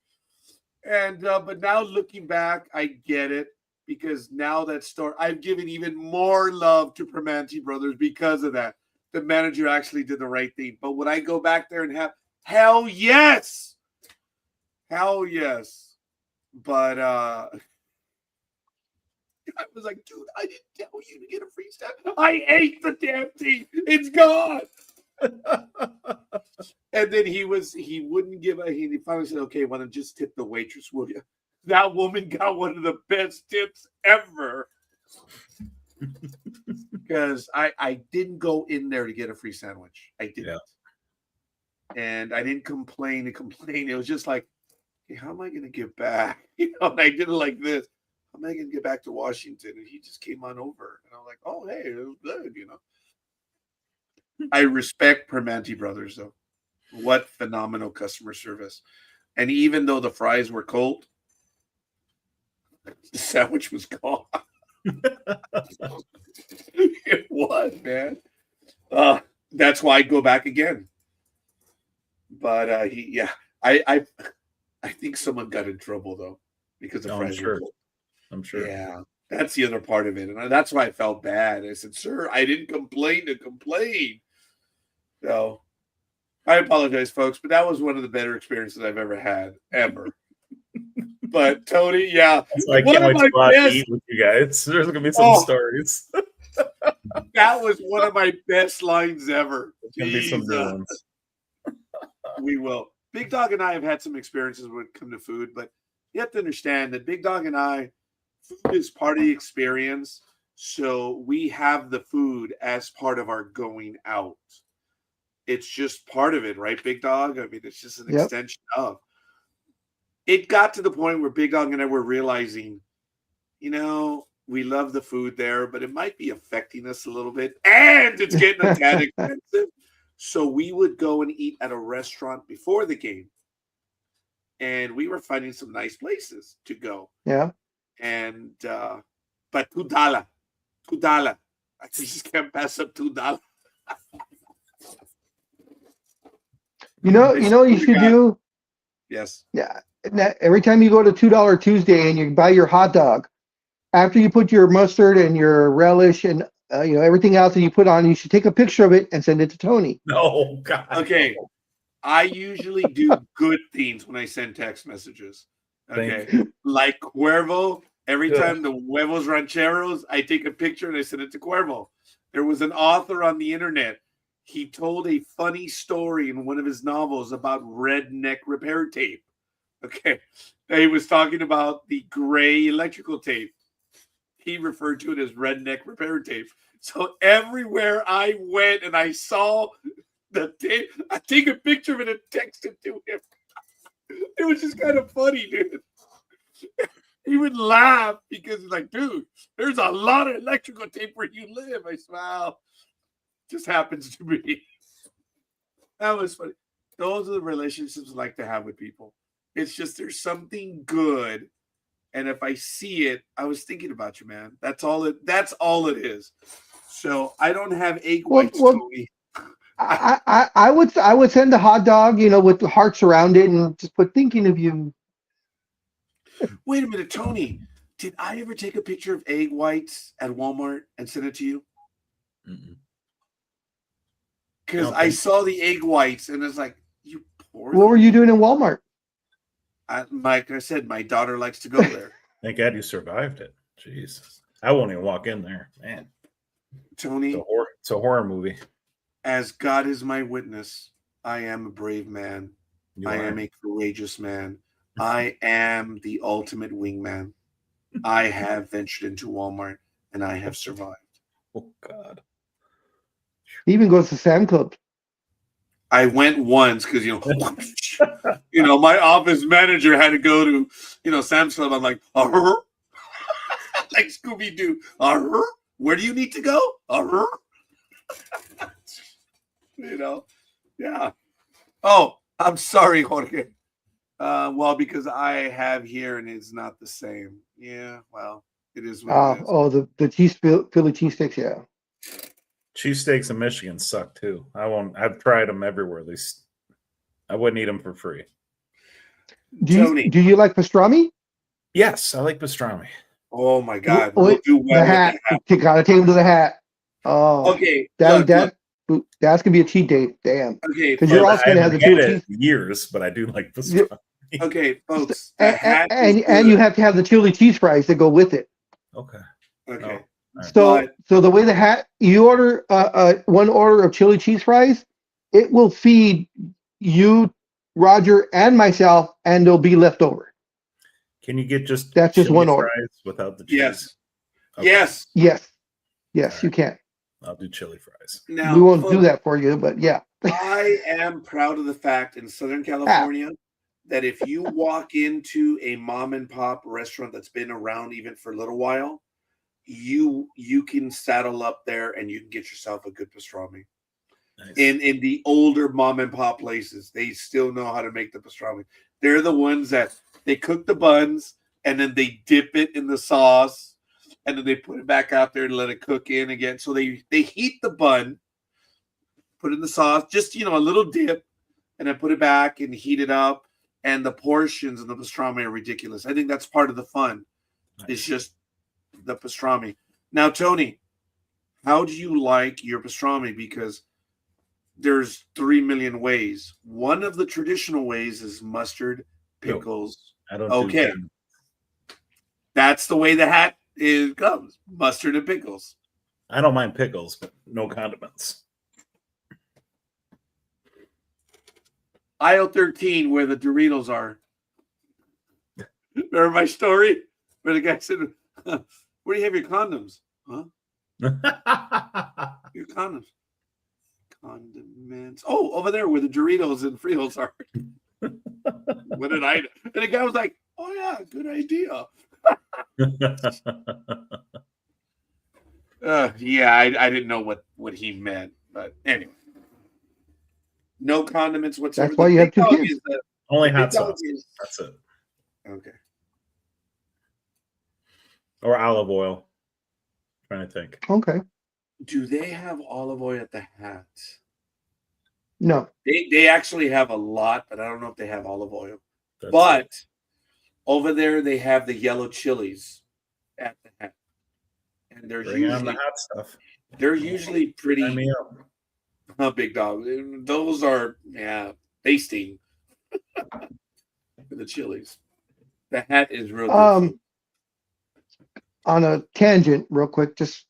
And but now looking back, I get it, because now that story, I've given even more love to Primanti Brothers because of that. The manager actually did the right thing. But would I go back there and have hell yes. Hell yes. But I was like, dude, I didn't tell you to get a free snack. I ate the damn thing. It's gone. And then he wouldn't give he finally said, okay, well, then just tip the waitress, will you? That woman got one of the best tips ever. Because I didn't go in there to get a free sandwich. I didn't. Yeah. And I didn't complain. It was just like, hey, how am I going to get back? And I did it like this. How am I going to get back to Washington? And he just came on over. And I'm like, oh, hey, it was good, I respect Primanti Brothers, though. What phenomenal customer service. And even though the fries were cold, the sandwich was gone. It was, man. That's why I'd go back again. But I think someone got in trouble though because the fries were cold. I'm sure. Yeah, that's the other part of it, and that's why I felt bad. I said, "Sir, I didn't complain to complain." So I apologize, folks, but that was one of the better experiences I've ever had, ever. But Tony, yeah, I can't wait to go out to eat with you guys. There's gonna be some stories. That was one of my best lines ever. There's gonna be some new ones. We will. Big Dog and I have had some experiences when it comes to food, but you have to understand that Big Dog and I, food is part of the experience. So we have the food as part of our going out. It's just part of it, right, Big Dog? I mean, it's just an extension of. It got to the point where Big Dog and I were realizing, we love the food there, but it might be affecting us a little bit. And it's getting a tad expensive. So we would go and eat at a restaurant before the game. And we were finding some nice places to go. Yeah. And, but $2. I just can't pass up $2. You should do? Yes. Yeah. Every time you go to $2 Tuesday and you buy your hot dog, after you put your mustard and your relish and everything else that you put on, you should take a picture of it and send it to Tony. Oh God. Okay. I usually do good things when I send text messages. Okay. Like Cuervo, every time the huevos rancheros, I take a picture and I send it to Cuervo. There was an author on the internet. He told a funny story in one of his novels about redneck repair tape. Okay. He was talking about the gray electrical tape. He referred to it as redneck repair tape. So everywhere I went and I saw the tape, I take a picture of it and text it to him. It was just kind of funny, dude. He would laugh because he's like, dude, there's a lot of electrical tape where you live. I smile. Just happens to be. That was funny. Those are the relationships I like to have with people. It's just there's something good. And if I see it, I was thinking about you, man. That's all it is. So I don't have egg whites, Tony. I would send a hot dog, with the hearts around it, and just put thinking of you. Wait a minute, Tony. Did I ever take a picture of egg whites at Walmart and send it to you? Because I saw the egg whites and it's like, you poor. What were you doing in Walmart? Like I said, my daughter likes to go there. Thank God you survived it. Jeez. I won't even walk in there, man. Tony, it's a horror movie. As God is my witness, I am a brave man. I am a courageous man. I am the ultimate wingman. I have ventured into Walmart and I have survived. Oh, God. He even goes to Sam Club. I went once because, my office manager had to go to, Sam's Club. I'm like, like Scooby-Doo. Where do you need to go? Yeah. Oh, I'm sorry, Jorge. Well, because I have here and it's not the same. Yeah, well, it is what it is. Oh, the Philly cheesesteaks, yeah. Cheesesteaks in Michigan suck too. I've tried them everywhere. At least I wouldn't eat them for free. Do you like pastrami? Yes, I like pastrami. Oh my God! We'll do well the hat. You gotta take him to the hat. Oh, okay. That's gonna be a cheat day. Damn. Okay, because you're also gonna have the chili cheese. Years, but I do like pastrami. Okay, folks. And you have to have the chili cheese fries that go with it. Okay. Okay. So the way the hat, you order one order of chili cheese fries, it will feed you, Roger, and myself, and there'll be left over. Can you get just one order without the cheese? Yes. Okay. Yes, you can. I'll do chili fries. Now, we won't do that for you, but yeah. I am proud of the fact in Southern California that if you walk into a mom and pop restaurant that's been around even for a little while, you can saddle up there and you can get yourself a good pastrami. Nice. In the older mom and pop places, they still know how to make the pastrami. They're the ones that they cook the buns and then they dip it in the sauce and then they put it back out there and let it cook in again. So they heat the bun, put it in the sauce, just a little dip, and then put it back and heat it up. And the portions of the pastrami are ridiculous. I think that's part of the fun. Nice. It's just the pastrami. Now, Tony, how do you like your pastrami? Because there's 3 million ways. One of the traditional ways is mustard, pickles. I don't. Okay, that's the way the hat comes: mustard and pickles. I don't mind pickles, but no condiments. Aisle 13, where the Doritos are. Remember my story? Where the guy said, where do you have your condoms? Huh? Your condoms. Condiments. Oh, over there where the Doritos and Fritos are. What did I do? And the guy was like, oh, yeah, good idea. Yeah, I didn't know what he meant. But anyway. No condiments whatsoever. That's why you have 2 kids. Only hot sauce. That's it. Okay. Or olive oil. I'm trying to think. Okay. Do they have olive oil at the hat? No. They actually have a lot, but I don't know if they have olive oil. But over there they have the yellow chilies at the hat. And they're Bring on the hot stuff. They're usually pretty big dog. Those are tasting for the chilies. The hat is real good. On a tangent, real quick, just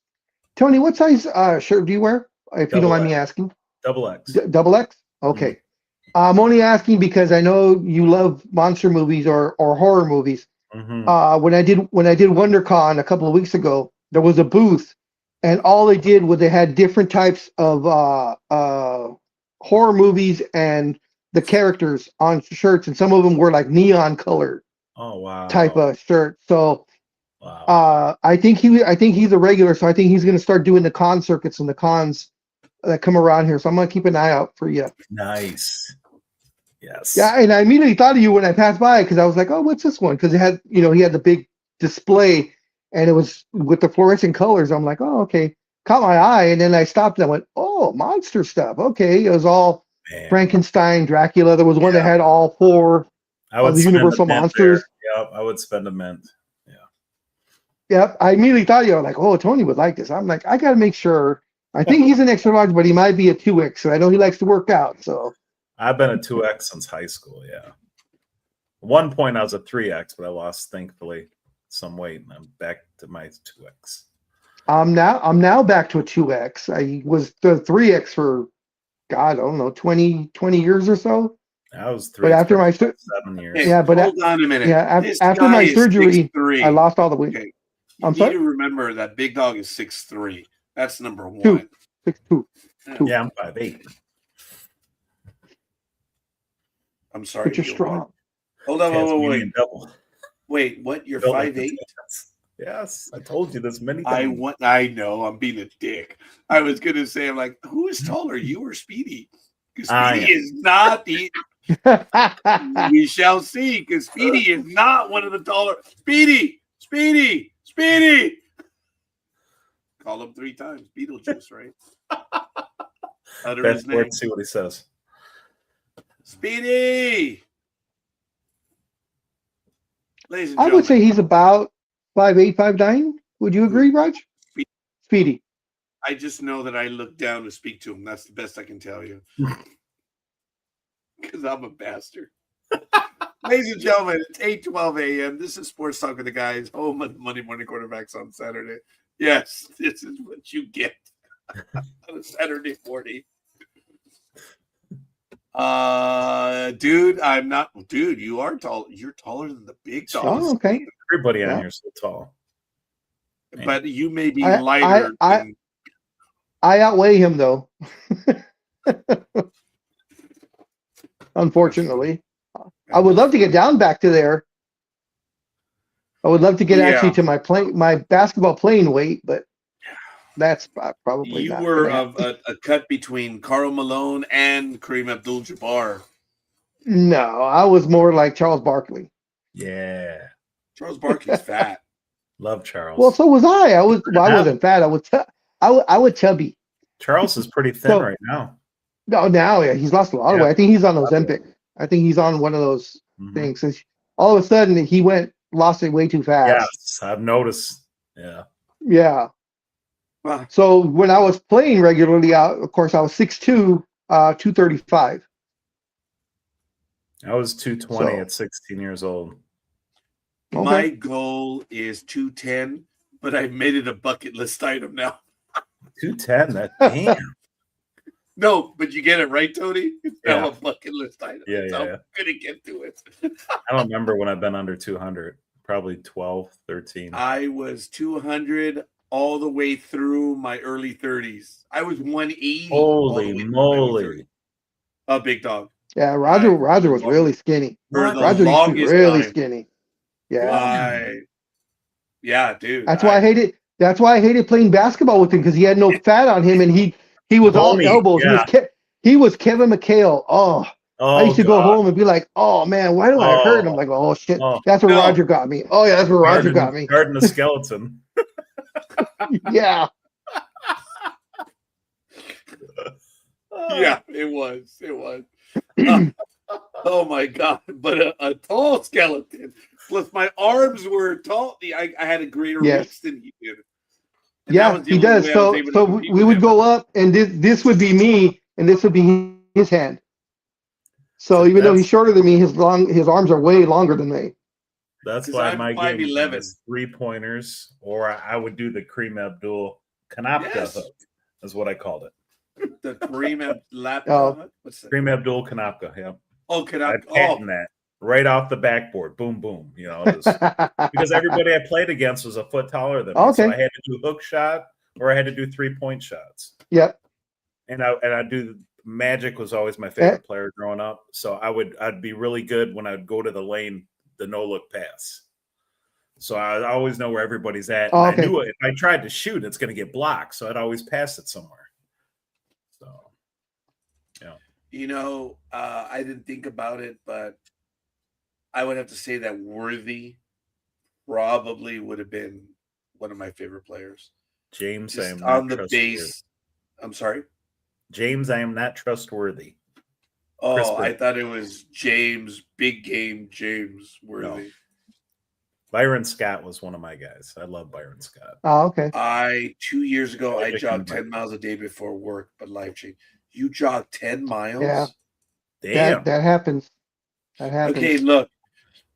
Tony, what size shirt do you wear? If you don't mind me asking. Double X. Double X? Okay. Mm-hmm. I'm only asking because I know you love monster movies or horror movies. Mm-hmm. When I did WonderCon a couple of weeks ago, there was a booth, and all they did was they had different types of horror movies and the characters on shirts, and some of them were like neon colored. Oh wow. type of shirt. So Wow. I think he's a regular. So I think he's going to start doing the con circuits and the cons that come around here. So I'm going to keep an eye out for you. Nice. Yes. Yeah, and I immediately thought of you when I passed by because I was like, oh, what's this one? Because it had, he had the big display and it was with the fluorescent colors. I'm like, oh, okay. Caught my eye, and then I stopped and I went, oh, monster stuff. Okay, it was all Man. Frankenstein, Dracula. There was one that Yeah. had all four I would of the spend Universal a mint monsters. there. Yep, I would spend a mint. Yep, I immediately thought you were like, oh, Tony would like this. I'm like, I got to make sure. I think he's an extra large, but he might be a 2X. So I know he likes to work out. So I've been a 2X since high school. Yeah. At one point I was a 3X, but I lost, thankfully, some weight, and I'm back to my 2X. I'm now back to a 2X. I was the 3X for, God, I don't know, 20 years or so. I was 3X But after my 7 years. Hey, yeah, but hold on a minute. yeah, This after guy my is surgery, 6'3". I lost all the weight. Okay. You I'm need sorry? to remember that Big Dog is 6'3". That's number Two. one. 6'2". Yeah, I'm 5'8". I'm sorry. But you're what? strong. Hold on, wait. Tasmanian devil. Wait, what? You're Built like 5'8"? the Titans. Yes, I told you this many I times. know. I'm being a dick. I was gonna say, I'm like, who is taller, you or Speedy? Because I Speedy am. is not the. We shall see. Because Speedy is not one of the taller. Speedy. Call him 3 times. Beetlejuice, right? Utter his That's name. let's see what he says. Speedy. Ladies and I gentlemen, would say he's about 5'8", 5'9". Would you agree, Raj? Speedy. I just know that I look down to speak to him. That's the best I can tell you. Because I'm a bastard. Ladies and gentlemen, it's 8:12 a.m. This is Sports Talk with the Guys, home of Monday Morning Quarterbacks on Saturday. Yes, this is what you get on a Saturday morning. Dude, I'm not. Dude, you are tall. You're taller than the Big Dog. Oh, okay. Everybody on Yeah. here is so tall. But you may be I- lighter. than, I outweigh him though. Unfortunately, I would love to get down back to there. I would love to get actually to my basketball playing weight, but that's probably you not were gonna of a cut between Karl Malone and Kareem Abdul-Jabbar. No, I was more like Charles Barkley. Yeah. Charles Barkley's fat. Love Charles. Well, so was I. I wasn't fat. I was chubby. Charles is pretty thin So- right now. No, now yeah, he's lost a lot of Yeah. weight. I think he's on Ozempic. I think he's on one of those Mhm. things. So all of a sudden, he lost it way too fast. Yes, I've noticed. Yeah. Yeah. Well, So when I was playing regularly, of course, I was 6'2", 235. I was 220 So- at 16 years old. Okay. my goal is 210, but I made it a bucket list item now. 210, that damn. No, but you get it right, Tony. It's now Yeah. a bucket list item. Yeah, So yeah. I'm gonna get to it. I don't remember when I've been under 200. Probably 12, 13. I was 200 all the way through my early 30s. I was 180. all the Holy way through my early moly. 30s. A big dog. Yeah, Roger was really skinny. For the Roger used to be longest really time. skinny. Yeah. Yeah, dude. That's why I hated. That's why I hated playing basketball with him because he had no fat on him and he was all Bony, elbows. yeah. He was Kevin McHale. Oh, Oh, I used to go God. home and be like, oh man, why do I hurt? And I'm like, oh shit, Oh. that's where No. Roger got me. Oh yeah, that's where Roger got me. Garden of skeleton. Yeah. Yeah, it was. It was. Oh my God. But a tall skeleton. Plus my arms were tall. I had a greater Yes. reach than he did. And that Yeah, was the he only does. way I was So able to so compete we with would him. go up and this would be me and this would be his hand. So even though he's shorter than me, his arms are way longer than me. That's 'Cause why I'm my game 5'11". is 3-pointers, or I would do the Kareem Abdul Kanapka Yes. hook, is what I called it. The Kareem lap. Oh. What's that? Kareem Abdul Kanapka, yeah. Oh, can I I? patent that right off the backboard. Boom, boom. You know, it was, because everybody I played against was a foot taller than me. So Okay. I had to do hook shot or I had to do 3-point shots. Yep. And I do Magic was always my favorite player growing up. So I'd be really good when I'd go to the lane the no look pass. So I always know where everybody's at. Oh, And okay. I knew if I tried to shoot, it's going to get blocked. So I'd always pass it somewhere. So, yeah. You know, I didn't think about it, but I would have to say that Worthy probably would have been one of my favorite players. James, I Just am not on the trustworthy. base. I'm sorry. James, I am not trustworthy. Oh, Chris I Bird. thought it was James, big game James Worthy. Byron Scott was one of my guys. I love Byron Scott. Oh, okay. 2 years ago, I Magic jogged and 10 miles a day before work, but life changed. You jogged 10 miles? Yeah. Damn. That happens. That happens. Okay, look,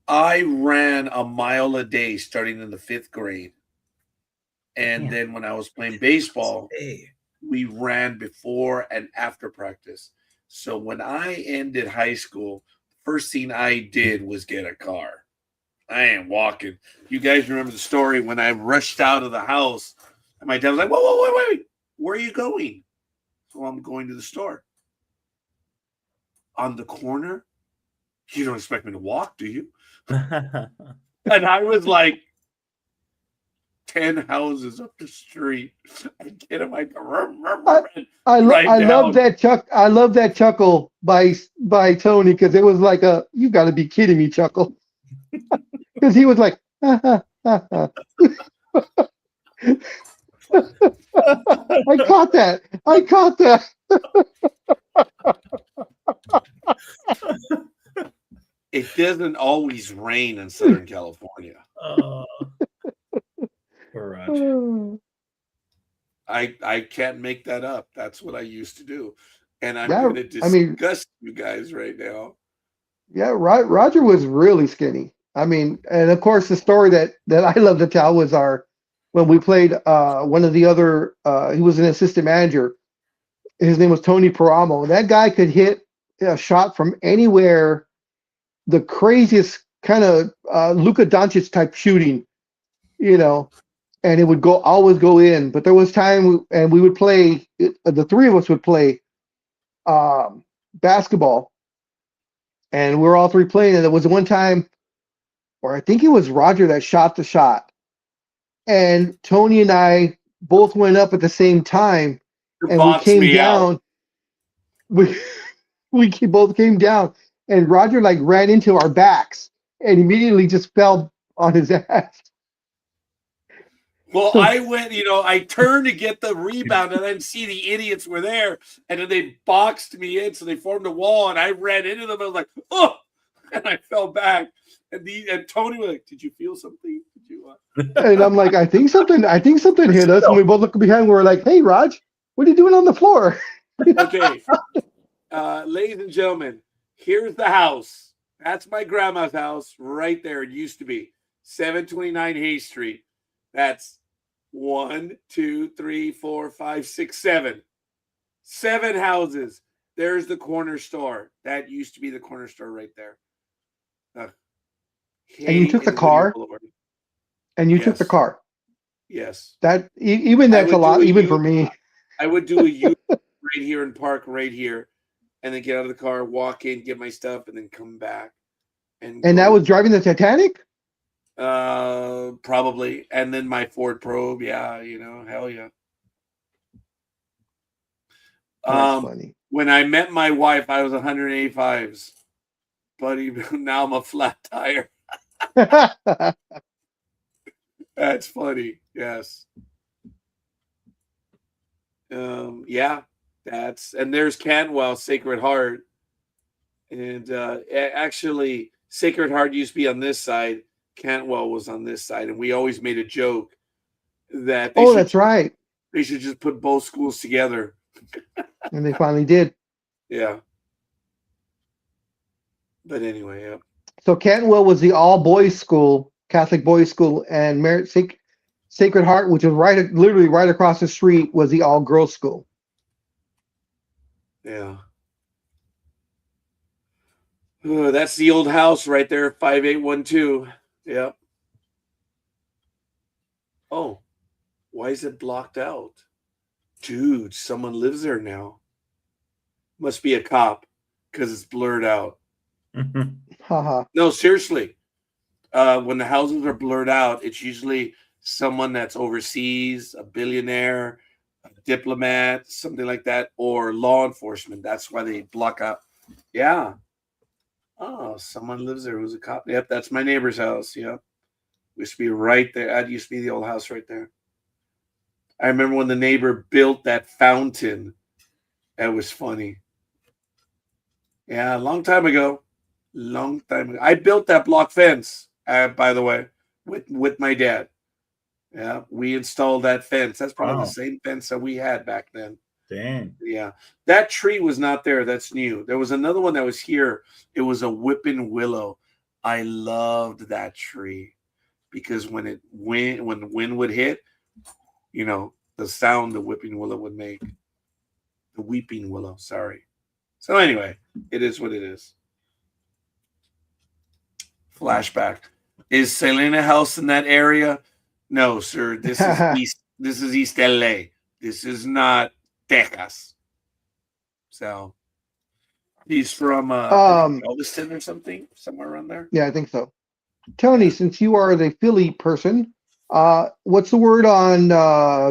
I ran a mile a day starting in the 5th grade. And Damn. then when I was playing baseball, Hey. we ran before and after practice. So when I ended high school, first thing I did was get a car. I ain't walking. You guys remember the story when I rushed out of the house and my dad was like, whoa, wait. Where are you going? So I'm going to the store. On the corner? You don't expect me to walk, do you? And I was like 10 houses up the street. I get him like I down. love that I love that chuckle by Tony, because it was like a "you got to be kidding me" chuckle, because he was like, ha, ha, ha, ha. I caught that. It doesn't always rain in Southern California. Poor Raj. I can't make that up. That's what I used to do. And I'm Yeah, going to disgust you guys right now. Yeah, Roger was really skinny. I mean, and of course, the story that I love to tell was when we played one of the other. He was an assistant manager. His name was Tony Paramo. That guy could hit a shot from anywhere. The craziest kind of Luka Doncic type shooting, and it would always go in. But there was time, and we would play. The three of us would play basketball. And we were all three playing, and there was one time, or I think it was Roger that shot the shot. And Tony and I both went up at the same time, and we came down. We both came down, and Roger like ran into our backs and immediately just fell on his ass. Well, I went, I turned to get the rebound, and I didn't see the idiots were there, and then they boxed me in, so they formed a wall, and I ran into them. I was like, oh, and I fell back, and Tony was like, "Did you feel something? Did you?" And I'm like, I think something hit us, and we both look behind. We're like, "Hey, Raj, what are you doing on the floor?" Okay, ladies and gentlemen, here's the house. That's my grandma's house right there. It used to be 729 Hay Street. That's 1, 2, 3, 4, 5, 6, 7. 7 houses. There's the corner store. That used to be the corner store right there. And you took the car? And you took the car? Yes. That's a lot, even for me. I would do a U right here and park right here, and then get out of the car, walk in, get my stuff, and then come back. And that was driving the Titanic? Probably. And then my Ford Probe. Yeah, hell yeah. That's funny. When I met my wife, I was 185s. Buddy, now I'm a flat tire. That's funny. Yes. Yeah. And there's Cantwell, Sacred Heart. And actually, Sacred Heart used to be on this side. Cantwell was on this side, and we always made a joke that that's right. They should just put both schools together. And they finally did. Yeah. But anyway, yeah. So Cantwell was the all-boys school, Catholic boys school, and Sacred Heart, which was literally right across the street, was the all-girls school. Yeah. Oh, that's the old house right there, 5812. Yep. Oh, why is it blocked out? Dude, someone lives there now. Must be a cop because it's blurred out. Haha. No, seriously. when the houses are blurred out, it's usually someone that's overseas, a billionaire, a diplomat, something like that, or law enforcement. That's why they block out. Yeah. Oh, someone lives there who's a cop. Yep, that's my neighbor's house. Yep. Used to be right there. That used to be the old house right there. I remember when the neighbor built that fountain. That was funny. Yeah, a long time ago. Long time ago. I built that block fence, by the way, with my dad. Yeah, we installed that fence. That's probably Wow. the same fence that we had back then. Dang. Yeah, that tree was not there. That's new. There was another one that was here. It was a whipping willow. I loved that tree because when the wind would hit, you know, the sound the whipping willow would make. The weeping willow. Sorry. So anyway, it is what it is. Flashback. Is Selena House in that area? No, sir. This is East. This is East LA. This is not Texas. So he's from Galveston or something, somewhere around there. Yeah, I think so. Tony, since you are the Philly person, what's the word on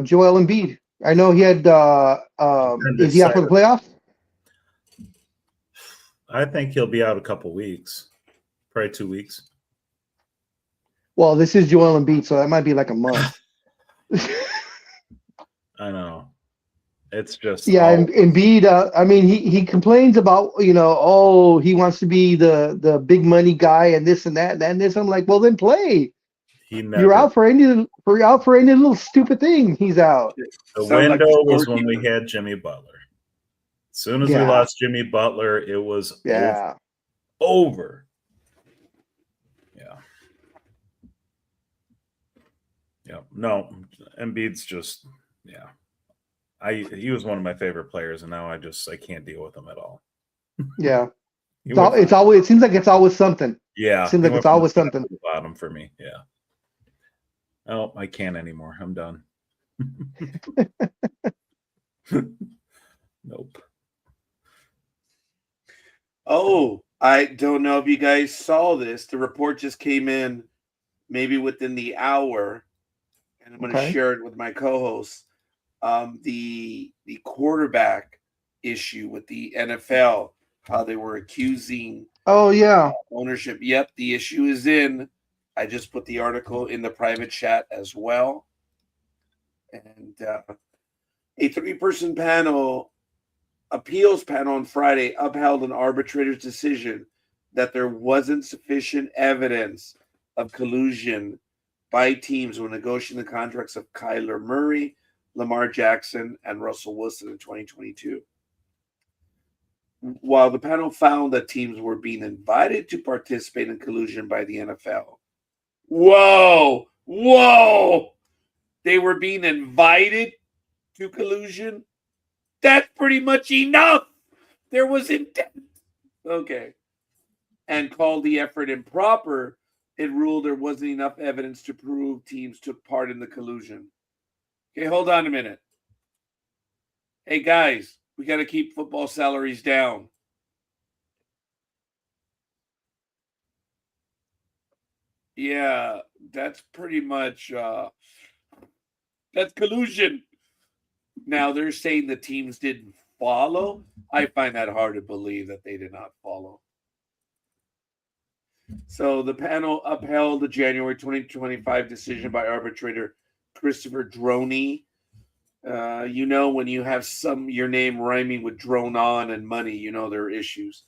Joel Embiid? I know he had. Is he out for the playoffs? I think he'll be out a couple weeks, probably 2 weeks. Well, this is Joel Embiid, so that might be like a month. I know. It's just and Embiid. I mean, he complains about oh, he wants to be the big money guy and this and that and this. I'm like, well, then play. You're out for any little stupid thing. He's out. The window was when we had Jimmy Butler. As soon as we lost Jimmy Butler, it was over. Yeah. No, Embiid's just he was one of my favorite players, and now I can't deal with him at all. Yeah. It seems like it's always something. Yeah. It seems like it's always something. Bottom for me. Yeah. Oh, I can't anymore. I'm done. Nope. Oh, I don't know if you guys saw this. The report just came in maybe within the hour, and I'm going to share it with my co-hosts. The quarterback issue with the NFL, how they were accusing ownership. Yep, the issue is in. I just put the article in the private chat as well. And a 3-person appeals panel on Friday upheld an arbitrator's decision that there wasn't sufficient evidence of collusion by teams when negotiating the contracts of Kyler Murray, Lamar Jackson, and Russell Wilson in 2022. While the panel found that teams were being invited to participate in collusion by the NFL. Whoa! They were being invited to collusion? That's pretty much enough. There was intent. Okay. And called the effort improper. It ruled there wasn't enough evidence to prove teams took part in the collusion. Okay, hold on a minute. Hey, guys, we got to keep football salaries down. Yeah, that's pretty much that's collusion. Now they're saying the teams didn't follow. I find that hard to believe that they did not follow. So the panel upheld the January 2025 decision by arbitrator Christopher Droney. When you have your name rhyming with drone on and money, there are issues.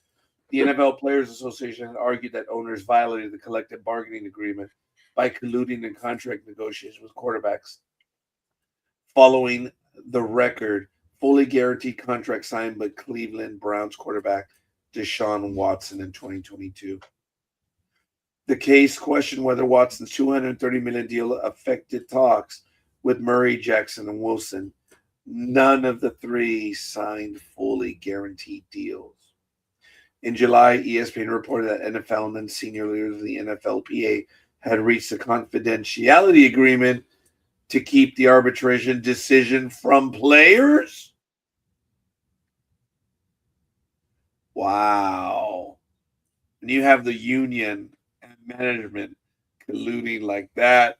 The NFL Players Association has argued that owners violated the collective bargaining agreement by colluding in contract negotiations with quarterbacks. Following the record, fully guaranteed contract signed by Cleveland Browns quarterback Deshaun Watson in 2022. The case questioned whether Watson's $230 million deal affected talks with Murray, Jackson, and Wilson. None of the three signed fully guaranteed deals. In July, ESPN reported that NFL and then senior leaders of the NFLPA had reached a confidentiality agreement to keep the arbitration decision from players. Wow. And you have the union and management colluding like that.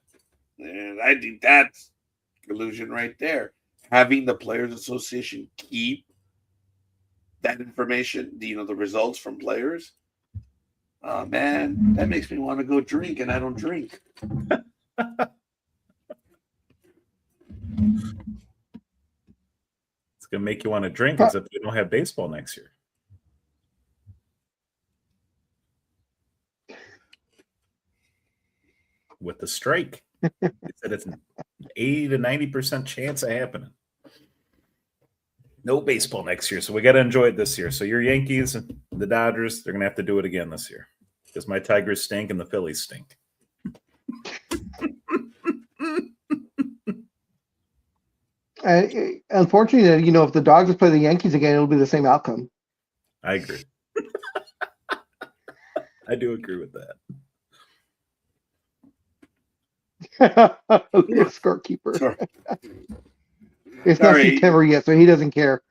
And I think that's collusion right there. Having the Players Association keep that information, the results from players. Oh man, that makes me want to go drink, and I don't drink. It's gonna make you want to drink as if you don't have baseball next year. With the strike, it said it's an 80 to 90% chance of happening. No baseball next year, so we got to enjoy it this year. So your Yankees and the Dodgers, they're gonna have to do it again this year because my Tigers stink and the Phillies stink. Unfortunately, if the Dodgers play the Yankees again, it'll be the same outcome. I agree. I do agree with that. Scorekeeper. It's not September yet, so he doesn't care.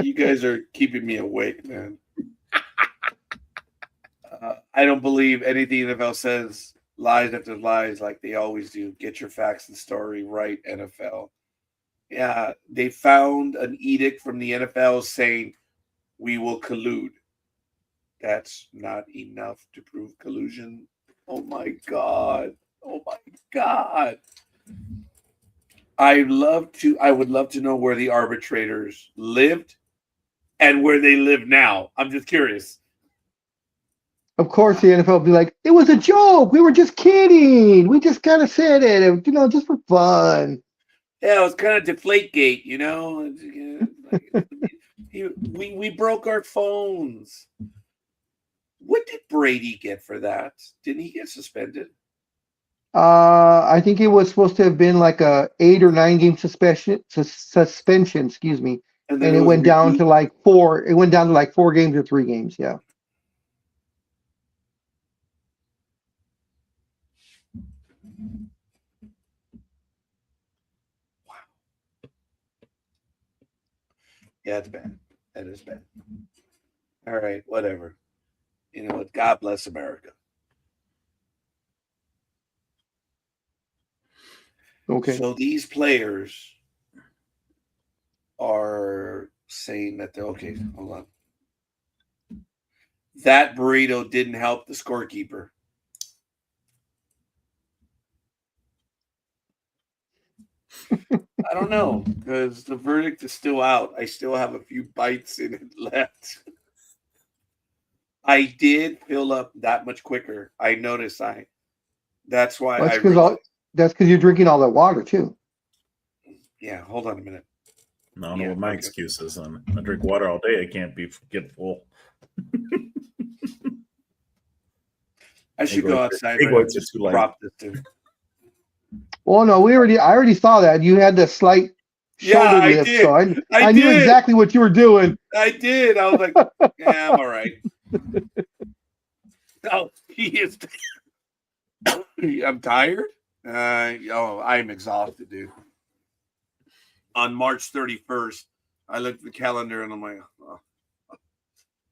You guys are keeping me awake, man. I don't believe anything the NFL says. Lies after lies, like they always do. Get your facts and story right, NFL. Yeah, they found an edict from the NFL saying we will collude. That's not enough to prove collusion. Oh my God. Oh my God. I would love to know where the arbitrators lived and where they live now. I'm just curious. Of course, the NFL will be like, it was a joke. We were just kidding. We just kind of said it, just for fun. Yeah, it was kind of Deflategate, we broke our phones. What did Brady get for that? Didn't he get suspended? I think it was supposed to have been like a 8 or 9 game suspension, excuse me. And it went down to like 4. It went down to like 4 games or 3 games. Yeah. Yeah, it's bad. That is bad. All right, whatever. You know what? God bless America. Okay. So these players are saying that they're okay. Hold on. That burrito didn't help the scorekeeper. I don't know, because the verdict is still out. I still have a few bites in it left. I did fill up that much quicker. I noticed that's why that's because you're drinking all that water too. Yeah, hold on a minute. I don't know what my excuse is. I drink water all day. I can't get full. I should go outside. Prop this too. Well, no, I already saw that. You had the slight shoulder lift, did. so I knew exactly what you were doing. I did. I was like, yeah, I'm all right. Oh, he is. I'm tired. I'm exhausted, dude. On March 31st, I looked at the calendar and I'm like, oh,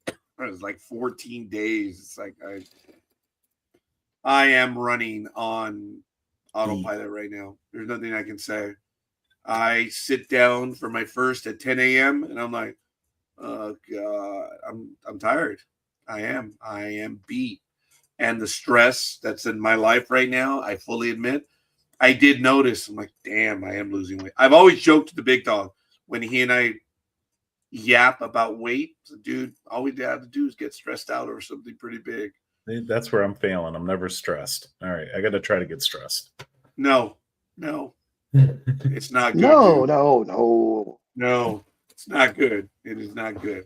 it was like 14 days. It's like I am running on autopilot right now. There's nothing I can say. I sit down for my first at 10 a.m. and I'm like, oh God, I'm tired. I am beat. And the stress that's in my life right now, I fully admit, I did notice. I'm like, damn, I am losing weight. I've always joked to the big dog when he and I yap about weight. So, dude, all we have to do is get stressed out over something pretty big. That's where I'm failing. I'm never stressed. All right, I got to try to get stressed. No, it's not good. No, it's not good. It is not good.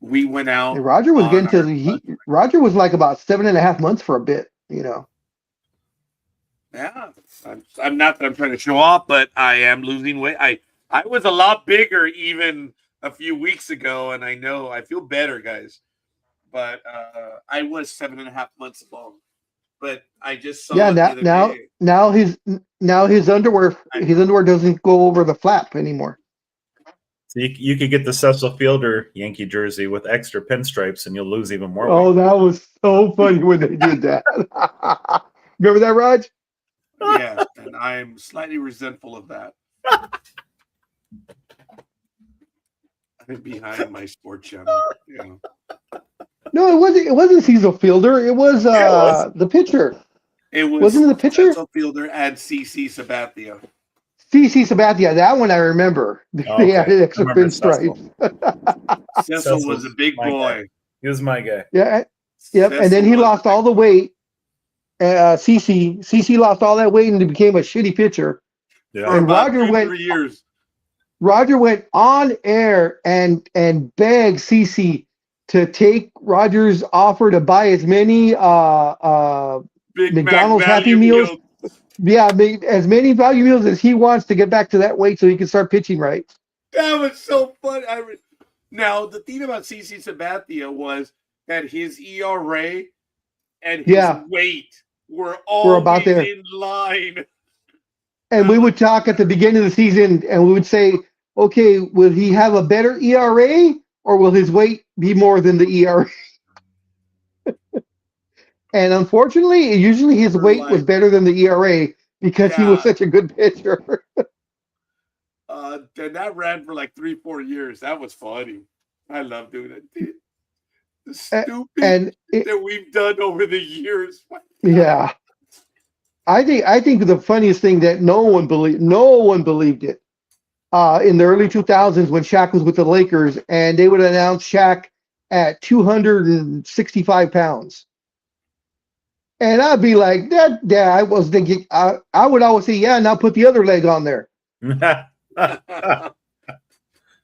We went out. And Roger was getting to Roger was like about 7.5 months for a bit, Yeah, I'm not that I'm trying to show off, but I am losing weight. I was a lot bigger even a few weeks ago, and I feel better, guys. But I was 7.5 months long. But I just saw now his underwear doesn't go over the flap anymore. So you could get the Cecil Fielder Yankee jersey with extra pinstripes, and you'll lose even more Oh, weight. that was so funny when they did that. Remember that, Raj? Yeah, and I'm slightly resentful of that. I'm behind my sports channel. Yeah. No, it wasn't. It wasn't Cecil Fielder. It was the pitcher. It was Wasn't it the pitcher? Cecil Fielder and CC Sabathia. CC Sabathia. That one I remember. Oh, They okay. added extra I remember Cecil. pinstripes. Cecil was a big my boy. guy. He was my guy. Yeah. Yep. And then Cecil he was lost a all the weight. CC lost all that weight and he became a shitty pitcher. for Yeah. And about Roger 2-3 years. Roger went on air and begged CC to take Roger's offer to buy as many Big McDonald's Mac Happy value Meals. meal. Yeah, as many value meals as he wants to get back to that weight so he can start pitching right. That was so funny. Now, the thing about CC Sabathia was that his ERA and his Yeah. weight were We're always about there. in line. And we would talk at the beginning of the season and we would say, okay, will he have a better ERA or will his weight be more than the ERA? And unfortunately, usually his We're weight was like- better than the ERA because he was Yeah. such a good pitcher. And that ran for like 3-4 years. That was funny. I love doing it. Dude, the stupid And that we've done over the years. yeah, I think the funniest thing that no one believed it. In the early 2000s when Shaq was with the Lakers and they would announce Shaq at 265 pounds. And I'd be like, that, yeah, I was thinking, I would always say, yeah, now put the other leg on there.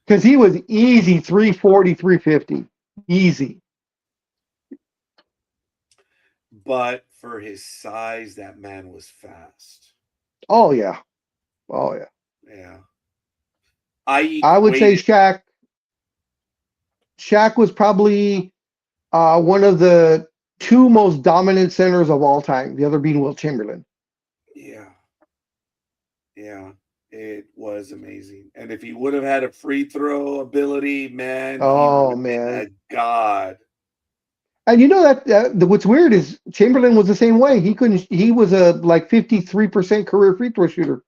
Because he was easy 340, 350. Easy. But for his size, that man was fast. Oh, yeah. Oh, yeah. Yeah. I would say Shaq was probably one of the two most dominant centers of all time, the other being Wilt Chamberlain. Yeah. Yeah. It was amazing. And if he would have had a free throw ability, man. Oh, he would have been man. a god. And you know that what's weird is Chamberlain was the same way. He was a like 53% career free throw shooter.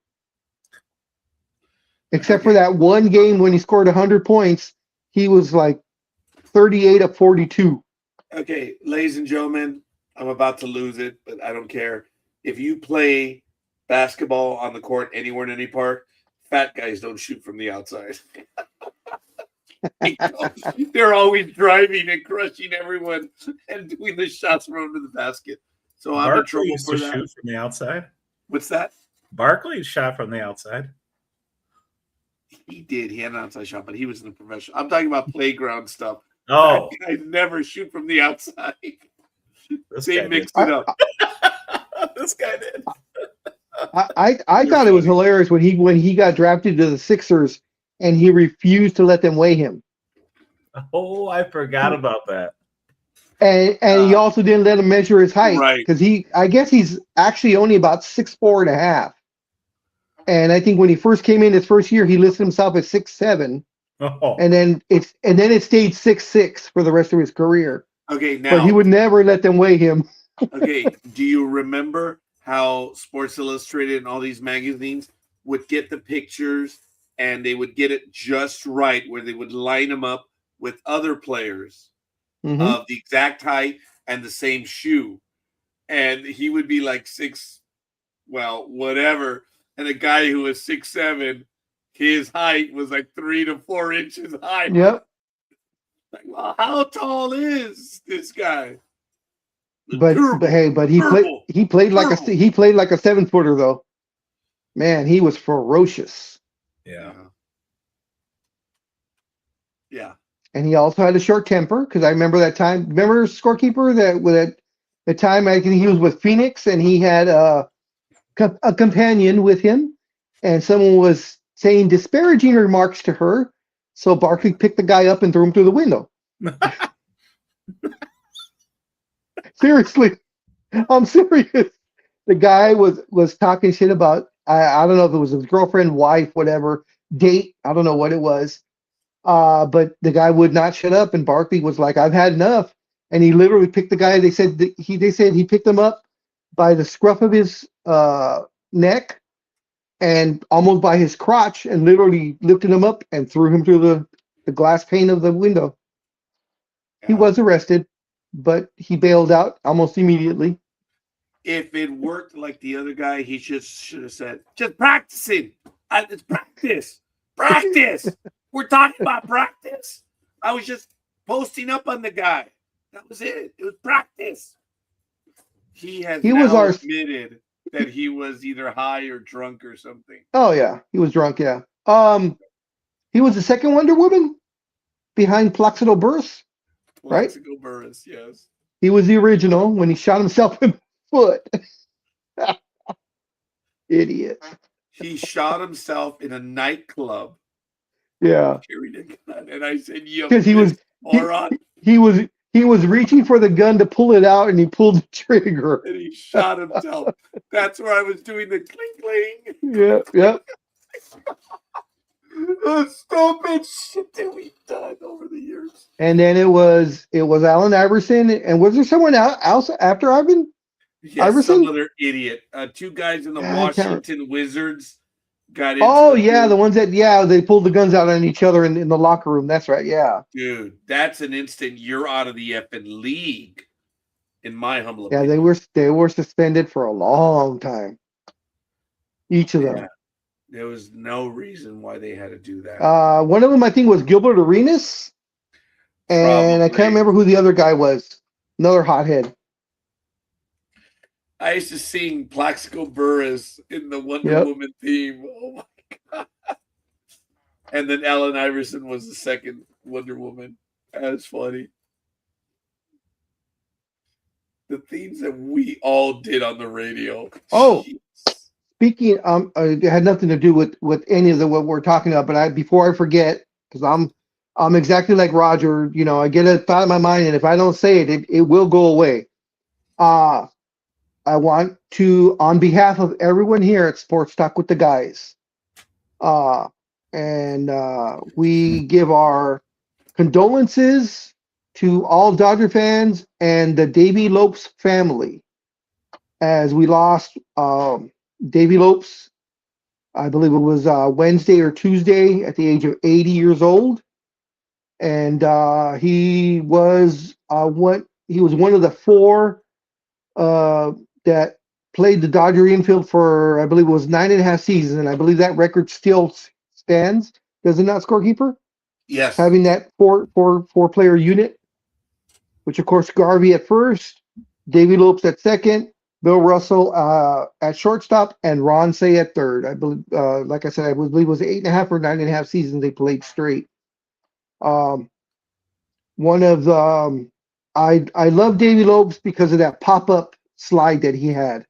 Except for that one game when he scored 100 points, he was like 38 of 42. Okay, ladies and gentlemen, I'm about to lose it, but I don't care. If you play basketball on the court anywhere in any park, fat guys don't shoot from the outside. They're always driving and crushing everyone and doing the shots from under the basket. So I'm in Barkley trouble used for to that. shoot from the outside. What's that? Barkley shot from the outside. He did. He had an outside shot, but he was in the professional. I'm talking about playground stuff. Oh, I never shoot from the outside. this They guy did. mixed it up. This guy did. I thought it was hilarious when he got drafted to the Sixers and he refused to let them weigh him. Oh, I forgot about that. And he also didn't let him measure his height. Right. Because I guess he's actually only about 6'4.5". And I think when he first came in his first year, he listed himself as 6'7". Oh, And then it stayed 6'6" for the rest of his career. Okay, now But he would never let them weigh him. okay, do you remember how Sports Illustrated and all these magazines would get the pictures and they would get it just right where they would line him up with other players Mhm. of the exact height and the same shoe? And he would be like whatever. And a guy who was 6'7", his height was like 3 to 4 inches high. Yep. Like, well, how tall is this guy? But he played like a 7-footer though. Man, he was ferocious. yeah. Yeah. And he also had a short temper because I remember that time. Remember Scorekeeper that the time I think he was with Phoenix and he had a companion with him, and someone was saying disparaging remarks to her. So Barkley picked the guy up and threw him through the window. Seriously, I'm serious. The guy was talking shit about I don't know if it was his girlfriend, wife, whatever, date. I don't know what it was. But the guy would not shut up, and Barkley was like, "I've had enough." And he literally picked the guy. They said he picked him up by the scruff of his neck and almost by his crotch, and literally lifted him up and threw him through the glass pane of the window. He was arrested, but he bailed out almost immediately. If it worked like the other guy, he just should have said, "Just practicing. It's practice. Practice. We're talking about practice. I was just posting up on the guy. That was it. It was practice." He was admitted that he was either high or drunk or something. Oh yeah, he was drunk. Yeah. He was the second Wonder Woman behind Plaxico Burress. Right? Plaxico Burress, yes. He was the original when he shot himself in the foot. Idiot. He shot himself in a nightclub. Yeah. Carried a gun, and I said, "You because he was reaching for the gun to pull it out, and he pulled the trigger. And he shot himself. That's where I was doing the cling cling. Yeah, yep. The stupid shit that we've done over the years. And then it was Allen Iverson, and was there someone else after Iverson? Yes, some other idiot. Two guys in the Washington Wizards got into. Oh yeah, the ones that they pulled the guns out on each other in the locker room. That's right. Yeah, dude, that's an instant you're out of the effing league. In my humble opinion. Yeah, they were suspended for a long time. Each of them. There was no reason why they had to do that. One of them I think was Gilbert Arenas, and I can't remember who the other guy was. Another hothead. I used to sing Plaxico Burress in the Wonder Woman theme. Oh my god! And then Allen Iverson was the second Wonder Woman. That's funny. The themes that we all did on the radio. Oh, speaking, it had nothing to do with any of what we're talking about. But before I forget, because I'm exactly like Roger. You know, I get a thought in my mind, and if I don't say it, it will go away. I want to, on behalf of everyone here at Sports Talk with the Guys, and we give our condolences to all Dodger fans and the Davy Lopes family, as we lost Davy Lopes. I believe it was Wednesday or Tuesday at the age of 80 years old, and he was one of the four that played the Dodger infield for, I believe it was 9.5 seasons, and I believe that record still stands. Does it not, scorekeeper? Yes. Having that four-player unit, which of course Garvey at first, Davy Lopes at second, Bill Russell at shortstop, and Ron Say at third. I believe, like I said, I believe it was 8.5 or 9.5 seasons they played straight. One of the I love Davy Lopes because of that pop-up slide that he had.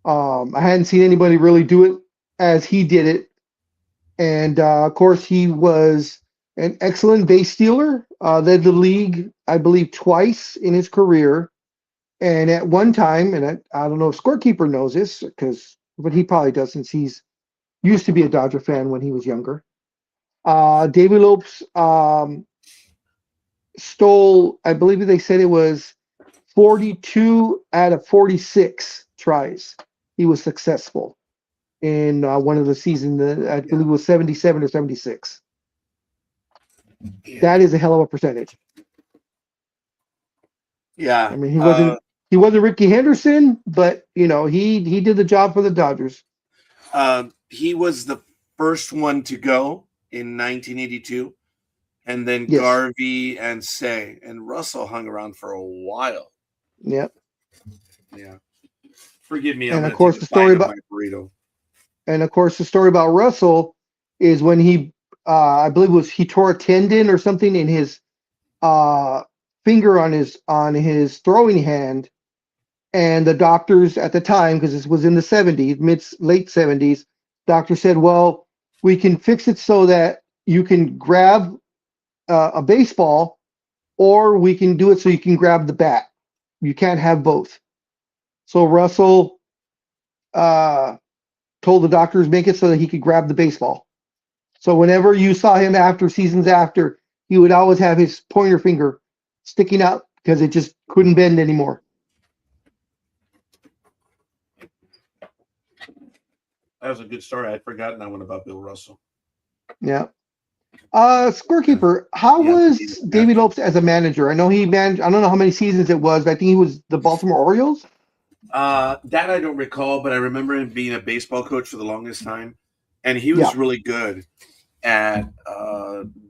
I hadn't seen anybody really do it as he did it. And of course, he was an excellent base stealer, led the league, I believe, twice in his career. And at one time, and I don't know if scorekeeper knows this, but he probably does since he's used to be a Dodger fan when he was younger. Davy Lopes stole, I believe they said it was 42 out of 46 tries. He was successful in one of the seasons. I believe it was 77 or 76. Yeah. That is a hell of a percentage. Yeah, I mean, he wasn't Ricky Henderson, but you know he did the job for the Dodgers. He was the first one to go in 1982, and then Garvey and Say and Russell hung around for a while. Yep. Yeah. Forgive me. And of course, the story about burrito. And of course, the story about Russell is when he, I believe he tore a tendon or something in his finger on his throwing hand, and the doctors at the time, because this was in the 70s, late 70s, doctor said, "Well, we can fix it so that you can grab a baseball, or we can do it so you can grab the bat. You can't have both." So Russell told the doctors make it so that he could grab the baseball. So whenever you saw him after seasons after, he would always have his pointer finger sticking out because it just couldn't bend anymore. That was a good story. I'd forgotten that one about Bill Russell. Yeah. Scorekeeper, how Yeah, was he's- David Lopes as a manager? I know he managed, I don't know how many seasons it was, but I think he was the Baltimore Orioles. That I don't recall, but I remember him being a baseball coach for the longest time, and he was Yeah. really good at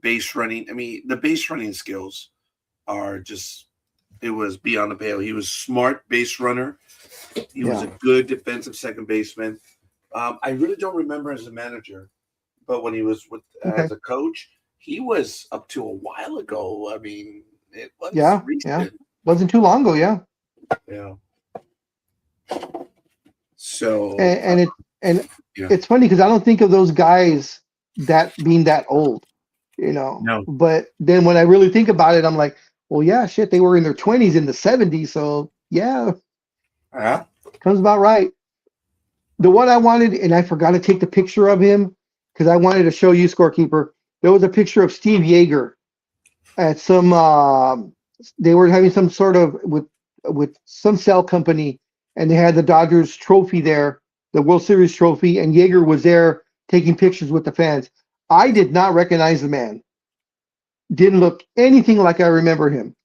base running. I mean, the base running skills are just, it was beyond the pale. He was smart base runner. He was a good defensive second baseman. I really don't remember as a manager, but when he was as a coach, he was up to a while ago. I mean, it was recent. Wasn't too long ago, yeah. So And it's funny because I don't think of those guys that being that old, you know. No. But then when I really think about it, I'm like, well, yeah, shit, they were in their 20s in the 70s, so yeah, comes about right. The one I wanted, and I forgot to take the picture of him because I wanted to show you, Scorekeeper. There was a picture of Steve Yeager at some. They were having some sort of with some cell company, and they had the Dodgers trophy there, the World Series trophy, and Yeager was there taking pictures with the fans. I did not recognize the man. Didn't look anything like I remember him.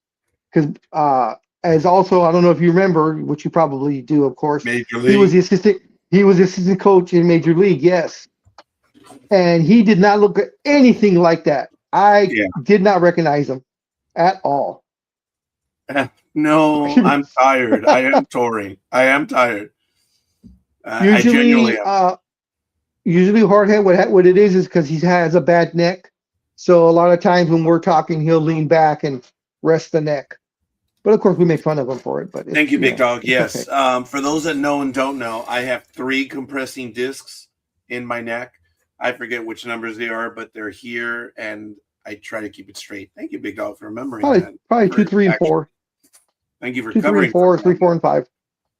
Because as also, I don't know if you remember, which you probably do, of course. Major League. He was the assistant. He was the assistant coach in Major League. Yes, and he did not look anything like that. I did not recognize him at all. No, I'm tired. I am touring. I am tired. Usually, usually Jorge, what it is because he has a bad neck. So a lot of times when we're talking, he'll lean back and rest the neck. But of course, we make fun of him for it. But thank you, Big Dog. Yes. Okay. For those that know and don't know, I have 3 compressing discs in my neck. I forget which numbers they are, but they're here, and I try to keep it straight. Thank you, Big Dog, for remembering that. Probably 2, 3, and 4. Thank you for 2, covering 3, 4, 3, 4, and 5.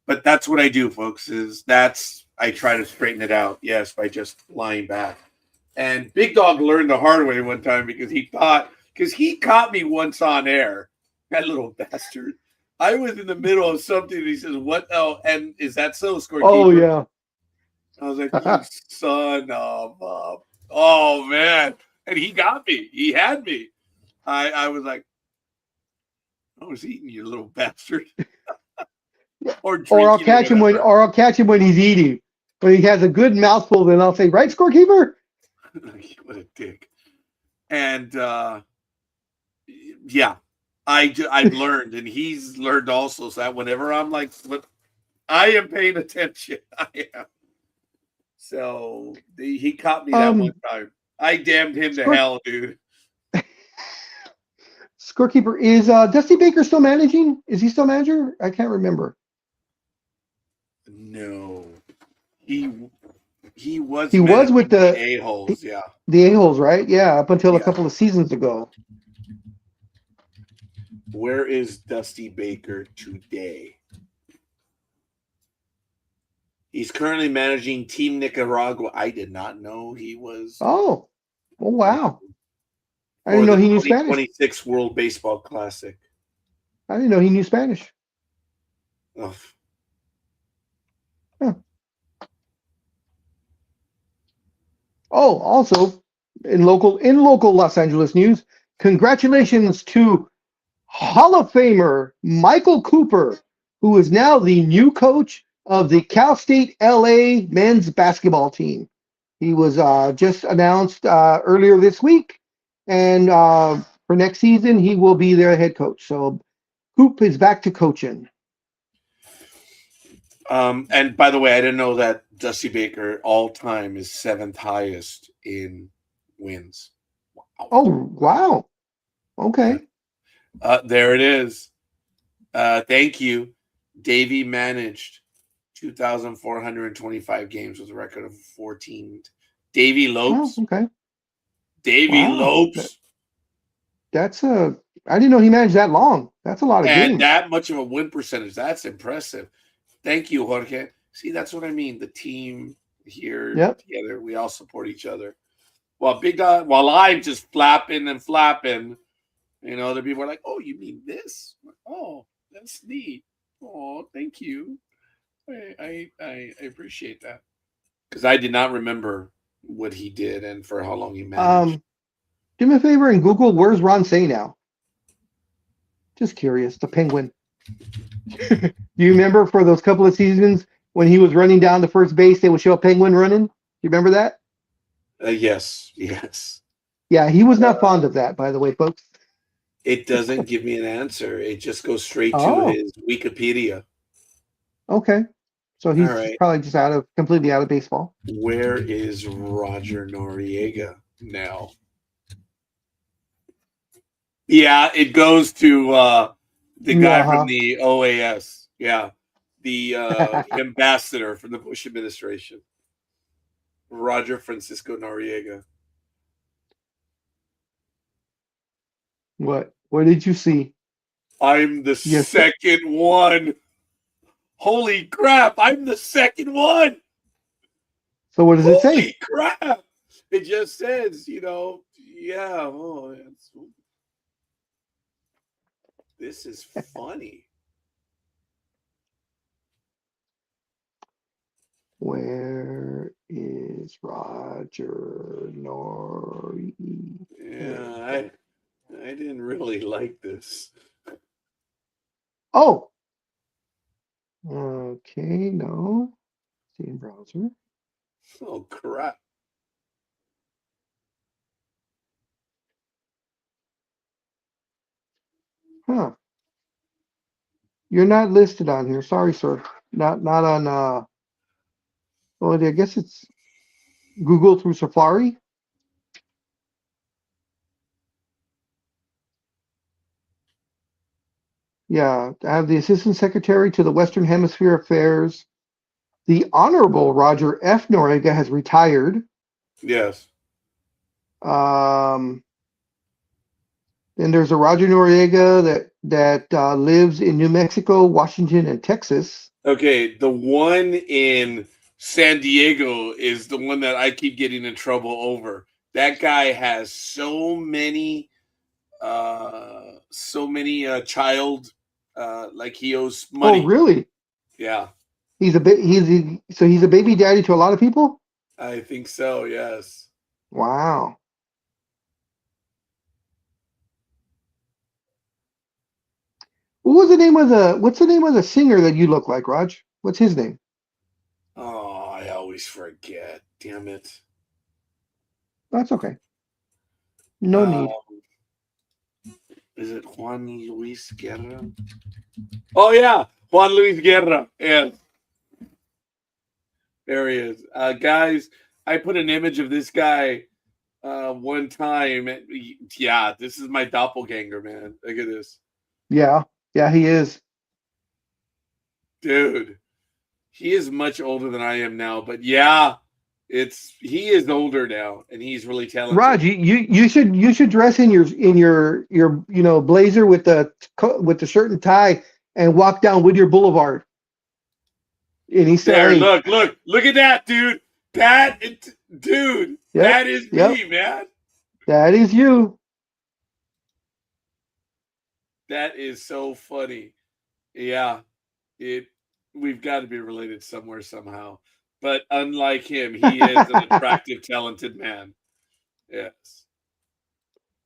But that's what I do, folks. I try to straighten it out. Yes, by just lying back. And Big Dog learned the hard way one time because he caught me once on air. That little bastard. I was in the middle of something, and he says, "What? Oh, and is that so, Scorekeeper?" Oh yeah. I was like, "You son of a..." Oh man! And he got me. He had me. I was like, "I was eating you, little bastard." or I'll catch him when he's eating. When he has a good mouthful, then I'll say, "Right, Scorekeeper?" What a dick. And yeah. I've learned, and he's learned also, so that whenever I'm like, I am paying attention. I am. So he caught me that one time. I damned him to hell, dude. Scorekeeper, is Dusty Baker still managing? Is he still manager? I can't remember. No, he was. He was with the A-holes, yeah. The A-holes, right? Yeah, up until a couple of seasons ago. Where is Dusty Baker today? He's currently managing Team Nicaragua. I did not know he was. Oh wow. I didn't know he knew Spanish. 2026 World Baseball Classic. I didn't know he knew Spanish. Oh. Huh. Oh, also in local Los Angeles news, congratulations to Hall of Famer Michael Cooper, who is now the new coach of the Cal State LA men's basketball team. He was just announced earlier this week, and for next season, he will be their head coach. So Coop is back to coaching. And by the way, I didn't know that Dusty Baker all time is 7th highest in wins. Wow. Oh, wow. Okay. There it is. Thank you. Davey managed 2,425 games with a record of 14. Davey Lopes. Oh, okay. Davey Lopes. That's I didn't know he managed that long. That's a lot of games. And that much of a win percentage. That's impressive. Thank you, Jorge. See, that's what I mean. The team here together, we all support each other. while Big Dog, while I'm just flapping and flapping, you know, other people are like, "Oh, you mean this? Oh, that's neat. Oh, thank you. I appreciate that." Because I did not remember what he did and for how long he managed. Do me a favor and Google where's Ron Say now. Just curious. The Penguin. Do you remember for those couple of seasons when he was running down to first base, they would show a Penguin running? You remember that? Yes. Yeah, he was not fond of that, by the way, folks. It doesn't give me an answer. It just goes straight to Oh. his Wikipedia. Okay. So he's All right. probably just completely out of baseball. Where is Roger Noriega now? Yeah, it goes to the guy from the OAS. Yeah, the ambassador from the Bush administration, Roger Francisco Noriega. What did you see? I'm the second one. Holy crap! I'm the second one. So what does it say? Holy crap! It just says, you know, yeah. Oh, this is funny. Where is Roger Noriega? Yeah, I didn't really like this. Oh. Okay, no. Steam browser. Oh crap. Huh. You're not listed on here. Sorry, sir. Not on well, I guess it's Google through Safari. Yeah, I have the Assistant Secretary to the Western Hemisphere Affairs. The Honorable Roger F. Noriega has retired. Yes. Then there's a Roger Noriega that lives in New Mexico, Washington, and Texas. Okay, the one in San Diego is the one that I keep getting in trouble over. That guy has so many child like he owes money. Oh, really? Yeah. He's a baby daddy to a lot of people? I think so, yes. Wow. What's the name of the singer that you look like, Raj? What's his name? Oh, I always forget. Damn it. That's okay. No need. Is it Juan Luis Guerra? Oh yeah, Juan Luis Guerra. Yes. There he is. Guys, I put an image of this guy one time. Yeah, this is my doppelganger, man. Look at this. Yeah, he is. Dude, he is much older than I am now, but yeah, he is older now, and he's really talented. Raj, you should dress in your blazer with the shirt and tie and walk down Whittier Boulevard. And he said, there, look at that, dude. That is me, man. That is you. That is so funny. Yeah, we've got to be related somewhere somehow. But unlike him, he is an attractive, talented man. Yes.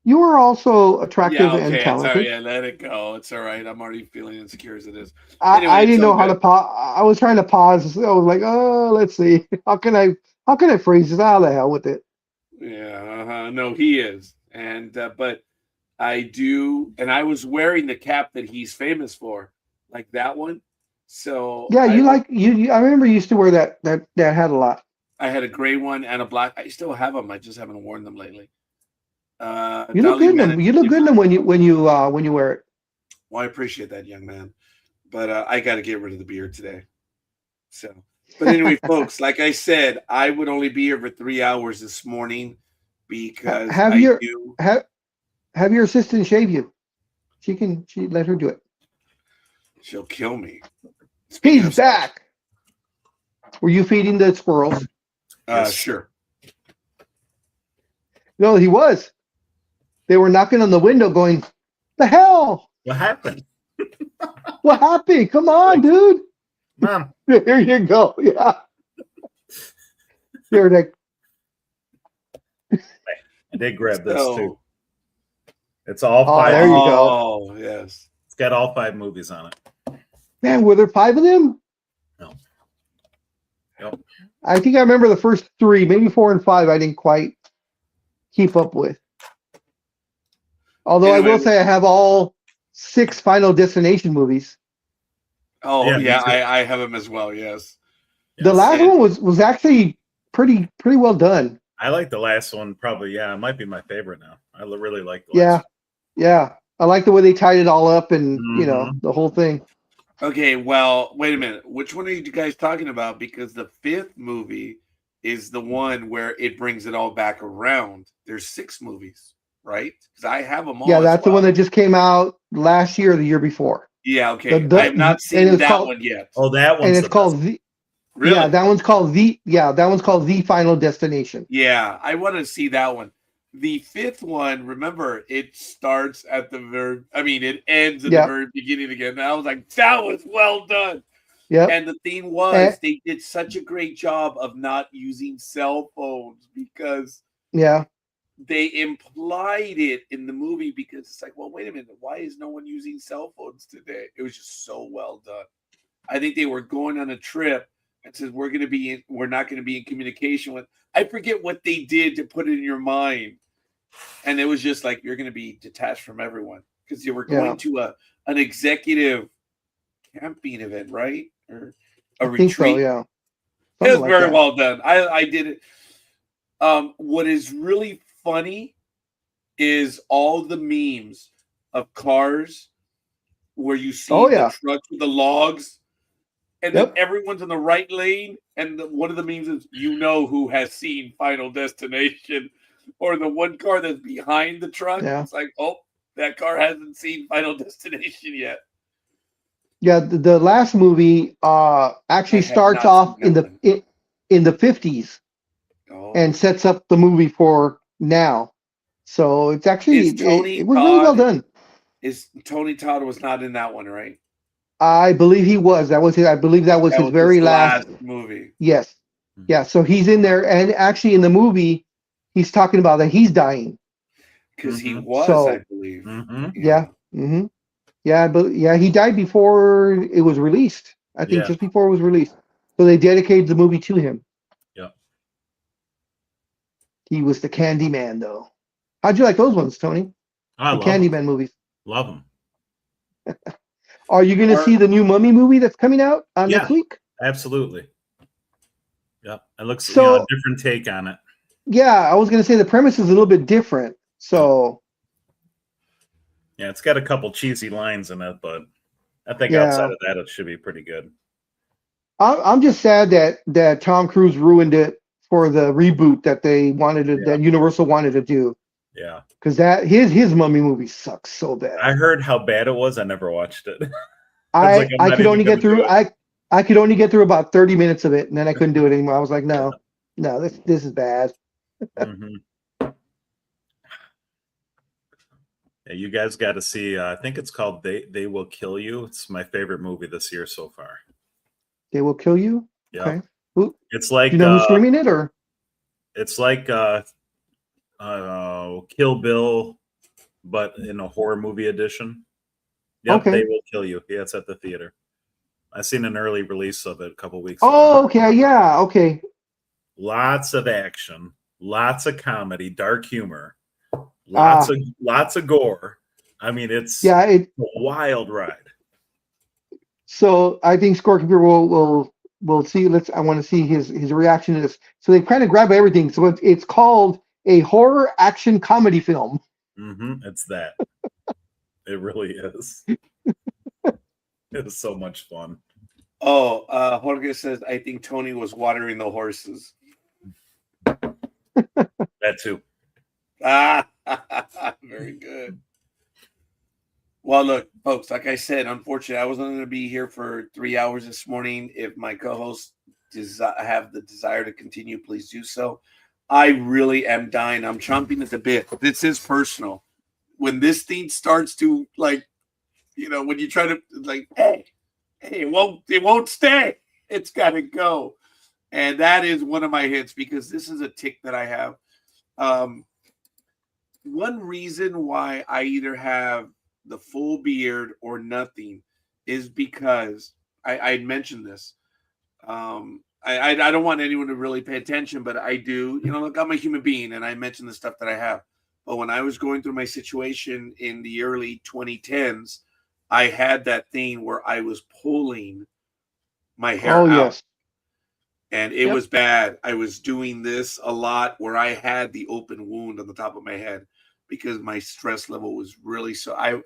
You are also attractive and talented. Sorry, yeah, let it go. It's all right. I'm already feeling insecure as it is. Anyway, I didn't know how to pause. I was trying to pause. I was like, oh, let's see. How can I phrase this? How the hell with it? Yeah, no, he is. And but I do, and I was wearing the cap that he's famous for, like that one. So yeah, I remember you used to wear that hat a lot. I had a gray one and a black. I still have them. I just haven't worn them lately. You look good in them. You look good in them when you wear it. Well, I appreciate that, young man, but I got to get rid of the beard today. So, but anyway, folks, like I said, I would only be here for 3 hours this morning because have your assistant shave you. She let her do it. She'll kill me. He's back. Were you feeding the squirrels? Yes. Sure. No, he was. They were knocking on the window going, the hell? What happened? What happened? Come on, dude. Mom. There you go. Yeah. They're like, I did grab this So- too. It's all Oh, five. there you go. Oh, yes. It's got all 5 movies on it. man, were there 5 of them? No. Yep. I think I remember the first 3, maybe 4 and 5. I didn't quite keep up with. Although I Anyway. will say I have all 6 Final Destination movies. Oh, Yeah, me yeah, too. I have him as well. Yes. The last And- one was actually pretty well done. I like the last one. Probably, yeah, it might be my favorite now. I really like the Yeah, last yeah. I like the way they tied it all up and you know Mhm. the whole thing. Okay, well, wait a minute. Which one are you guys talking about? Because the 5th movie is the one where it brings it all back around. There's 6 movies, right? Because I have them all. Yeah, as that's the well. one that just came out last year or the year before. Yeah, okay. the- I have not and seen it's that called- one yet. one. Oh, that one's And it's the called best. the Really? yeah, that one's called the Final Destination. Yeah, I want to see that one. The 5th one, remember, it starts at the very, it ends at Yep. the very beginning again. And I was like, that was well done. Yep. And the thing was, And- they did such a great job of not using cell phones because Yeah. they implied it in the movie because it's like, well, wait a minute, why is no one using cell phones today? It was just so well done. I think they were going on a trip and says we're not going to be in communication with. I forget what they did to put it in your mind, and it was just like you're going to be detached from everyone because you were going to an executive camping event, right? Or a I retreat. think so, yeah. It was Something like very that. well done. I did it. What is really funny is all the memes of cars where you see Oh, yeah. the trucks with the logs, and Yep. then everyone's in the right lane. And one of the memes is, who has seen Final Destination, or the one car that's behind the truck. Yeah. It's like, oh, that car hasn't seen Final Destination yet. Yeah, the last movie actually I have starts not off seen in that the 50s Oh. and sets up the movie for now. So it's actually Is Tony it was really well Todd- done. Is Tony Todd was not in that one, right? I believe he was. I believe that was his very last. movie. Yes. Yeah. So he's in there, and actually in the movie, he's talking about that he's dying. Because he Mhm. was, So- I believe. Mhm. Yeah. Mm-hmm. Yeah, but yeah, he died before it was released. I think Yeah. just before it was released. So they dedicated the movie to him. Yeah. He was the Candyman, though. How'd you like those ones, Tony? I The love them. Candyman movies. Love them. Are you going to Or- see the new Mummy movie that's coming out next Yeah. week? Absolutely. Yep. It looks So- a different take on it. Yeah, I was going to say the premise is a little bit different. So Yeah, it's got a couple cheesy lines in it, but I think Yeah. outside of that, it should be pretty good. I'm just sad that Tom Cruise ruined it for the reboot that they wanted to, Yeah. that Universal wanted to do, Yeah. because that his Mummy movie sucks so bad. I heard how bad it was. I never watched it. I like, I'm I not could even only get gonna do through it. I could only get through about 30 minutes of it, and then I couldn't do it anymore. I was like, no, this is bad. Mhm. Yeah, you guys got to see. I think it's called "They Will Kill You." It's my favorite movie this year so far. They will kill you. Yeah, Okay. Who, it's like you know who's streaming it, or it's like Kill Bill, but in a horror movie edition. Yep, Okay. They Will Kill You. Yeah, it's at the theater. I seen an early release of it a couple weeks ago. oh, okay, yeah, okay. Lots of action, lots of comedy, dark humor, lots of gore. I mean, it's Yeah, a wild ride. so I think Scorekeeper will see. I want to see his reaction to this. So they kind of grab everything. So it's called a horror action comedy film. It's that. It really is. It is so much fun. Oh, Jorge says, I think Tony was watering the horses. That too. Ah, very good. Well, look, folks, like I said, unfortunately, I was only going to be here for 3 hours this morning. If my co-hosts have the desire to continue, please do so. I really am dying. I'm chomping at the bit. This is personal. When this thing starts to like, when you try to like, hey, it won't stay. It's got to go. And that is one of my hits because this is a tick that I have. One reason why I either have the full beard or nothing is because I mentioned this. I don't want anyone to really pay attention, but I do. Look, I'm a human being, and I mention the stuff that I have. But when I was going through my situation in the early 2010s, I had that thing where I was pulling my hair out. Yes. And it was bad. I was doing this a lot where I had the open wound on the top of my head because my stress level was really so. It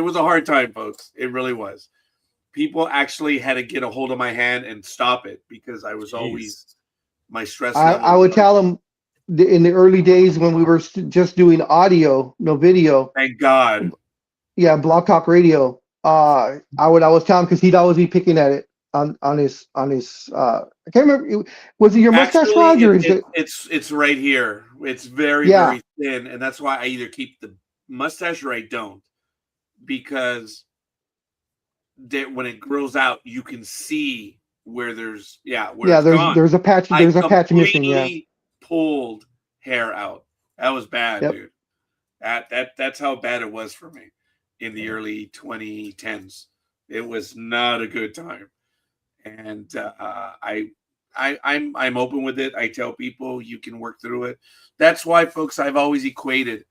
was a hard time, folks. It really was. People actually had to get a hold of my hand and stop it because I was always my stress level. I would tell them in the early days when we were just doing audio, no video. Thank God. Yeah, Blog Talk Radio. I would always tell him because he'd always be picking at it on his. I can't remember. Was it your mustache, Raj, or is it? It's right here. It's very very thin, and that's why I either keep the mustache or I don't, because when it grows out, you can see where there's there's a patch missing. Yeah, pulled hair out. That was bad, dude. That's how bad it was for me in the early 2010s. It was not a good time, and I'm open with it. I tell people you can work through it. That's why, folks, I've always equated.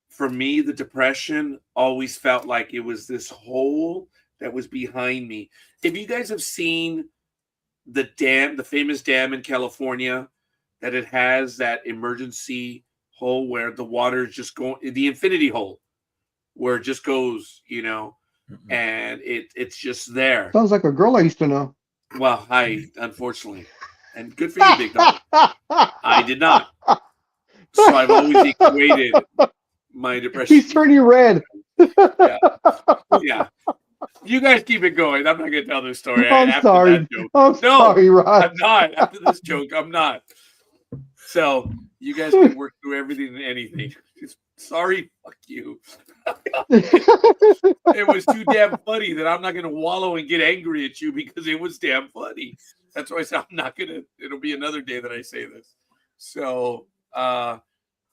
For me, the depression always felt like it was this hole that was behind me. If you guys have seen the famous dam in California, that it has that emergency hole where the water is just going, the infinity hole, where it just goes, and it's just there. Sounds like a girl I used to know. Well, unfortunately, and good for you, big dog. I did not. So I've always equated my depression. He's turning red. Yeah. You guys keep it going. I'm not going to tell this story. I'm sorry. Sorry, Rod. I'm not. After this joke, I'm not. So you guys can work through everything and anything. Sorry, fuck you. It was too damn funny that I'm not going to wallow and get angry at you because it was damn funny. That's why I said I'm not going to. It'll be another day that I say this. So,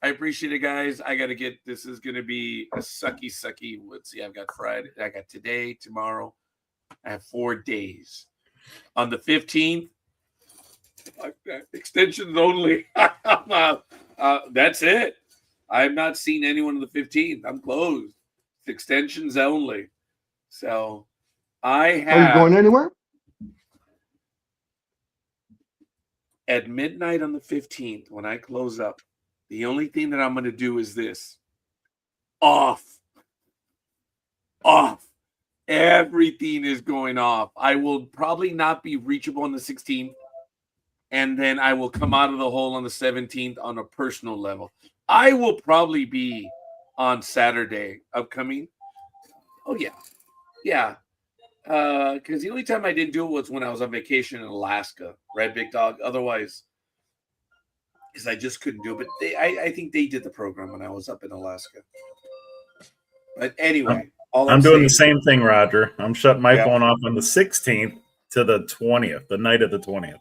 I appreciate it, guys. I got to get, this is going to be a sucky. Let's see, I've got Friday. I got today, tomorrow. I have 4 days. On the 15th, extensions only. That's it. I'm not seeing anyone on the 15th. I'm closed. It's extensions only. So I have. Are you going anywhere? At midnight on the 15th, when I close up, the only thing that I'm going to do is this. Off. Everything is going off. I will probably not be reachable on the 16th. And then I will come out of the hole on the 17th on a personal level. I will probably be on Saturday upcoming. Oh, yeah. Yeah. Because the only time I didn't do it was when I was on vacation in Alaska. Right, Big Dog? Otherwise, because I just couldn't do it. But I think they did the program when I was up in Alaska. But anyway, I'm doing the same thing, Roger. I'm shutting my phone off on the 16th to the 20th, the night of the 20th.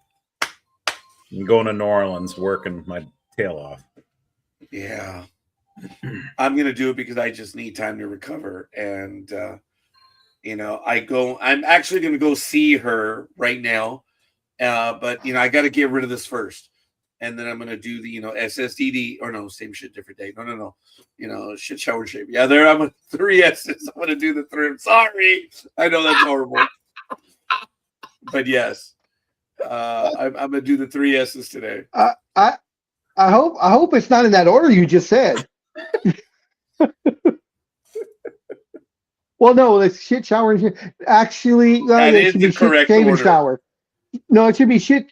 I'm going to New Orleans, working my tail off. Yeah. I'm going to do it because I just need time to recover. And, I'm actually going to go see her right now. But, I got to get rid of this first. And then I'm going to do the, SSDD, or no, same shit, different day. No. Shit, shower, shape. Yeah, I'm 3 S's. I'm going to do the 3. I'm sorry. I know that's horrible. But yes, I'm going to do the 3 S's today. I hope it's not in that order you just said. Well, no, it's shit, shower, and shit. Actually, that is the correct shit, shave, order. and shower. No, it should be shit,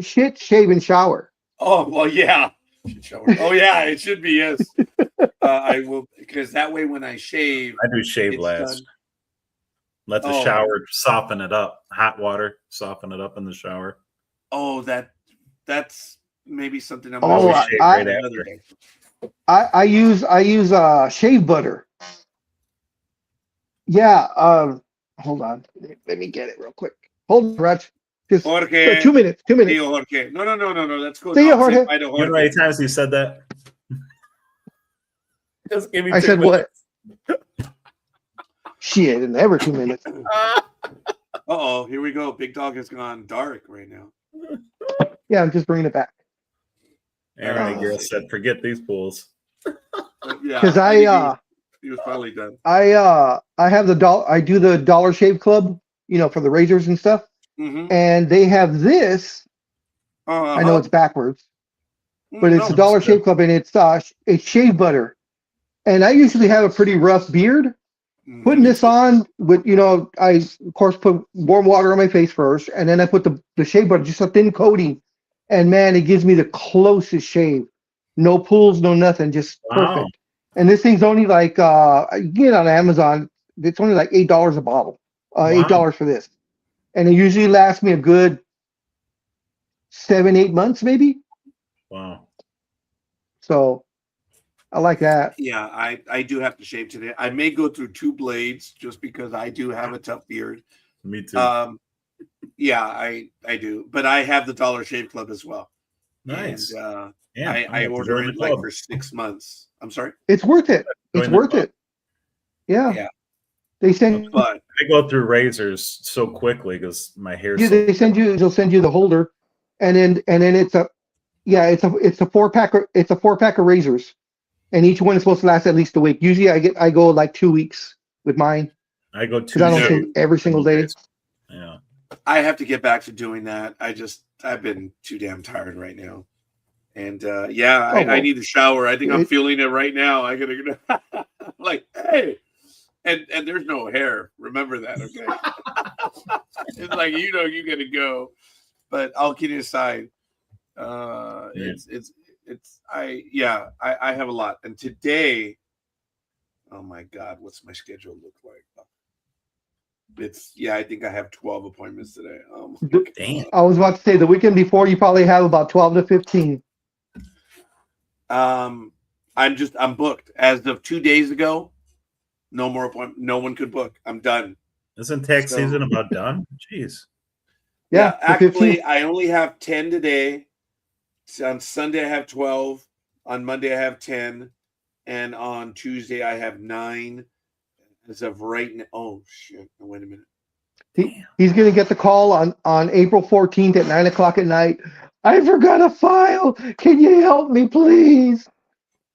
shave, and shower. Oh, well, yeah. Oh, yeah, it should be, yes. I will, because that way when I shave. I do shave last. Done. Let the shower soften it up. Hot water, soften it up in the shower. Oh, that that's maybe something I'm Oh, gonna shave I- right another after. day. I use shave butter. Yeah. Hold on. Let me get it real quick. Hold on, Raj. Just Jorge, 2 minutes. 2 minutes. Tío Jorge. No. That's cool. See No, ya, I'm saying Jorge. bye to You know how Jorge. many times he said that? Just give me I 2 said what? minutes. Shit, never 2 minutes. Uh-oh, here we go. Big Dog has gone dark right now. Yeah, I'm just bringing it back. Aaron and Oh. girl said, "Forget these pools." Yeah, Because he was finally done. I have I do the Dollar Shave Club, for the razors and stuff. Mm-hmm. And they have this. I know it's backwards, but it's a Dollar it's good. Shave Club, and it's shave butter. And I usually have a pretty rough beard. Putting this on with, I of course put warm water on my face first, and then I put the shave butter, just a thin coating, and man, it gives me the closest shave. No pools, no nothing, just Wow. perfect. And this thing's only like you can get it on Amazon. It's only like $8 a bottle. Wow. $8 for this, and it usually lasts me a good 7-8 months, maybe. Wow. So I like that. Yeah, I do have to shave today. I may go through 2 blades just because I do have a tough beard. Me too. Yeah, I do, but I have the Dollar Shave Club as well. Nice. And Yeah, I order it like for 6 months. I'm sorry. It's worth it. Join It's the worth club. it. Yeah. Yeah. They send But I go through razors so quickly because my hair's you. so They'll send you the holder, and then it's a 4-pack. It's a 4-pack of razors, and each one is supposed to last at least a week. Usually, I go like 2 weeks with mine I go because I don't No. shave every single day. Yeah. I have to get back to doing that. I've been too damn tired right now. And I need to shower. I think I'm feeling it right now. I gotta like, hey, and there's no hair. Remember that, okay? It's like you gotta go. But I'll kidding aside. I have a lot. And today, oh my God, what's my schedule look like? I think I have 12 appointments today. Oh my God. Damn. I was about to say the weekend before you probably have about 12 to 15. I'm booked. As of 2 days ago, no more appointment. No one could book. I'm done. Isn't tax season about done? Jeez. Yeah, actually, 15. I only have 10 today. On Sunday, I have 12. On Monday, I have 10. And on Tuesday, I have 9. As of right now. Oh, shit. Wait a minute. He's going to get the call on April 14th at 9:00 at night. I forgot a file. Can you help me, please?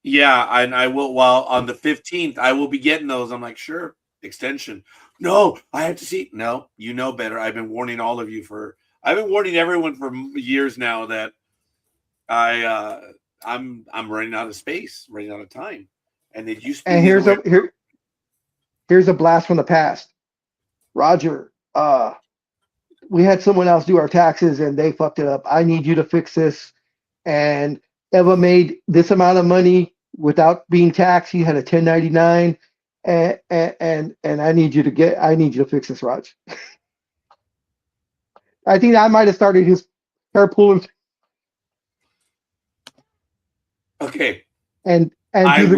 Yeah, and I will. Well, on the 15th, I will be getting those. I'm like, sure, extension. No, I have to see. No, you know better. I've been warning all of you I've been warning everyone for years now that I'm running out of space, running out of time. And it used to be. And here's a blast from the past. Roger, we had someone else do our taxes and they fucked it up. I need you to fix this. And Eva made this amount of money without being taxed. He had a 1099, and I need you to fix this, Raj. I think I might have started his hair pulling. Okay. And through the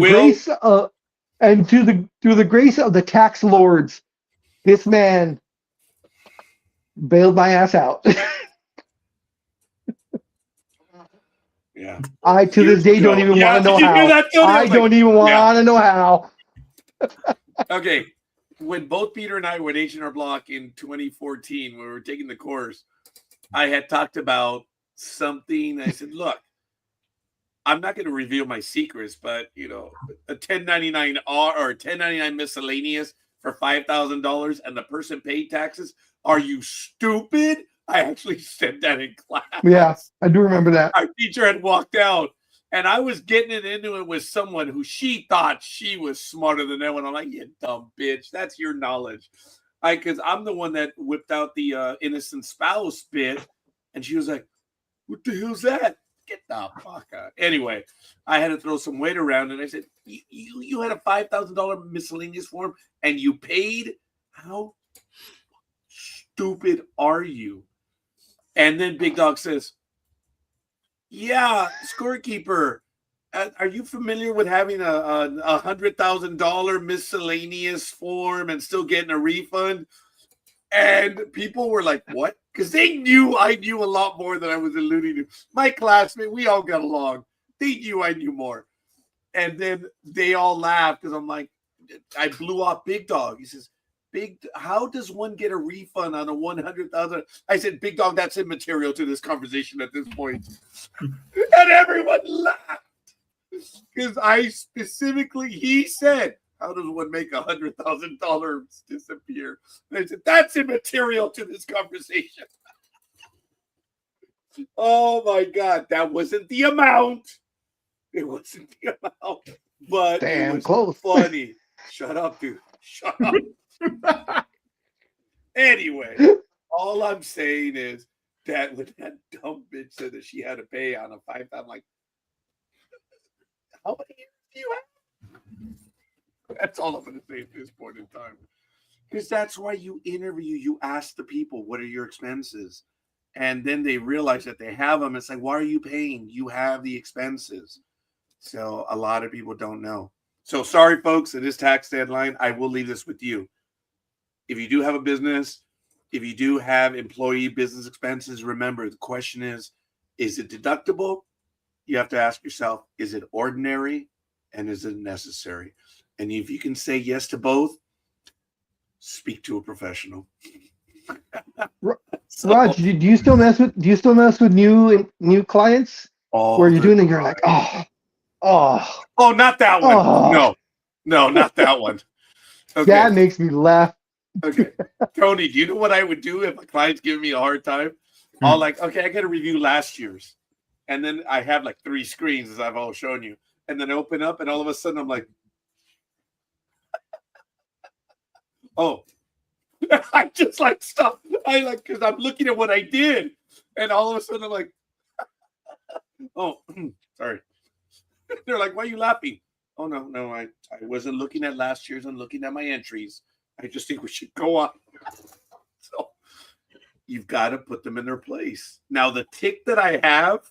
grace of the tax lords, this man bailed my ass out. Yeah. I to this day don't even want to know how. I don't even want to know how. Okay. When both Peter and I were at H&R Block in 2014, when we were taking the course, I had talked about something. I said, look, I'm not going to reveal my secrets, but a 1099 R or 1099 miscellaneous for $5,000 and the person paid taxes. Are you stupid? I actually said that in class. Yeah, I do remember that. Our teacher had walked out, and I was getting into it with someone who she thought she was smarter than everyone. I'm like, you dumb bitch. That's your knowledge. Because I'm the one that whipped out the innocent spouse bit, and she was like, what the hell's that? Get the fuck out. Anyway, I had to throw some weight around, and I said, you had a $5,000 miscellaneous form, and you paid? How stupid are you? And then Big Dog says, Yeah, scorekeeper. Are you familiar with having a $100,000 miscellaneous form and still getting a refund? And people were like, "What?" Because they knew I knew a lot more than I was alluding to. My classmate, we all got along. They knew I knew more, and then they all laughed because I'm like, I blew off Big Dog. He says, how does one get a refund on a 100,000? I said, Big Dog, that's immaterial to this conversation at this point. And everyone laughed because he said, how does one make $100,000 disappear? And I said, that's immaterial to this conversation. Oh my God, that wasn't the amount. It wasn't the amount, but Damn it was close. funny. Shut up, dude. Shut up. Anyway, all I'm saying is that when that dumb bitch said that she had to pay on a 5, I'm like, how many years do you have? That's all I'm going to say at this point in time. Because that's why you interview, you ask the people, what are your expenses? And then they realize that they have them. It's like, why are you paying? You have the expenses. So a lot of people don't know. So sorry, folks, it is tax deadline. I will leave this with you. If you do have a business, if you do have employee business expenses, remember the question is it deductible? You have to ask yourself, is it ordinary and is it necessary? And if you can say yes to both, speak to a professional. Raj, do you still mess with new clients where you're doing it? You're like, oh, not that one. Oh. No, not that one. Okay. That makes me laugh. Okay. Tony, do you know what I would do if a client's giving me a hard time? I'll like, okay, I got to review last year's. And then I have like 3 screens, as I've all shown you. And then I open up, and all of a sudden I'm like, oh, I just like stop. I like, because I'm looking at what I did. And all of a sudden I'm like, oh, sorry. They're like, why are you laughing? Oh, no, I wasn't looking at last year's. I'm looking at my entries. I just think we should go on. So you've got to put them in their place. Now, the tick that I have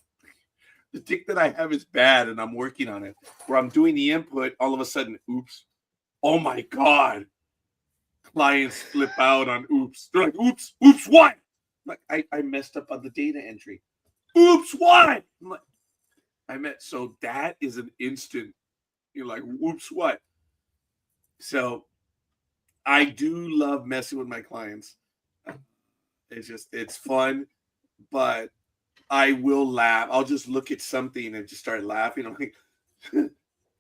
is bad, and I'm working on it. Where I'm doing the input, all of a sudden, oops. Oh, my God. Clients flip out on oops. They're like, oops, what? I'm like, I messed up on the data entry. Oops, what? I'm like, so that is an instant. You're like, whoops, what? So I do love messing with my clients. It's fun, but I will laugh. I'll just look at something and just start laughing. I'm like,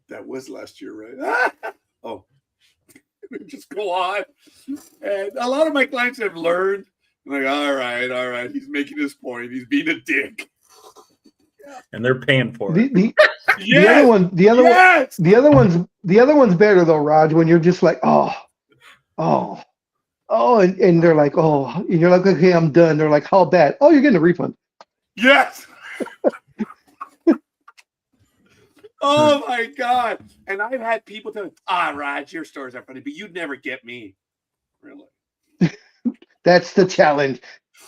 that was last year, right? Oh, just go on. And a lot of my clients have learned. I'm like, all right. He's making his point. He's being a dick. And they're paying for it. The other one's better though, Raj. When you're just like, oh, and they're like, oh, and you're like, okay, I'm done. They're like, how bad? Oh, you're getting a refund. Yes. Oh my God! And I've had people tell me, Raj, your stories are funny, but you'd never get me. Really? That's the challenge.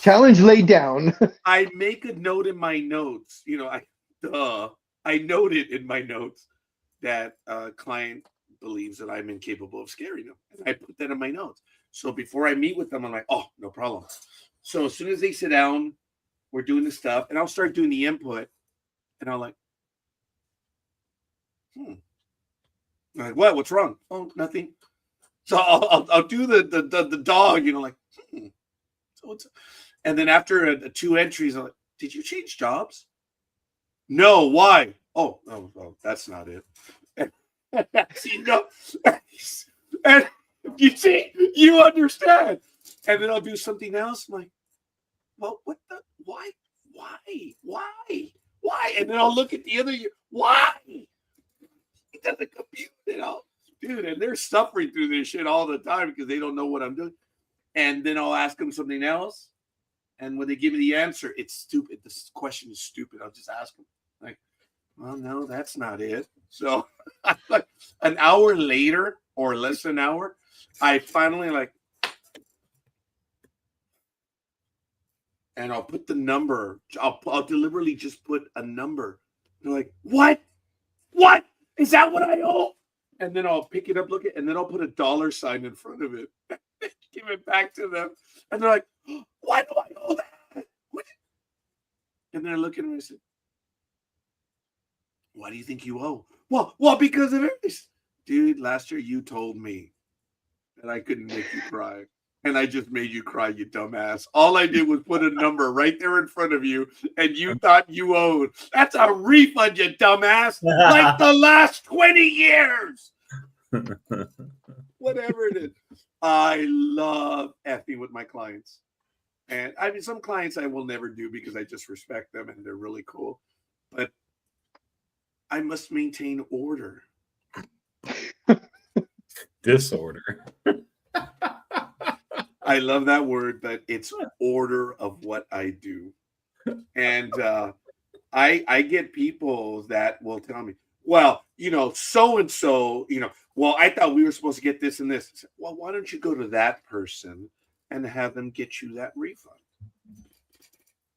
Challenge laid down. I make a note in my notes. I noted in my notes that a client believes that I'm incapable of scaring them. And I put that in my notes. So before I meet with them, I'm like, oh, no problem. So as soon as they sit down, we're doing the stuff, and I'll start doing the input, and I'm like, I'm like, what? What's wrong? Oh, nothing. So I'll do the dog, like, So and then after 2 entries, I'm like, did you change jobs? No, why? Oh, that's not it. And you see, you understand. And then I'll do something else. I'm like, well, what the? Why? And then I'll look at the other. Why? It doesn't compute, dude. And they're suffering through this shit all the time because they don't know what I'm doing. And then I'll ask them something else. And when they give me the answer, it's stupid. This question is stupid. I'll just ask them, like, well, no, that's not it. So like an hour later or less than an hour, I finally and I'll put the number. I'll deliberately just put a number. They're like, what? What? Is that what I owe? And then I'll pick it up, look at, and then I'll put a dollar sign in front of it, give it back to them, and they're like, why do I owe that? What? And they're looking at me and say, why do you think you owe? Well, because of this, dude. Last year you told me that I couldn't make you cry, and I just made you cry, you dumbass. All I did was put a number right there in front of you, and you thought you owed. That's a refund, you dumbass. Like the last 20 years. Whatever it is. I love effing with my clients. And I mean, some clients I will never do because I just respect them and they're really cool. But I must maintain order. Disorder. I love that word, but it's order of what I do. And I get people that will tell me, well, so-and-so, well, I thought we were supposed to get this and this. Said, well, why don't you go to that person and have them get you that refund?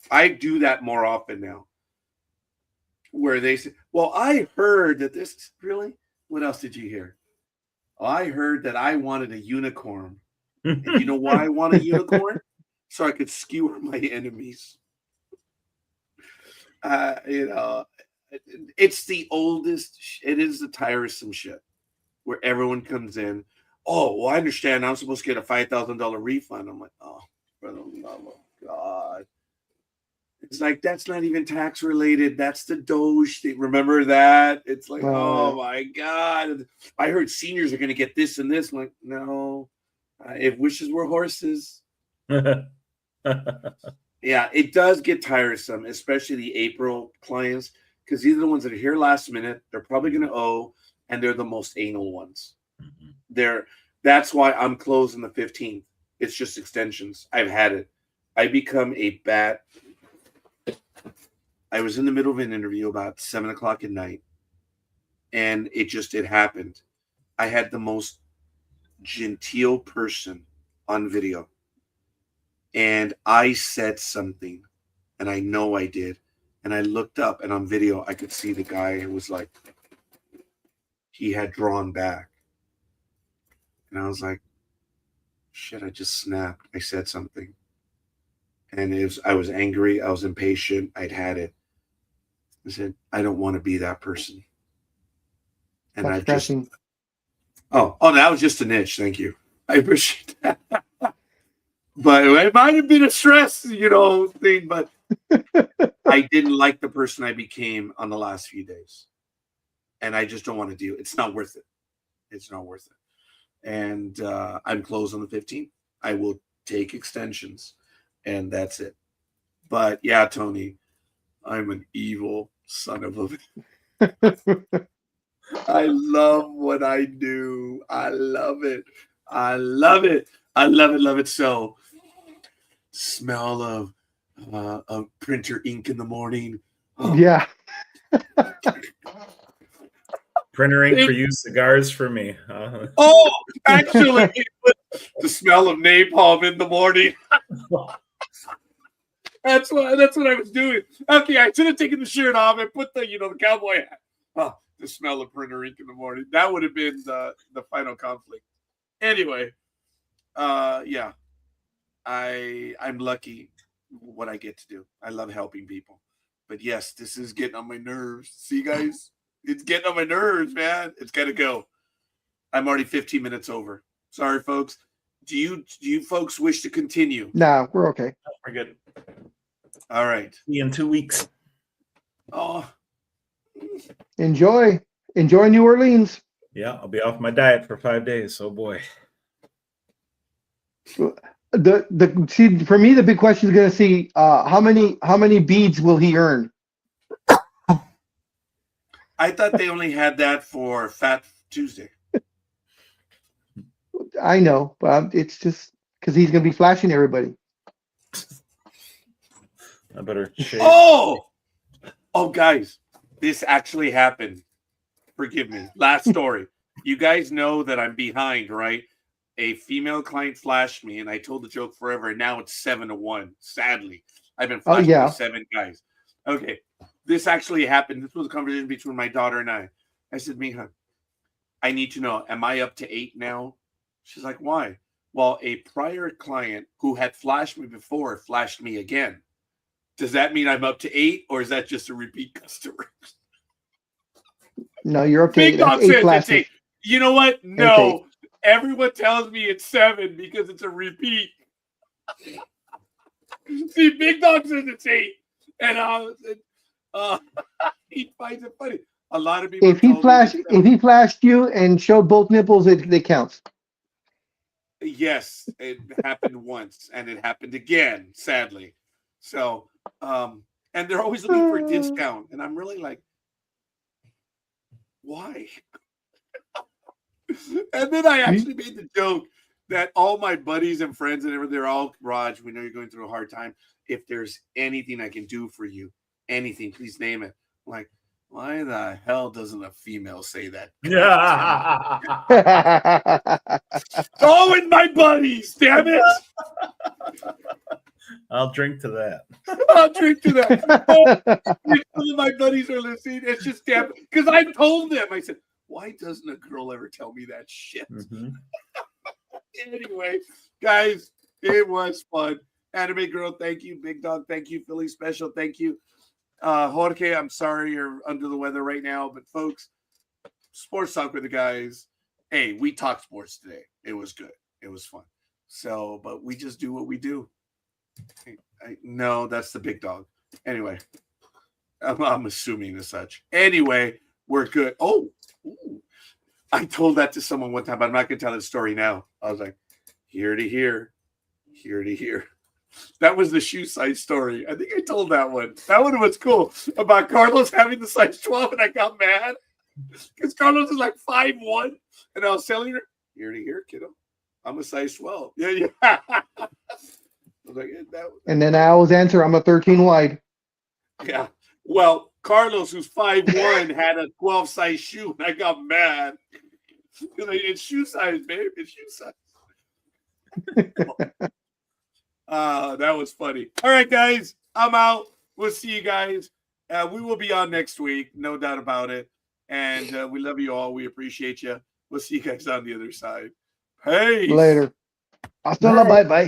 I do that more often now, where they say, well, I heard that this, really? What else did you hear? Oh, I heard that I wanted a unicorn. And you know why I want a unicorn? So I could skewer my enemies. It's the oldest. It is the tiresome shit where everyone comes in. Oh, well, I understand. I'm supposed to get a $5,000 refund. I'm like, oh, for the love of God. It's like, that's not even tax related. That's the Doge thing. Remember that? It's like, oh my God. I heard seniors are going to get this and this. I'm like, no. If wishes were horses. Yeah, it does get tiresome, especially the April clients, because these are the ones that are here last minute. They're probably going to owe, and they're the most anal ones. Mm-hmm. That's why I'm closing the 15th. It's just extensions. I've had it. I become a bat. I was in the middle of an interview about 7 o'clock at night, and it happened. I had the most genteel person on video, and I said something, and I know I did, and I looked up, and on video I could see the guy who was like, he had drawn back, and I was like, shit, I just snapped. I said something, and I was angry, I was impatient, I'd had it. I said, I don't want to be that person. And I just, oh, that was just an itch. Thank you. I appreciate that. But it might have been a stress, thing, but I didn't like the person I became on the last few days. And I just don't want to deal. It's not worth it. It's not worth it. And I'm closed on the 15th. I will take extensions, and that's it. But yeah, Tony, I'm an evil son of a... I love what I do. I love it. I love it. I love it. Love it. So, smell of printer ink in the morning. Oh. Yeah. Printer ink for you, cigars for me. Oh, actually, the smell of napalm in the morning. That's what I was doing. Okay, I should have taken the shirt off and put the cowboy hat. Oh, the smell of printer ink in the morning. That would have been the final conflict. Anyway, yeah, I'm lucky what I get to do. I love helping people. But yes, this is getting on my nerves. See, guys, it's getting on my nerves, man. It's got to go. I'm already 15 minutes over. Sorry, folks. Do you folks wish to continue? Nah, we're okay. We're good. All right. See you in 2 weeks. Oh, Enjoy New Orleans. Yeah, I'll be off my diet for 5 days. Oh boy. See, for me, the big question is going to see how many beads will he earn? I thought they only had that for Fat Tuesday. I know, but it's just because he's going to be flashing everybody. I better shave. Oh, guys, this actually happened. Forgive me. Last story. You guys know that I'm behind, right? a female client flashed me, and I told the joke forever, and now it's 7-1. Sadly, I've been flashed by 7 guys. Okay, this actually happened. This was a conversation between my daughter and I. I said, Mija, I need to know, am I up to 8 now? She's like, why? Well, a prior client who had flashed me before flashed me again. Does that mean I'm up to 8, or is that just a repeat customer? No, you're up to Big 8. Dog That's 8 says it's flashes. 8. You know what? No. Everyone tells me it's 7 because it's a repeat. See, Big Dog says it's 8. And he finds it funny. A lot of people. If he flashed you and showed both nipples, it counts. Yes, it happened once, and it happened again, sadly. So, and they're always looking for a discount, and I'm really like, why? And then I actually made the joke that all my buddies and friends and everything, they're all, Raj, we know you're going through a hard time. If there's anything I can do for you, anything, please name it. I'm like, why the hell doesn't a female say that? Yeah. Oh, and my buddies, damn it. I'll drink to that. I'll drink to that. Oh, some of my buddies are listening. It's just damn, because I told them, I said, why doesn't a girl ever tell me that shit? Mm-hmm. Anyway, guys, it was fun. Anime Girl, thank you. Big Dog, thank you. Philly Special, thank you. Jorge, I'm sorry you're under the weather right now, but folks, sports talk with the guys. Hey, we talked sports today. It was good. It was fun. So, but we just do what we do. No, that's the Big Dog. Anyway, I'm assuming as such. Anyway, we're good. Oh, ooh. I told that to someone one time, but I'm not going to tell the story now. I was like, here to here, here to here. That was the shoe size story. I think I told that one. That one was cool about Carlos having the size 12, and I got mad because Carlos is like 5'1", and I was telling her, here to here, kiddo. I'm a size 12. Yeah. I was like, and then I always answer, I'm a 13 wide. Yeah. Well, Carlos, who's 5'1", had a 12 size shoe, and I got mad. It's shoe size, babe. It's shoe size. That was funny. All right, guys, I'm out. We'll see you guys. We will be on next week, no doubt about it. And we love you all. We appreciate you. We'll see you guys on the other side. Peace. Later. Hasta la bye-bye.